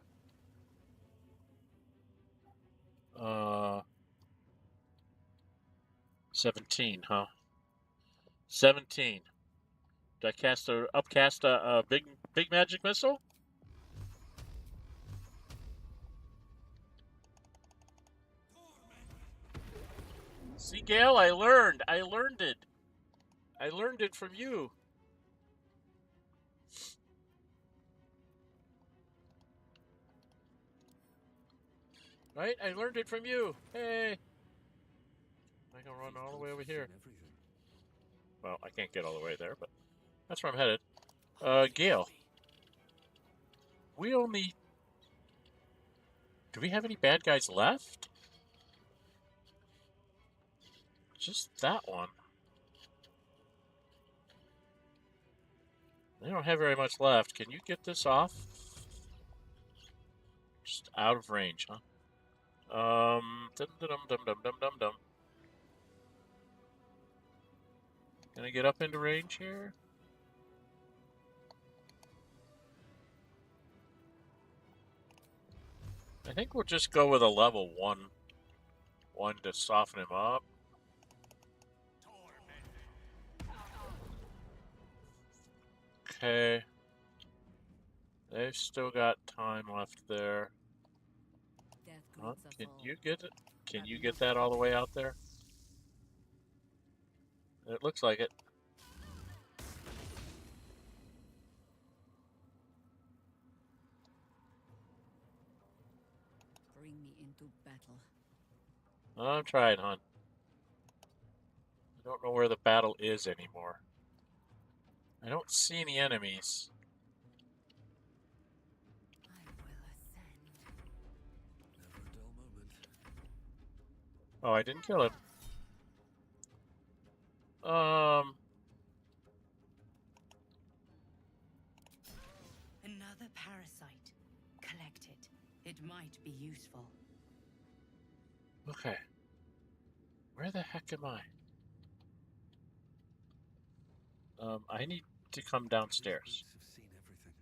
17, huh? 17. Did I upcast a big magic missile? See, Gale, I learned it. I learned it from you. Right? I learned it from you. Hey. I can run all the way over here. Well, I can't get all the way there, but that's where I'm headed. Gale. We only... Do we have any bad guys left? Just that one. They don't have very much left. Can you get this off? Just out of range, huh? Dum-dum-dum-dum-dum-dum-dum. Can I get up into range here? I think we'll just go with a level 1 to soften him up. Okay. They've still got time left there. Can you get it? Can you get that all the way out there? It looks like it. Bring me into battle. I'm trying, hon. I don't know where the battle is anymore. I don't see any enemies. Oh, I didn't kill him. Another parasite. Collect it. It might be useful. Okay. Where the heck am I? I need to come downstairs. Have seen everything.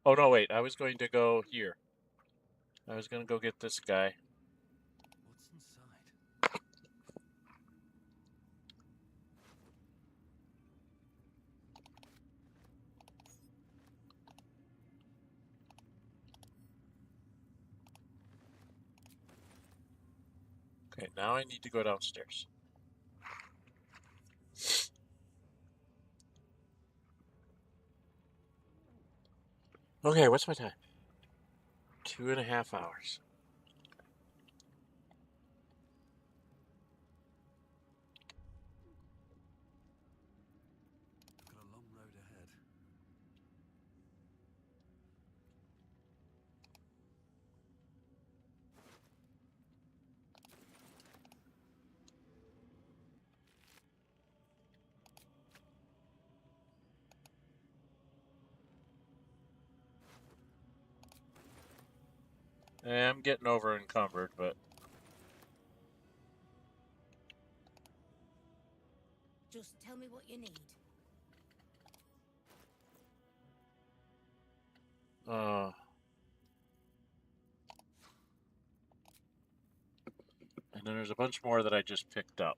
Oh, no, wait. I was going to go here. I was going to go get this guy. What's inside? Okay, now I need to go downstairs. Okay, what's my time? 2.5 hours. I've got a long road ahead. I'm getting over encumbered, but Just tell me what you need. and then there's a bunch more that I just picked up.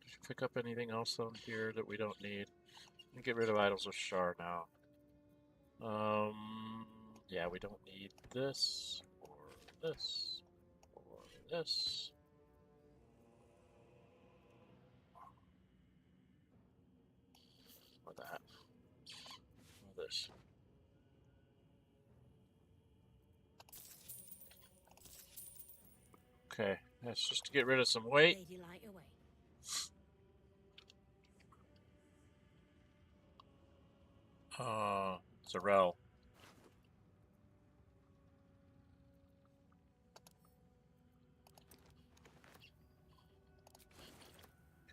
Did you pick up anything else on here that we don't need? Get rid of Idols of Shar now. Yeah, we don't need this, or this, or this. Or that. Or this. Okay, that's just to get rid of some weight. Lady light away. Zarel.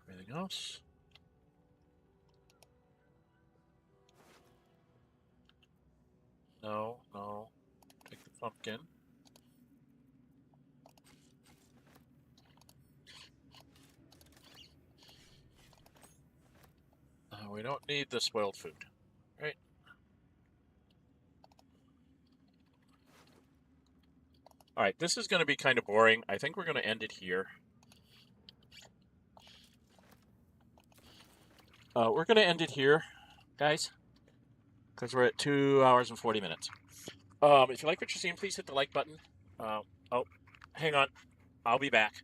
Anything else? No, no. Take the pumpkin. We don't need the spoiled food, right? All right, this is going to be kind of boring. I think we're going to end it here. We're going to end it here, guys, because we're at 2 hours and 40 minutes. If you like what you're seeing, please hit the like button. Oh, hang on. I'll be back.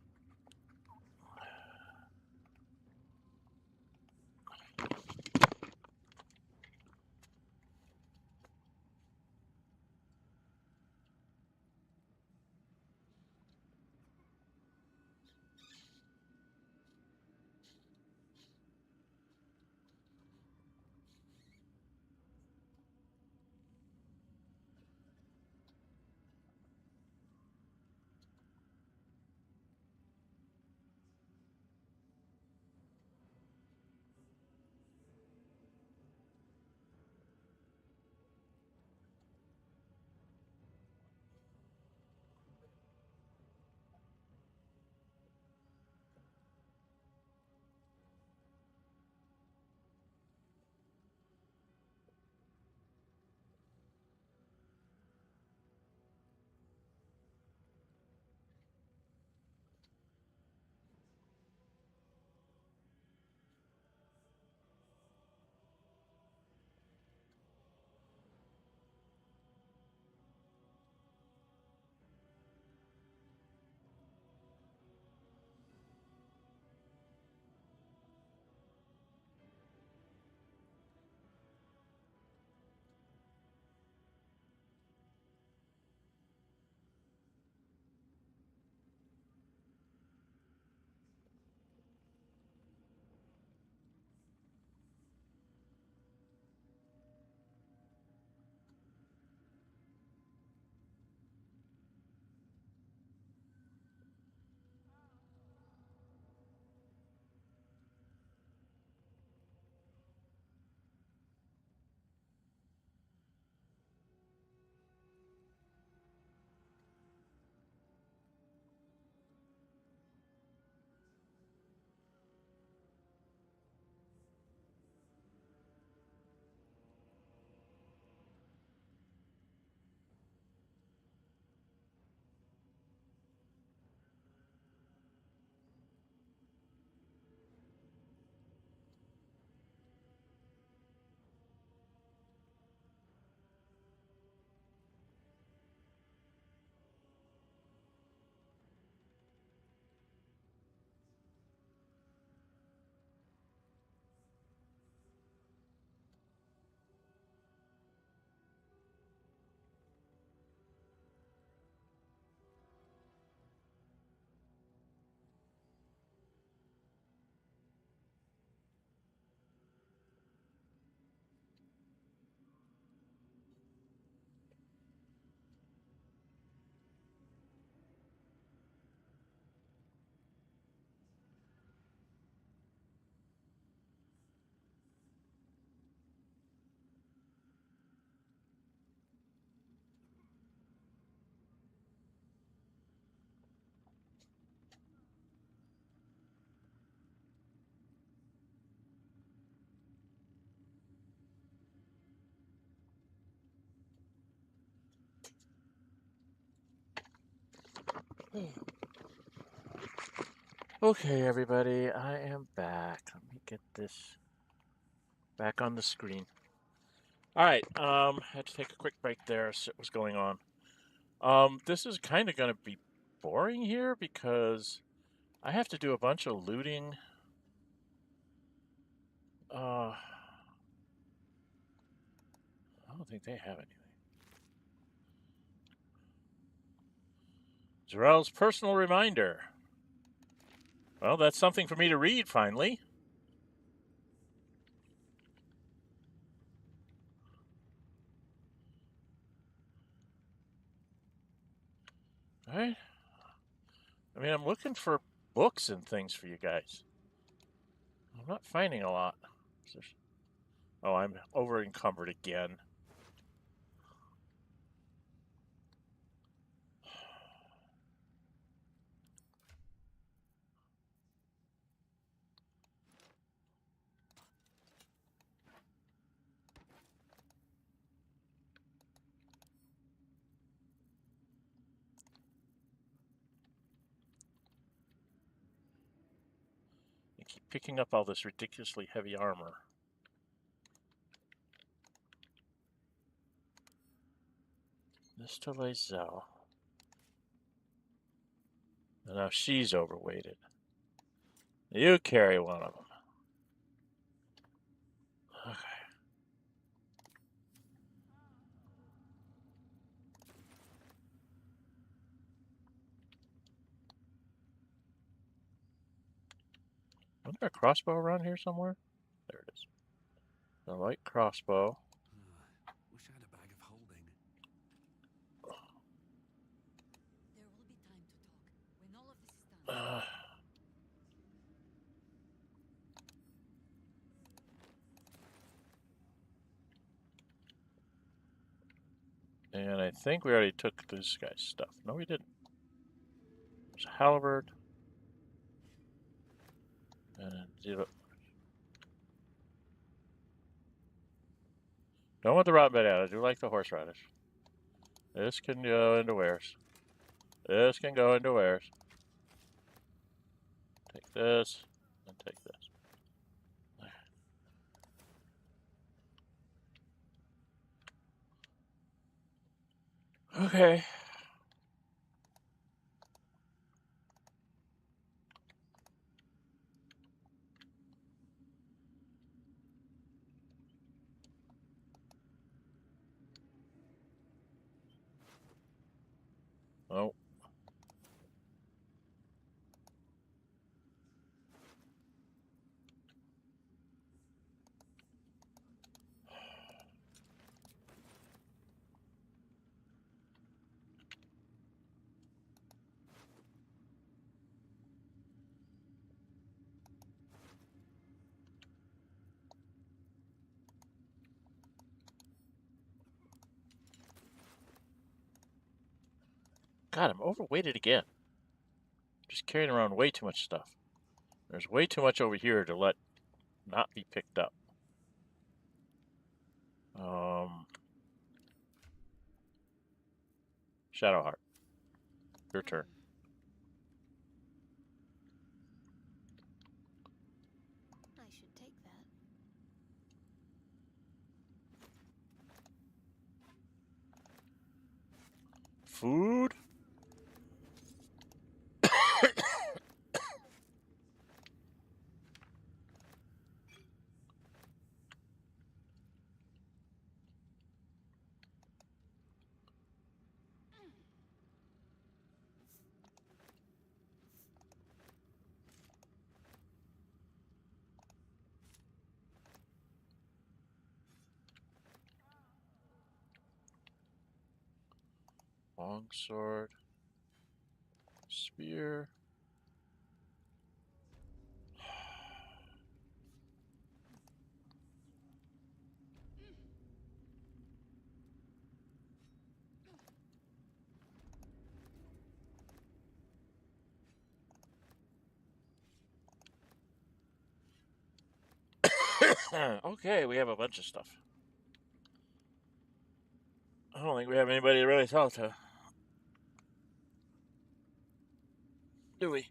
Okay, everybody, I am back. Let me get this back on the screen. All right, had to take a quick break there. See what's going on. This is kind of going to be boring here because I have to do a bunch of looting. I don't think they have anything. Zarel's personal reminder. Well, that's something for me to read, finally. All right. I mean, I'm looking for books and things for you guys. I'm not finding a lot. Oh, I'm over encumbered again. I keep picking up all this ridiculously heavy armor. Mr. Lae'zel. And now she's overweighted. You carry one of them. Okay. Wasn't there a crossbow around here somewhere? There it is. A light crossbow. Wish I had a bag of holding. There will be time to talk when all of this is done. And I think we already took this guy's stuff. No, we didn't. There's a halberd. And zero. Don't want the rotten banana. I do like the horseradish. This can go into wares. This can go into wares. Take this and take this. Okay. Oh. God, I'm overweighted again. Just carrying around way too much stuff. There's way too much over here to let not be picked up. Shadowheart. Your turn. I should take that. Food? Longsword. Spear. Okay, we have a bunch of stuff. I don't think we have anybody to really talk to. Do we?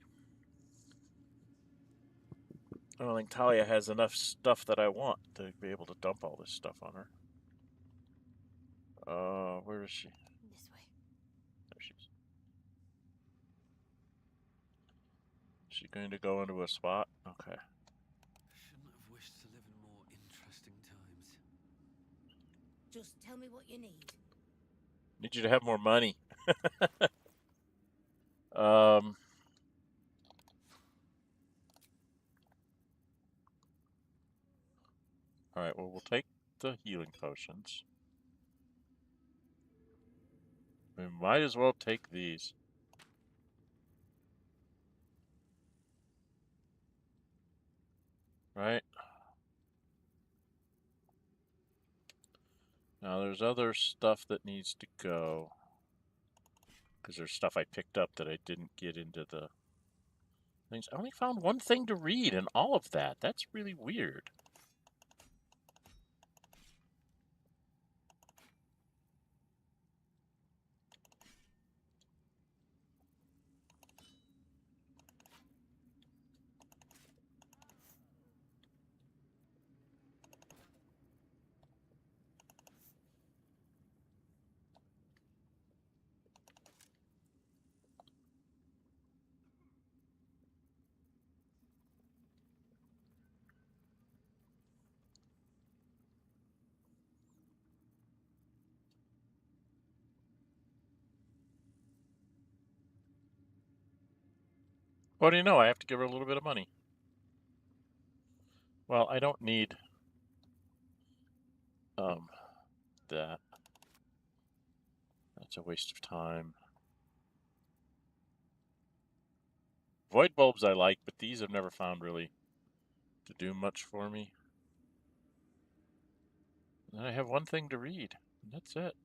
I don't think Talia has enough stuff that I want to be able to dump all this stuff on her. Where is she? This way. There she is. Is she going to go into a spot? Okay. Shouldn't have wished to live in more interesting times. Just tell me what you need. Need you to have more money. Alright, well, we'll take the healing potions. We might as well take these. Right? Now, there's other stuff that needs to go. Because there's stuff I picked up that I didn't get into the things. I only found one thing to read in all of that. That's really weird. What do you know? I have to give her a little bit of money. Well, I don't need that. That's a waste of time. Void bulbs I like, but these I've never found really to do much for me. And I have one thing to read, and that's it.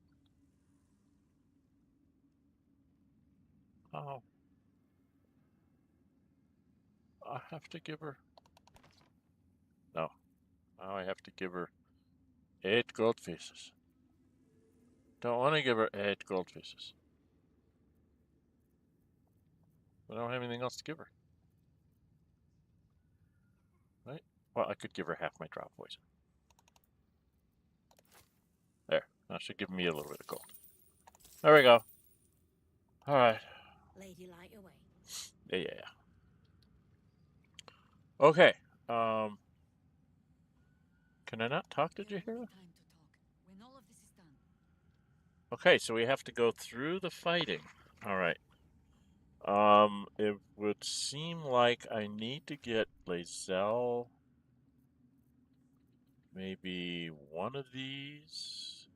Oh. I have to give her... No. Now I have to give her 8 gold pieces. Don't want to give her 8 gold pieces. I don't have anything else to give her. Right? Well, I could give her half my drop poison. There. Now she'll give me a little bit of gold. There we go. Alright. Lady, light away. Yeah. Okay. Can I not talk to Jahira? When all of this is done. Okay, so we have to go through the fighting. Alright. It would seem like I need to get Lae'zel. Maybe one of these.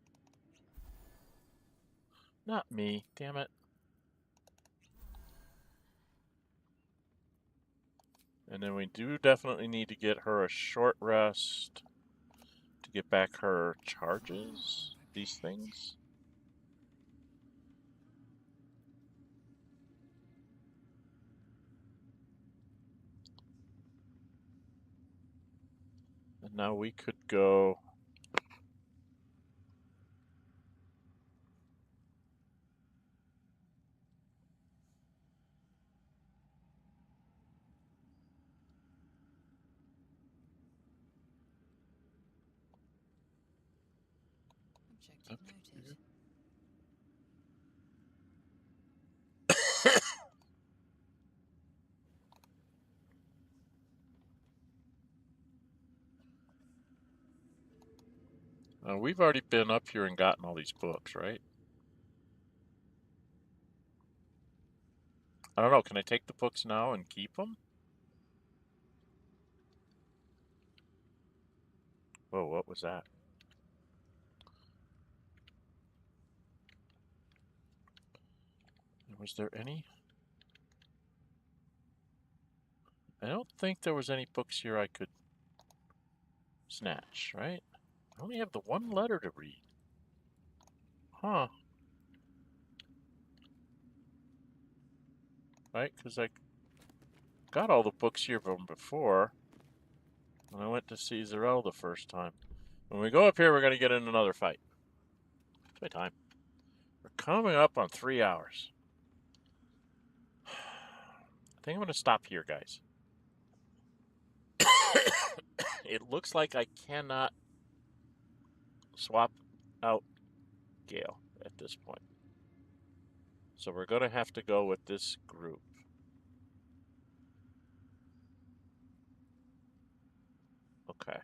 Not me, damn it. And then we do definitely need to get her a short rest to get back her charges, these things. And now we could go... Objective noted. We've already been up here and gotten all these books, right? I don't know, can I take the books now and keep them? Whoa, what was that? Was there any? I don't think there was any books here I could snatch, right? I only have the one letter to read. Huh. Right, because I got all the books here from before when I went to see Zarel the first time. When we go up here, we're going to get in another fight. It's my time. We're coming up on 3 hours. I think I'm going to stop here, guys. It looks like I cannot swap out Gale at this point. So we're going to have to go with this group. Okay.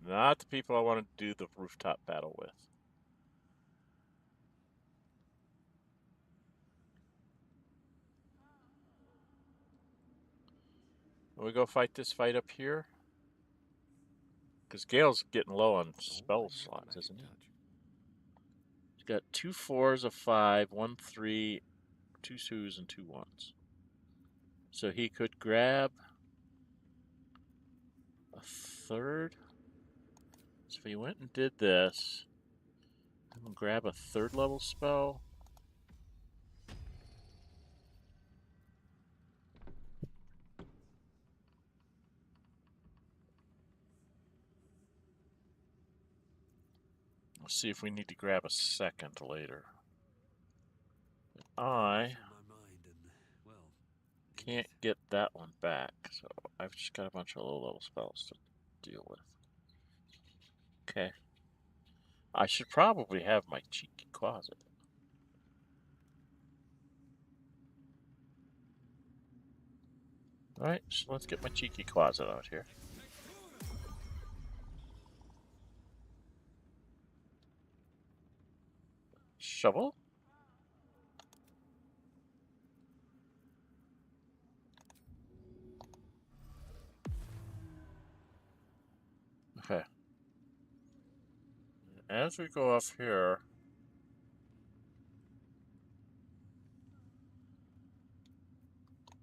Not the people I want to do the rooftop battle with. We go fight this fight up here. Because Gale's getting low on spell slots, isn't he? He's got 2 4s, a 5, 1 3, 2 2s, and 2 1s. So he could grab a third. So if he went and did this, I'm going to grab a 3rd level spell. Let's see if we need to grab a 2nd later. I can't get that one back, so I've just got a bunch of low-level spells to deal with. Okay. I should probably have my cheeky closet. Alright, so let's get my cheeky closet out here. Shovel? Okay. As we go up here,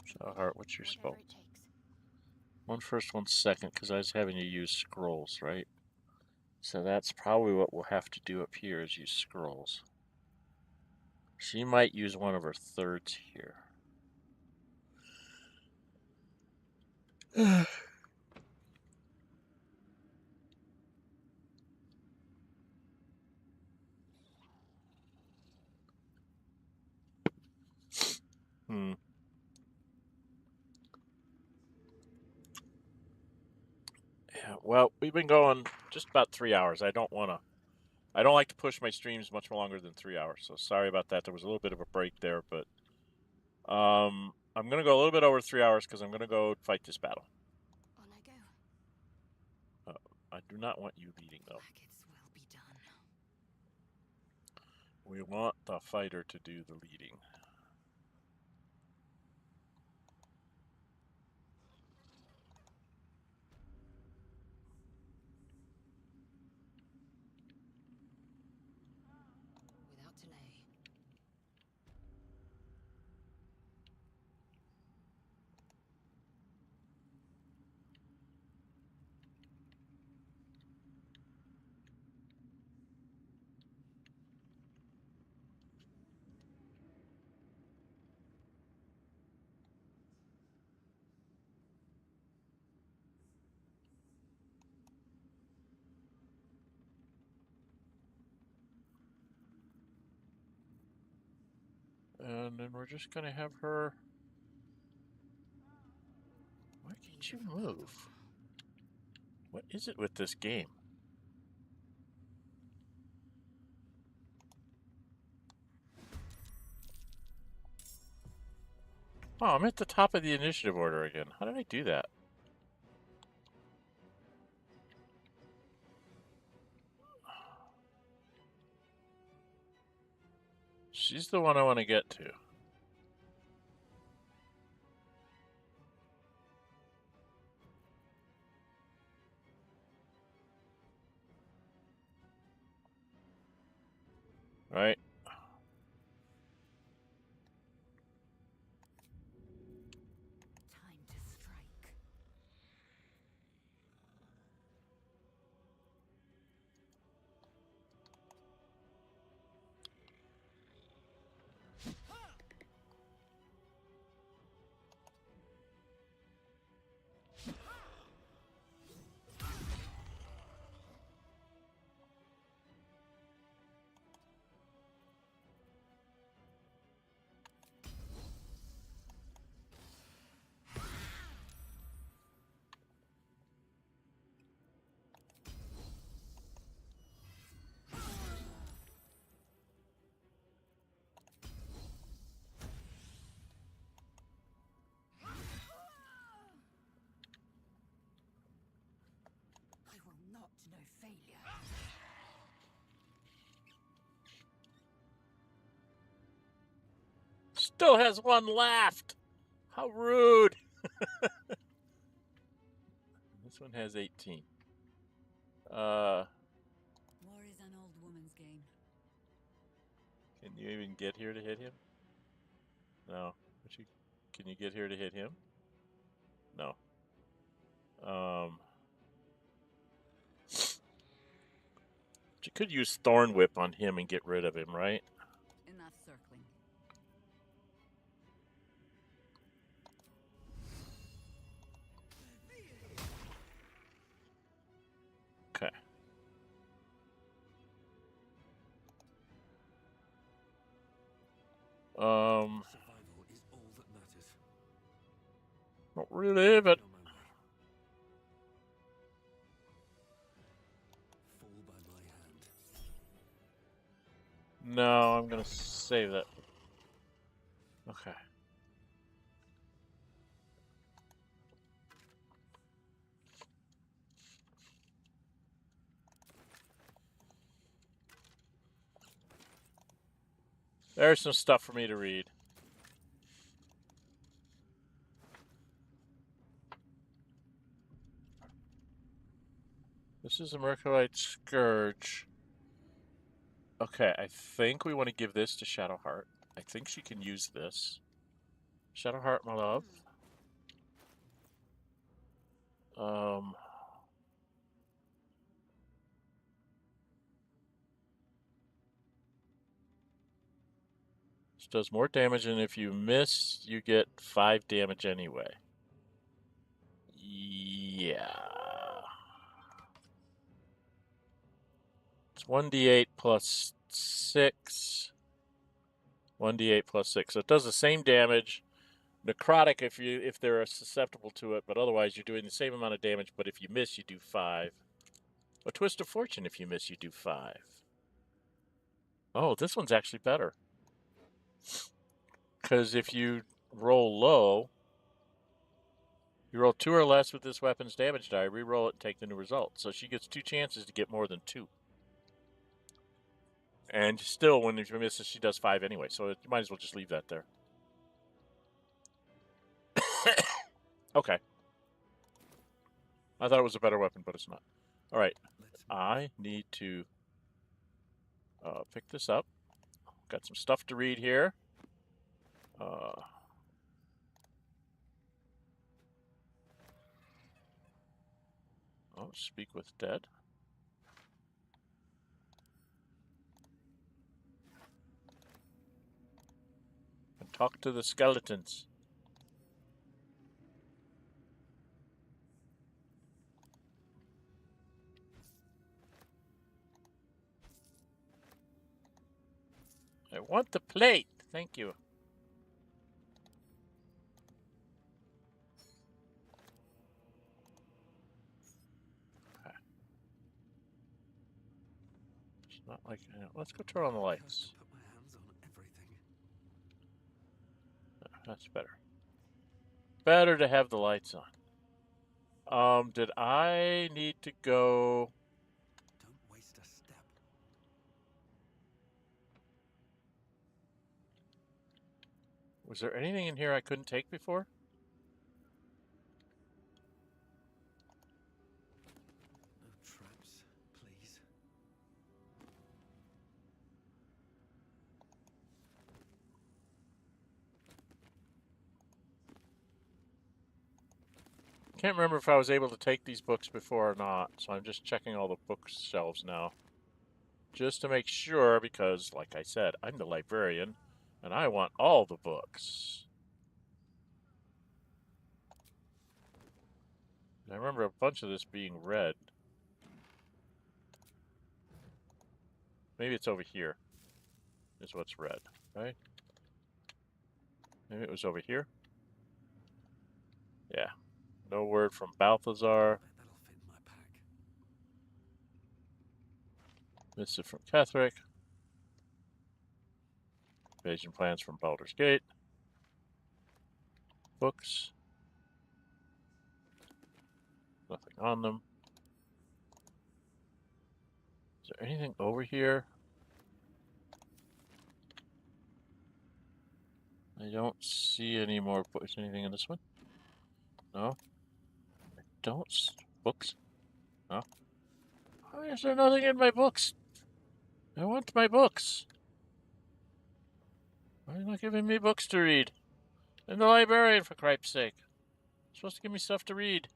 Shadowheart, what's your spell? 1 first, 1 second, because I was having to use scrolls, right? So that's probably what we'll have to do up here is use scrolls. She might use one of her 3rds here. Yeah, well, we've been going just about 3 hours. I don't like to push my streams much longer than 3 hours, so sorry about that. There was a little bit of a break there, but I'm going to go a little bit over 3 hours because I'm going to go fight this battle. On I go. I do not want you leading, though. Maggots will be done. We want the fighter to do the leading. Without delay. And then we're just going to have her... Why can't you move? What is it with this game? Oh, I'm at the top of the initiative order again. How did I do that? She's the one I want to get to. Right? Time to strike. another failure. Still has one left. How rude. This one has 18. War is an old woman's game. Can you even get here to hit him? No. Can you get here to hit him? No. You could use Thorn Whip on him and get rid of him, right? Enough circling. Okay. Survival is all that matters. Not really, but On my way. Fall by my hand. no, I'm gonna save that. Okay. There's some stuff for me to read. This is a Mercolite Scourge. Okay, I think we want to give this to Shadowheart. I think she can use this. Shadowheart, my love. This does more damage, and if you miss, you get 5 damage anyway. Yeah. It's 1d8 plus 6. 1d8 plus 6. So it does the same damage. Necrotic if they're susceptible to it, but otherwise you're doing the same amount of damage, but if you miss, you do 5. A Twist of Fortune, if you miss, you do 5. Oh, this one's actually better. Because if you roll low, you roll 2 or less with this weapon's damage die, re-roll it and take the new result. So she gets 2 chances to get more than 2. And still, when she misses, she does 5 anyway, so you might as well just leave that there. Okay. I thought it was a better weapon, but it's not. All right. I need to pick this up. Got some stuff to read here. Oh, Speak with Dead. And talk to the skeletons. I want the plate. Thank you. Okay. It's not like, let's go turn on the lights. Put my hands on everything. That's better. Better to have the lights on. Did I need to go? Don't waste a step. Was there anything in here I couldn't take before? No traps, please. Can't remember if I was able to take these books before or not, so I'm just checking all the bookshelves now. Just to make sure, because, like I said, I'm the librarian, and I want all the books. I remember a bunch of this being red. Maybe it's over here, is what's red, right? Maybe it was over here? Yeah. No word from Balthazar. That'll fit in my pack. Missive from Ketheric. Invasion plans from Baldur's Gate. Books. Nothing on them. Is there anything over here? I don't see any more books. Anything in this one? No. I don't. Books? No. Why is there nothing in my books? I want my books. Why are you not giving me books to read? I'm the librarian, for cripe's sake. You're supposed to give me stuff to read.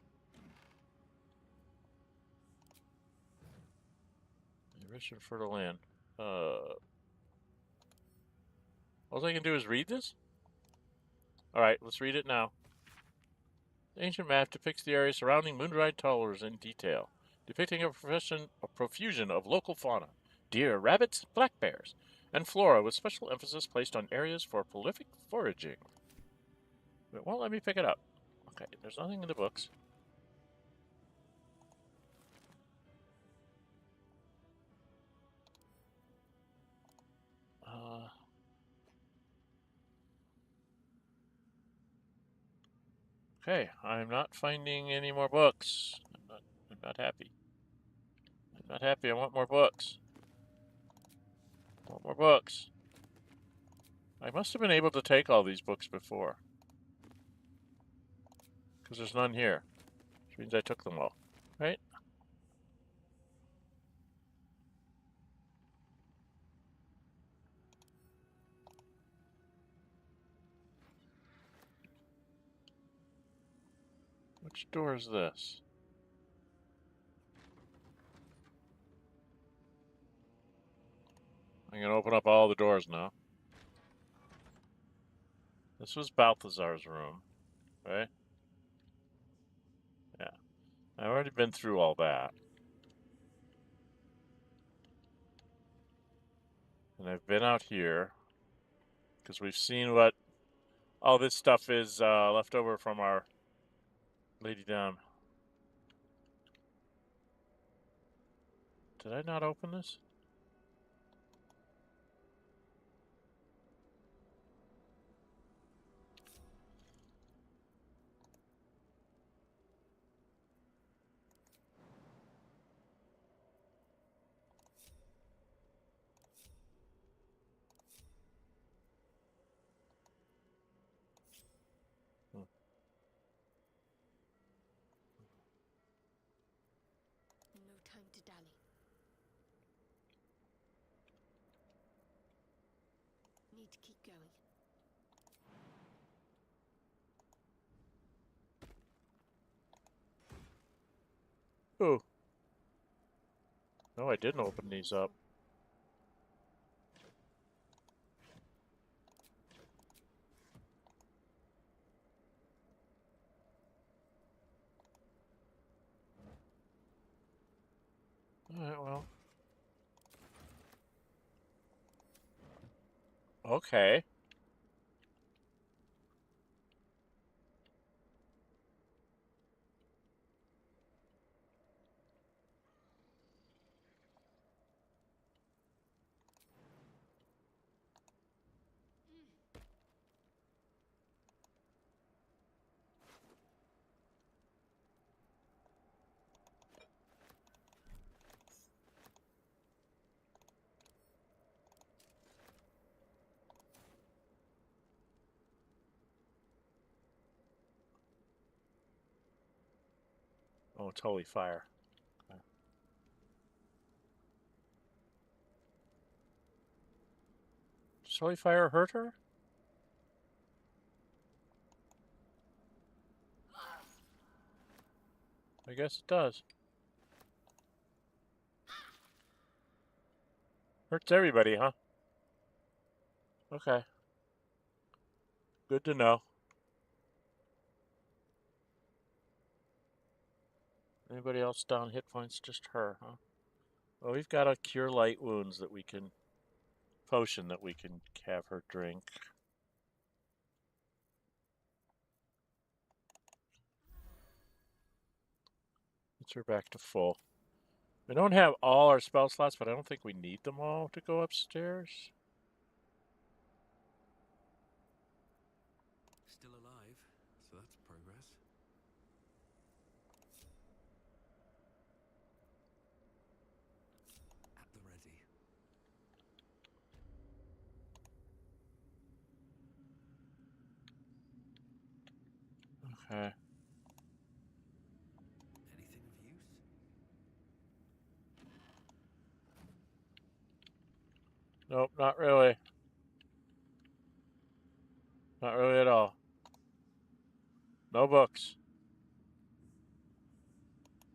Rich and fertile land. All I can do is read this? Alright, let's read it now. The ancient map depicts the area surrounding Moonride Towers in detail, depicting a profusion of local fauna, deer, rabbits, black bears, and flora with special emphasis placed on areas for prolific foraging. It won't let me pick it up. Okay, there's nothing in the books. Okay, I'm not finding any more books. I'm not happy. I'm not happy. I want more books. I want more books. I must have been able to take all these books before. Because there's none here. Which means I took them all. Right? Which door is this? I'm going to open up all the doors now. This was Balthazar's room, right? Yeah. I've already been through all that. And I've been out here. Because we've seen what all this stuff is left over from our Lady Dame. Did I not open this? No time to dally. Need to keep going. Oh. No, I didn't open these up. Alright, well. Okay. Oh, it's holy fire. Okay. Does holy fire hurt her? I guess it does. Hurts everybody, huh? Okay. Good to know. Anybody else down hit points? Just her, huh? Well, we've got a cure light wounds that we can... potion that we can have her drink. Gets her back to full. We don't have all our spell slots, but I don't think we need them all to go upstairs. Still alive, so that's progress. Okay. Anything of use? Nope, not really. Not really at all. No books.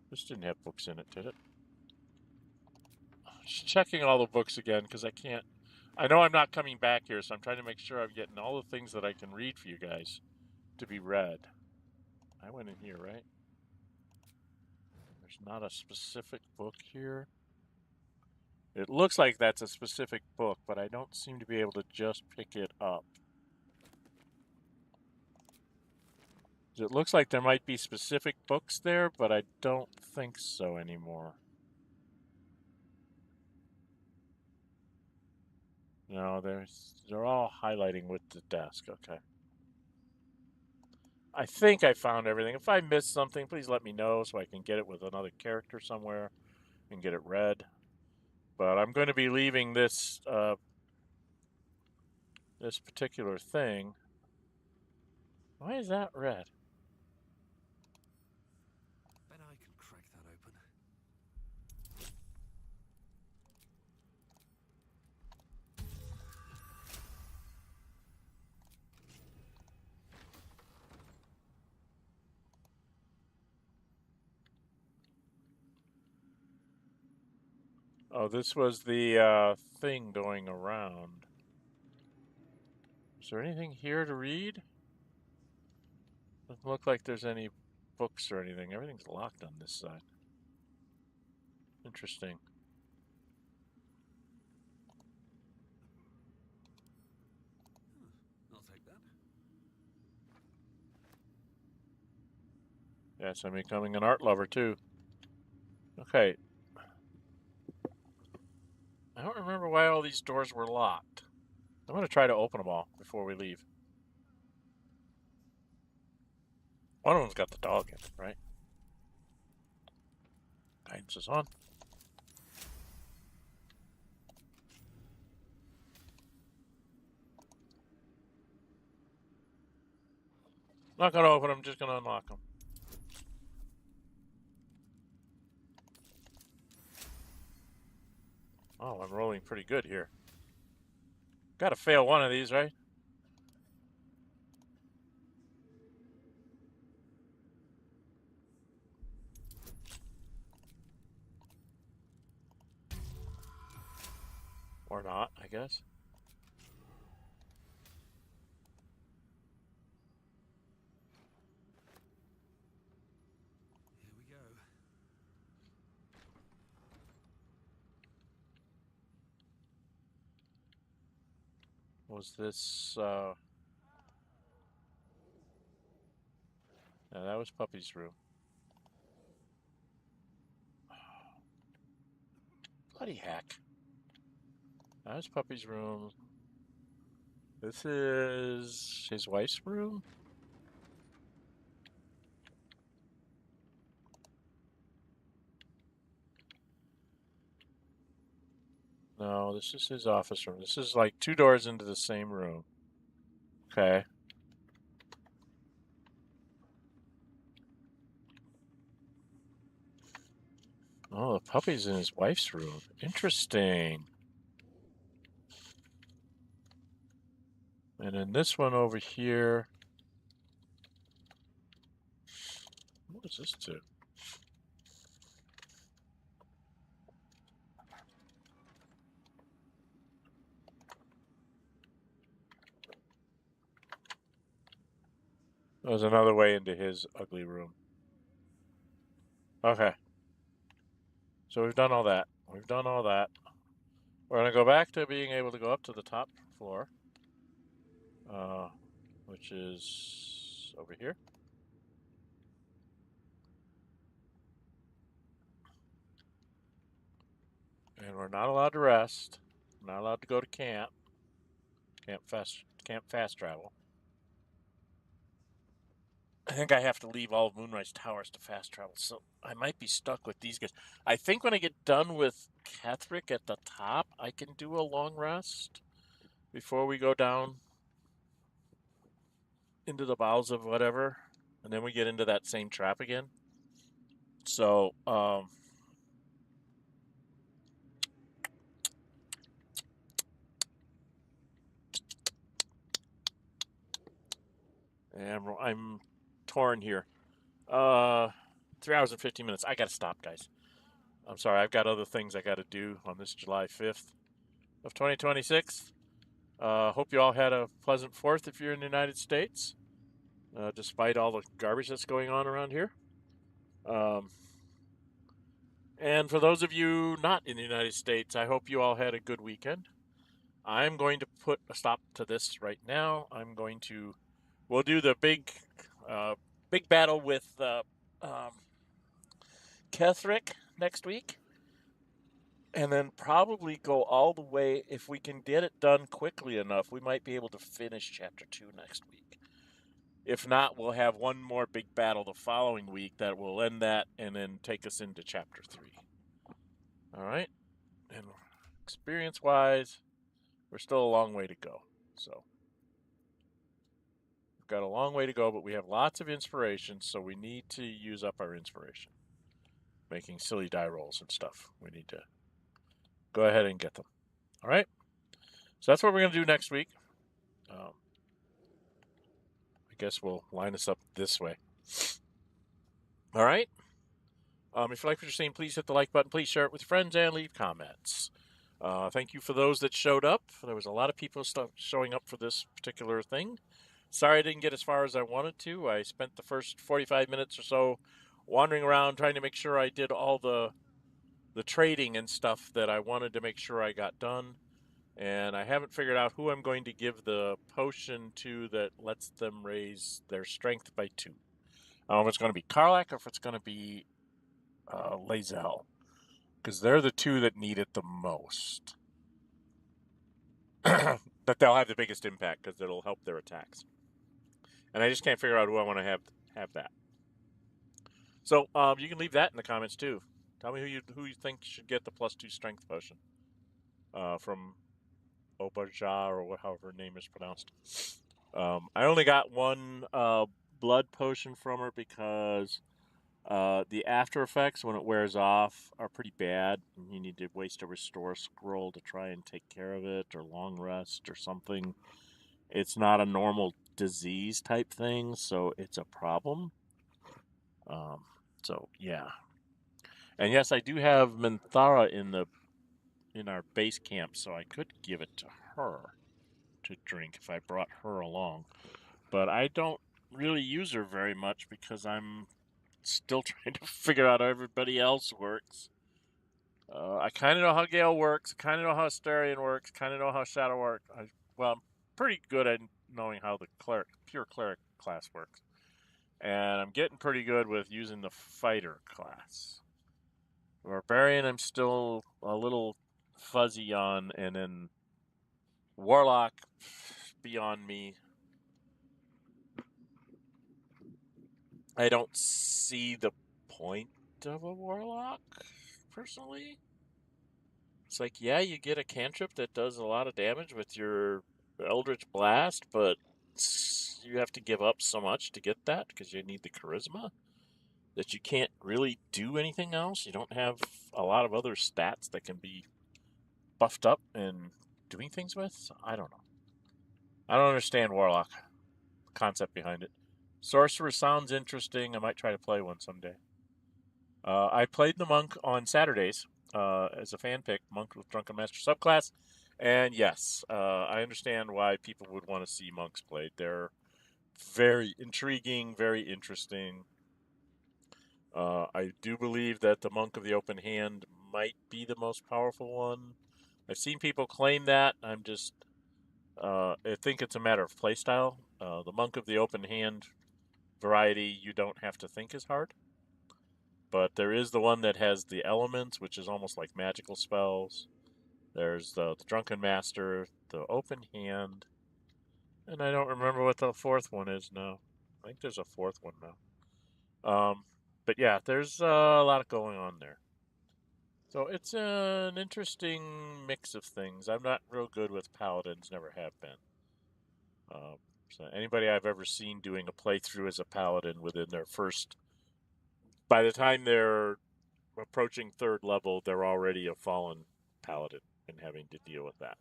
This didn't have books in it, did it? Just checking all the books again because I can't. I know I'm not coming back here, so I'm trying to make sure I'm getting all the things that I can read for you guys to be read. I went in here, right? There's not a specific book here. It looks like that's a specific book, but I don't seem to be able to just pick it up. It looks like there might be specific books there, but I don't think so anymore. No, they're all highlighting with the desk. Okay. I think I found everything. If I missed something, please let me know so I can get it with another character somewhere and get it read. But I'm going to be leaving this this particular thing. Why is that red? Bet I can crack that open. Oh, this was the thing going around. Is there anything here to read? Doesn't look like there's any books or anything. Everything's locked on this side. Interesting. I'll take that. Yes, I'm becoming an art lover too. Okay. I don't remember why all these doors were locked. I'm going to try to open them all before we leave. One of them's got the dog in it, right? Guidance is on. Not going to open them, just going to unlock them. Oh, I'm rolling pretty good here. Got to fail one of these, right? Or not, I guess. Here we go. Was this, yeah, that was Puppy's room. Bloody heck. That was Puppy's room. This is his wife's room? No, this is his office room. This is like 2 doors into the same room. Okay. Oh, the puppy's in his wife's room. Interesting. And then this one over here. What does this do? There's another way into his ugly room. Okay. So we've done all that. We've done all that. We're going to go back to being able to go up to the top floor. Which is over here. And we're not allowed to rest. We're not allowed to go to camp. Camp fast travel. I think I have to leave all of Moonrise Towers to fast travel, so I might be stuck with these guys. I think when I get done with Ketherick at the top, I can do a long rest before we go down into the bowels of whatever. and then we get into that same trap again. So, and I'm torn here. 3 hours and 15 minutes. I gotta stop, guys. I'm sorry. I've got other things I gotta do on this July 5th of 2026. Hope you all had a pleasant 4th if you're in the United States, despite all the garbage that's going on around here. And for those of you not in the United States, I hope you all had a good weekend. I'm going to put a stop to this right now. We'll do the big battle with Kethric next week. And then probably go all the way, if we can get it done quickly enough, we might be able to finish Chapter 2 next week. If not, we'll have one more big battle the following week that will end that and then take us into Chapter 3. All right? And experience-wise, we're still a long way to go. So, we've got a long way to go, but we have lots of inspiration, so we need to use up our inspiration. Making silly die rolls and stuff. We need to go ahead and get them. All right? So that's what we're going to do next week. I guess we'll line us up this way. All right? If you like what you're seeing, please hit the like button. Please share it with your friends and leave comments. Thank you for those that showed up. There was a lot of people showing up for this particular thing. Sorry I didn't get as far as I wanted to. I spent the first 45 minutes or so wandering around trying to make sure I did all the trading and stuff that I wanted to make sure I got done. And I haven't figured out who I'm going to give the potion to that lets them raise their strength by 2. I don't know if it's going to be Karlach or if it's going to be Lae'zel, because they're the 2 that need it the most. But they'll have the biggest impact because it'll help their attacks. And I just can't figure out who I want to have that. So you can leave that in the comments too. Tell me who you think should get the +2 strength potion from Ohgma, or however her name is pronounced. I only got one blood potion from her because the after effects, when it wears off, are pretty bad. You need to waste a restore scroll to try and take care of it, or long rest or something. It's not a normal disease type thing, so it's a problem. So yeah. And yes, I do have Minthara in our base camp, so I could give it to her to drink if I brought her along. But I don't really use her very much because I'm still trying to figure out how everybody else works. I kind of know how Gale works, kind of know how Astarion works, kind of know how Shadow works. I'm pretty good at knowing how the pure cleric class works. And I'm getting pretty good with using the fighter class. Barbarian, I'm still a little fuzzy on, and then Warlock, beyond me. I don't see the point of a Warlock, personally. It's like, yeah, you get a cantrip that does a lot of damage with your Eldritch Blast, but you have to give up so much to get that because you need the charisma that you can't really do anything else. You don't have a lot of other stats that can be buffed up and doing things with. So I don't know. I don't understand Warlock, the concept behind it. Sorcerer sounds interesting. I might try to play one someday. I played the Monk on Saturdays as a fan pick, Monk with Drunken Master subclass. And yes, I understand why people would want to see monks played. They're very intriguing, very interesting. I do believe that the Monk of the Open Hand might be the most powerful one. I've seen people claim that. I think it's a matter of playstyle. The Monk of the Open Hand variety, you don't have to think as hard. But there is the one that has the elements, which is almost like magical spells. There's the Drunken Master, the Open Hand, and I don't remember what the 4th one is now. I think there's a 4th one now. But yeah, there's a lot going on there. So it's an interesting mix of things. I'm not real good with paladins, never have been. So anybody I've ever seen doing a playthrough as a paladin within their first, by the time they're approaching 3rd level, they're already a fallen paladin and having to deal with that.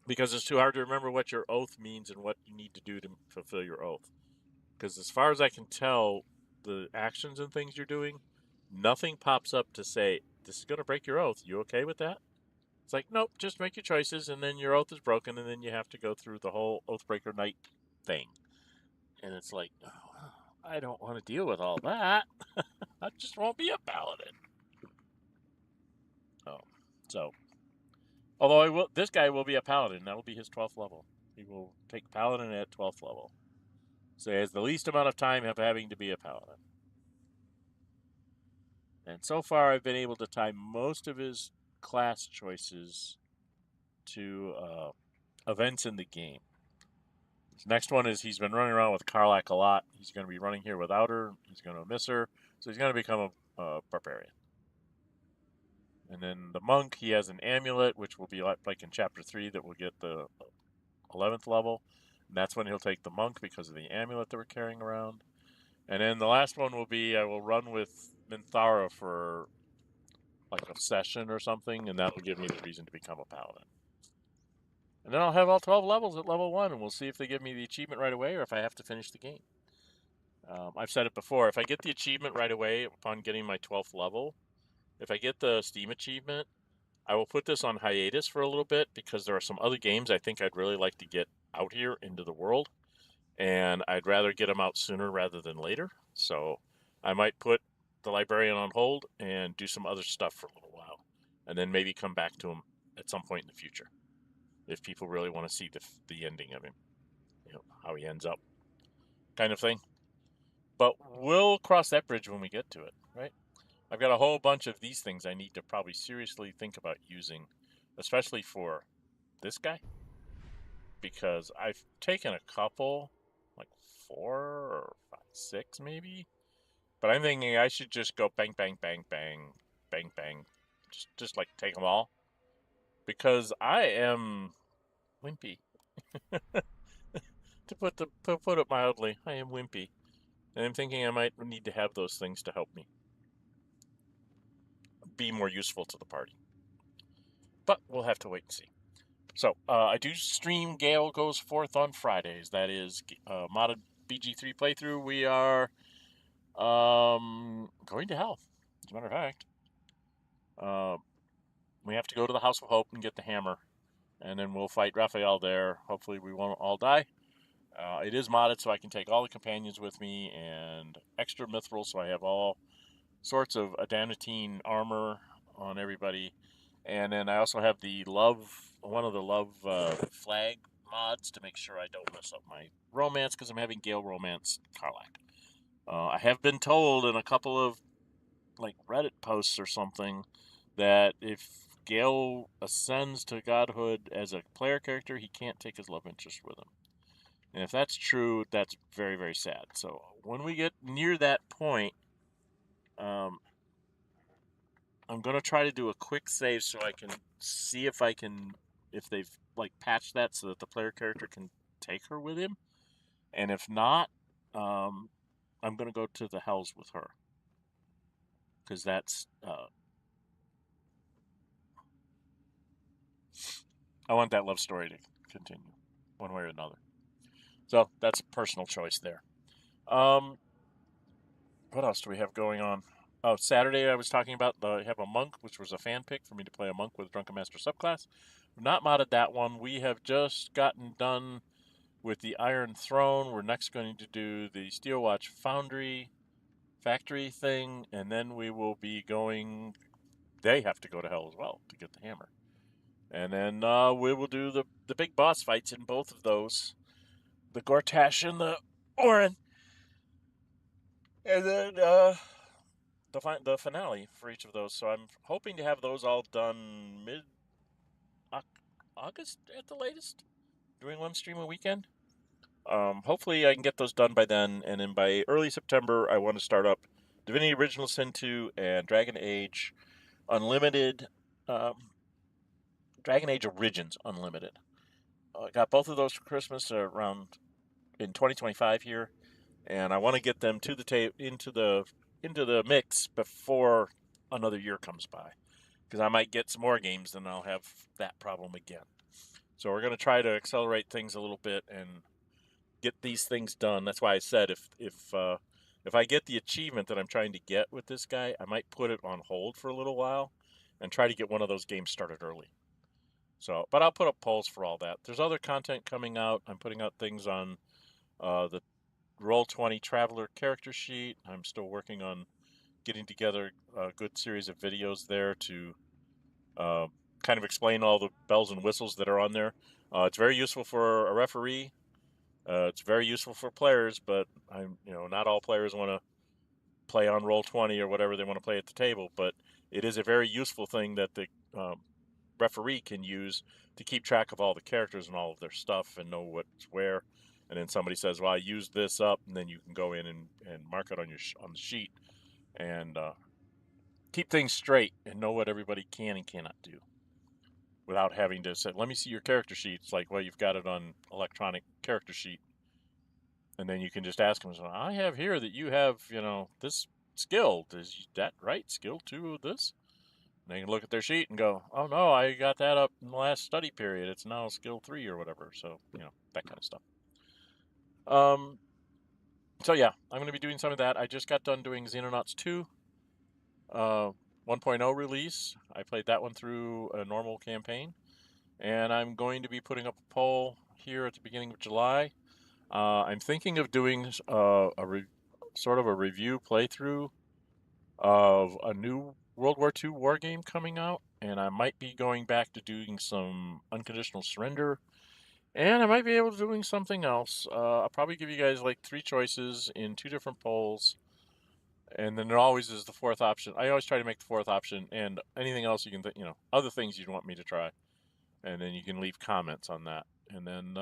Because it's too hard to remember what your oath means and what you need to do to fulfill your oath. Because as far as I can tell, the actions and things you're doing, nothing pops up to say, this is going to break your oath. You okay with that? It's like, nope, just make your choices, and then your oath is broken, and then you have to go through the whole Oathbreaker Night thing. And it's like, oh, I don't want to deal with all that. I just won't be a paladin. Oh, so, although this guy will be a paladin. That will be his 12th level. He will take paladin at 12th level. So he has the least amount of time of having to be a paladin. And so far, I've been able to tie most of his class choices to events in the game. His next one is he's been running around with Karlach a lot. He's going to be running here without her. He's going to miss her. So he's going to become a barbarian. And then the monk, he has an amulet, which will be like in Chapter 3 that will get the 11th level. And that's when he'll take the monk because of the amulet that we're carrying around. And then the last one will be I will run with Minthara for like a session or something, and that will give me the reason to become a paladin. And then I'll have all 12 levels at level 1, and we'll see if they give me the achievement right away or if I have to finish the game. I've said it before, if I get the achievement right away upon getting my 12th level, if I get the Steam achievement, I will put this on hiatus for a little bit because there are some other games I think I'd really like to get out here into the world, and I'd rather get them out sooner rather than later. So I might put the Librarian on hold and do some other stuff for a little while, and then maybe come back to him at some point in the future if people really want to see the ending of him, how he ends up, kind of thing. But we'll cross that bridge when we get to it, right? I've got a whole bunch of these things I need to probably seriously think about using, especially for this guy, because I've taken a couple, like 4 or 5, 6 maybe, but I'm thinking I should just go bang, bang, bang, bang, bang, bang, just like take them all, because I am wimpy. To put it mildly, I am wimpy. And I'm thinking I might need to have those things to help me be more useful to the party. But we'll have to wait and see. So, I do stream Gale Goes Forth on Fridays. That is modded BG3 playthrough. We are going to hell, as a matter of fact. We have to go to the House of Hope and get the hammer. And then we'll fight Raphael there. Hopefully we won't all die. It is modded, so I can take all the companions with me and extra mithril, so I have all sorts of adamantine armor on everybody. And then I also have one of the love flag mods to make sure I don't mess up my romance, because I'm having Gale romance Karlach. I have been told in a couple of like Reddit posts or something that if Gale ascends to godhood as a player character, he can't take his love interest with him. And if that's true, that's very, very sad. So when we get near that point, I'm going to try to do a quick save so I can see if they've like patched that so that the player character can take her with him. And if not, I'm going to go to the Hells with her. Because that's, I want that love story to continue one way or another. So that's a personal choice there. What else do we have going on? Oh, Saturday I was talking about I have a monk, which was a fan pick for me to play a monk with Drunken Master subclass. We've not modded that one. We have just gotten done with the Iron Throne. We're next going to do the Steelwatch Foundry factory thing, and then we will be going. They have to go to hell as well to get the hammer. And then we will do the big boss fights in both of those. The Gortash and the Orin. And then the finale for each of those. So I'm hoping to have those all done mid-August at the latest. Doing one stream a weekend. Hopefully I can get those done by then. And then by early September, I want to start up Divinity Original Sin 2 and Dragon Age Unlimited. Dragon Age Origins Unlimited. I got both of those for Christmas around in 2025 here, and I want to get them to the into the mix before another year comes by, because I might get some more games and I'll have that problem again. So we're going to try to accelerate things a little bit and get these things done. That's why I said if I get the achievement that I'm trying to get with this guy, I might put it on hold for a little while and try to get one of those games started early. So, but I'll put up polls for all that. There's other content coming out. I'm putting out things on the Roll20 Traveler character sheet. I'm still working on getting together a good series of videos there to kind of explain all the bells and whistles that are on there. It's very useful for a referee. It's very useful for players, but not all players want to play on Roll20 or whatever they want to play at the table. But it is a very useful thing that the referee can use to keep track of all the characters and all of their stuff and know what's where. And then somebody says, "Well, I used this up," and then you can go in and mark it on on the sheet and keep things straight and know what everybody can and cannot do, without having to say, "Let me see your character sheet." It's like, well, you've got it on electronic character sheet. And then you can just ask them, "I have here that you have, this skill. Is that right? Skill 2 of this?" And they can look at their sheet and go, "Oh, no, I got that up in the last study period. It's now skill 3 or whatever." So, that kind of stuff. So, yeah, I'm going to be doing some of that. I just got done doing Xenonauts 2 1.0 release. I played that one through a normal campaign. And I'm going to be putting up a poll here at the beginning of July. I'm thinking of doing sort of a review playthrough of a new World War II war game coming out, and I might be going back to doing some unconditional surrender, and I might be able to doing something else. I'll probably give you guys like 3 choices in 2 different polls, and then there always is the 4th option. I always try to make the 4th option, and anything else you can other things you'd want me to try, and then you can leave comments on that, and then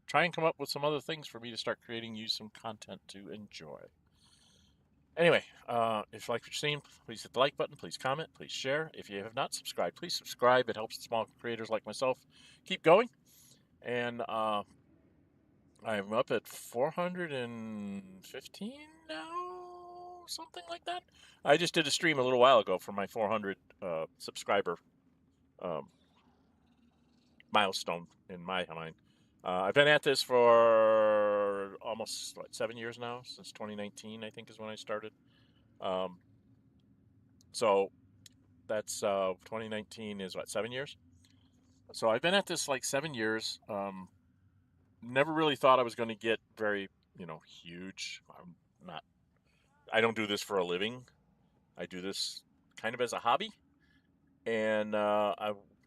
try and come up with some other things for me to start creating you some content to enjoy. Anyway, if you like what you're seeing, please hit the like button, please comment, please share. If you have not subscribed, please subscribe. It helps small creators like myself keep going. And I'm up at 415 now, something like that. I just did a stream a little while ago for my 400 subscriber milestone in my mind. I've been at this for almost 7 years now, since 2019, I think is when I started. So that's 2019 is 7 years. So I've been at this 7 years. Never really thought I was going to get very, huge. I don't do this for a living. I do this kind of as a hobby. And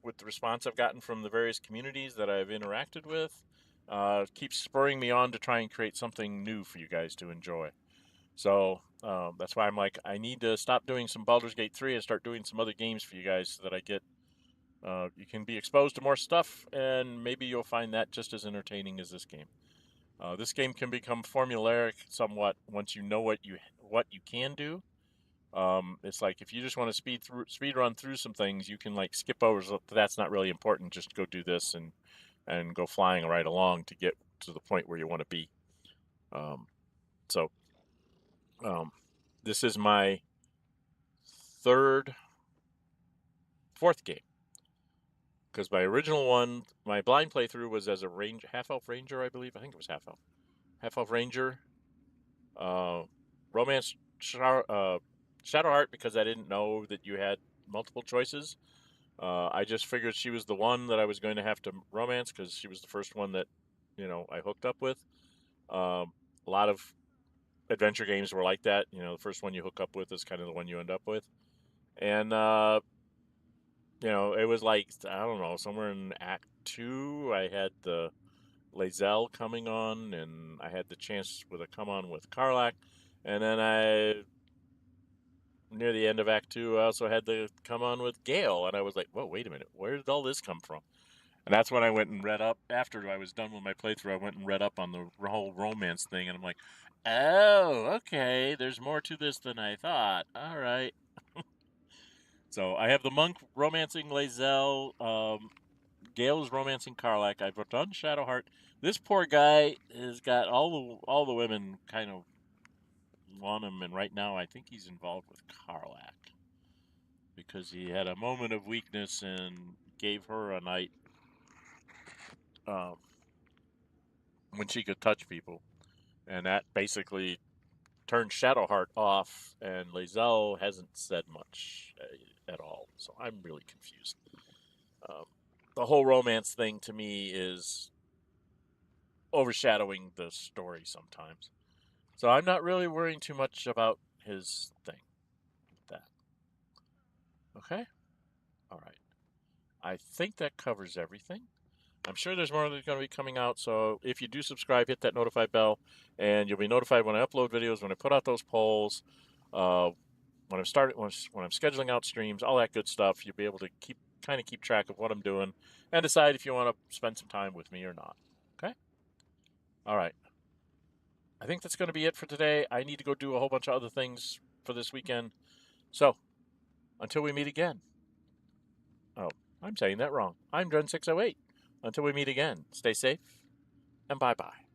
with the response I've gotten from the various communities that I've interacted with, keeps spurring me on to try and create something new for you guys to enjoy. So that's why I'm like, I need to stop doing some Baldur's Gate 3 and start doing some other games for you guys so that I get, you can be exposed to more stuff, and maybe you'll find that just as entertaining as this game. This game can become formulaic somewhat once you know what you can do. It's like if you just want to speed run through some things, you can skip over. So that's not really important. Just go do this and go flying right along to get to the point where you want to be. This is my 4th game, because my original one, my blind playthrough, was as a half-elf ranger, I believe. I think it was half-elf ranger. Romance Shadowheart, because I didn't know that you had multiple choices. I just figured she was the one that I was going to have to romance, because she was the first one that I hooked up with. A lot of adventure games were like that. The first one you hook up with is kind of the one you end up with. And it was I don't know, somewhere in Act 2, I had the Lae'zel coming on, and I had the chance with a come on with Karlach, and then near the end of Act 2, I also had the come on with Gale, and I was like, whoa, wait a minute, where did all this come from? And that's when I went and read up, after I was done with my playthrough, I went and read up on the whole romance thing, and I'm like, oh, okay, there's more to this than I thought. All right. So I have the monk romancing Lae'zel, Gale is romancing Karlach. I've done Shadowheart. This poor guy has got all the women kind of want him, and right now I think he's involved with Karlach because he had a moment of weakness and gave her a night when she could touch people, and that basically turned Shadowheart off. And Lae'zel hasn't said much at all, so I'm really confused. The whole romance thing to me is overshadowing the story sometimes. So I'm not really worrying too much about his thing. That. Okay? All right. I think that covers everything. I'm sure there's more that's going to be coming out, so if you do subscribe, hit that notify bell, and you'll be notified when I upload videos, when I put out those polls, when I'm scheduling out streams, all that good stuff. You'll be able to keep track of what I'm doing and decide if you want to spend some time with me or not. Okay? All right. I think that's going to be it for today. I need to go do a whole bunch of other things for this weekend. So, until we meet again. Oh, I'm saying that wrong. I'm Dren608. Until we meet again, stay safe and bye-bye.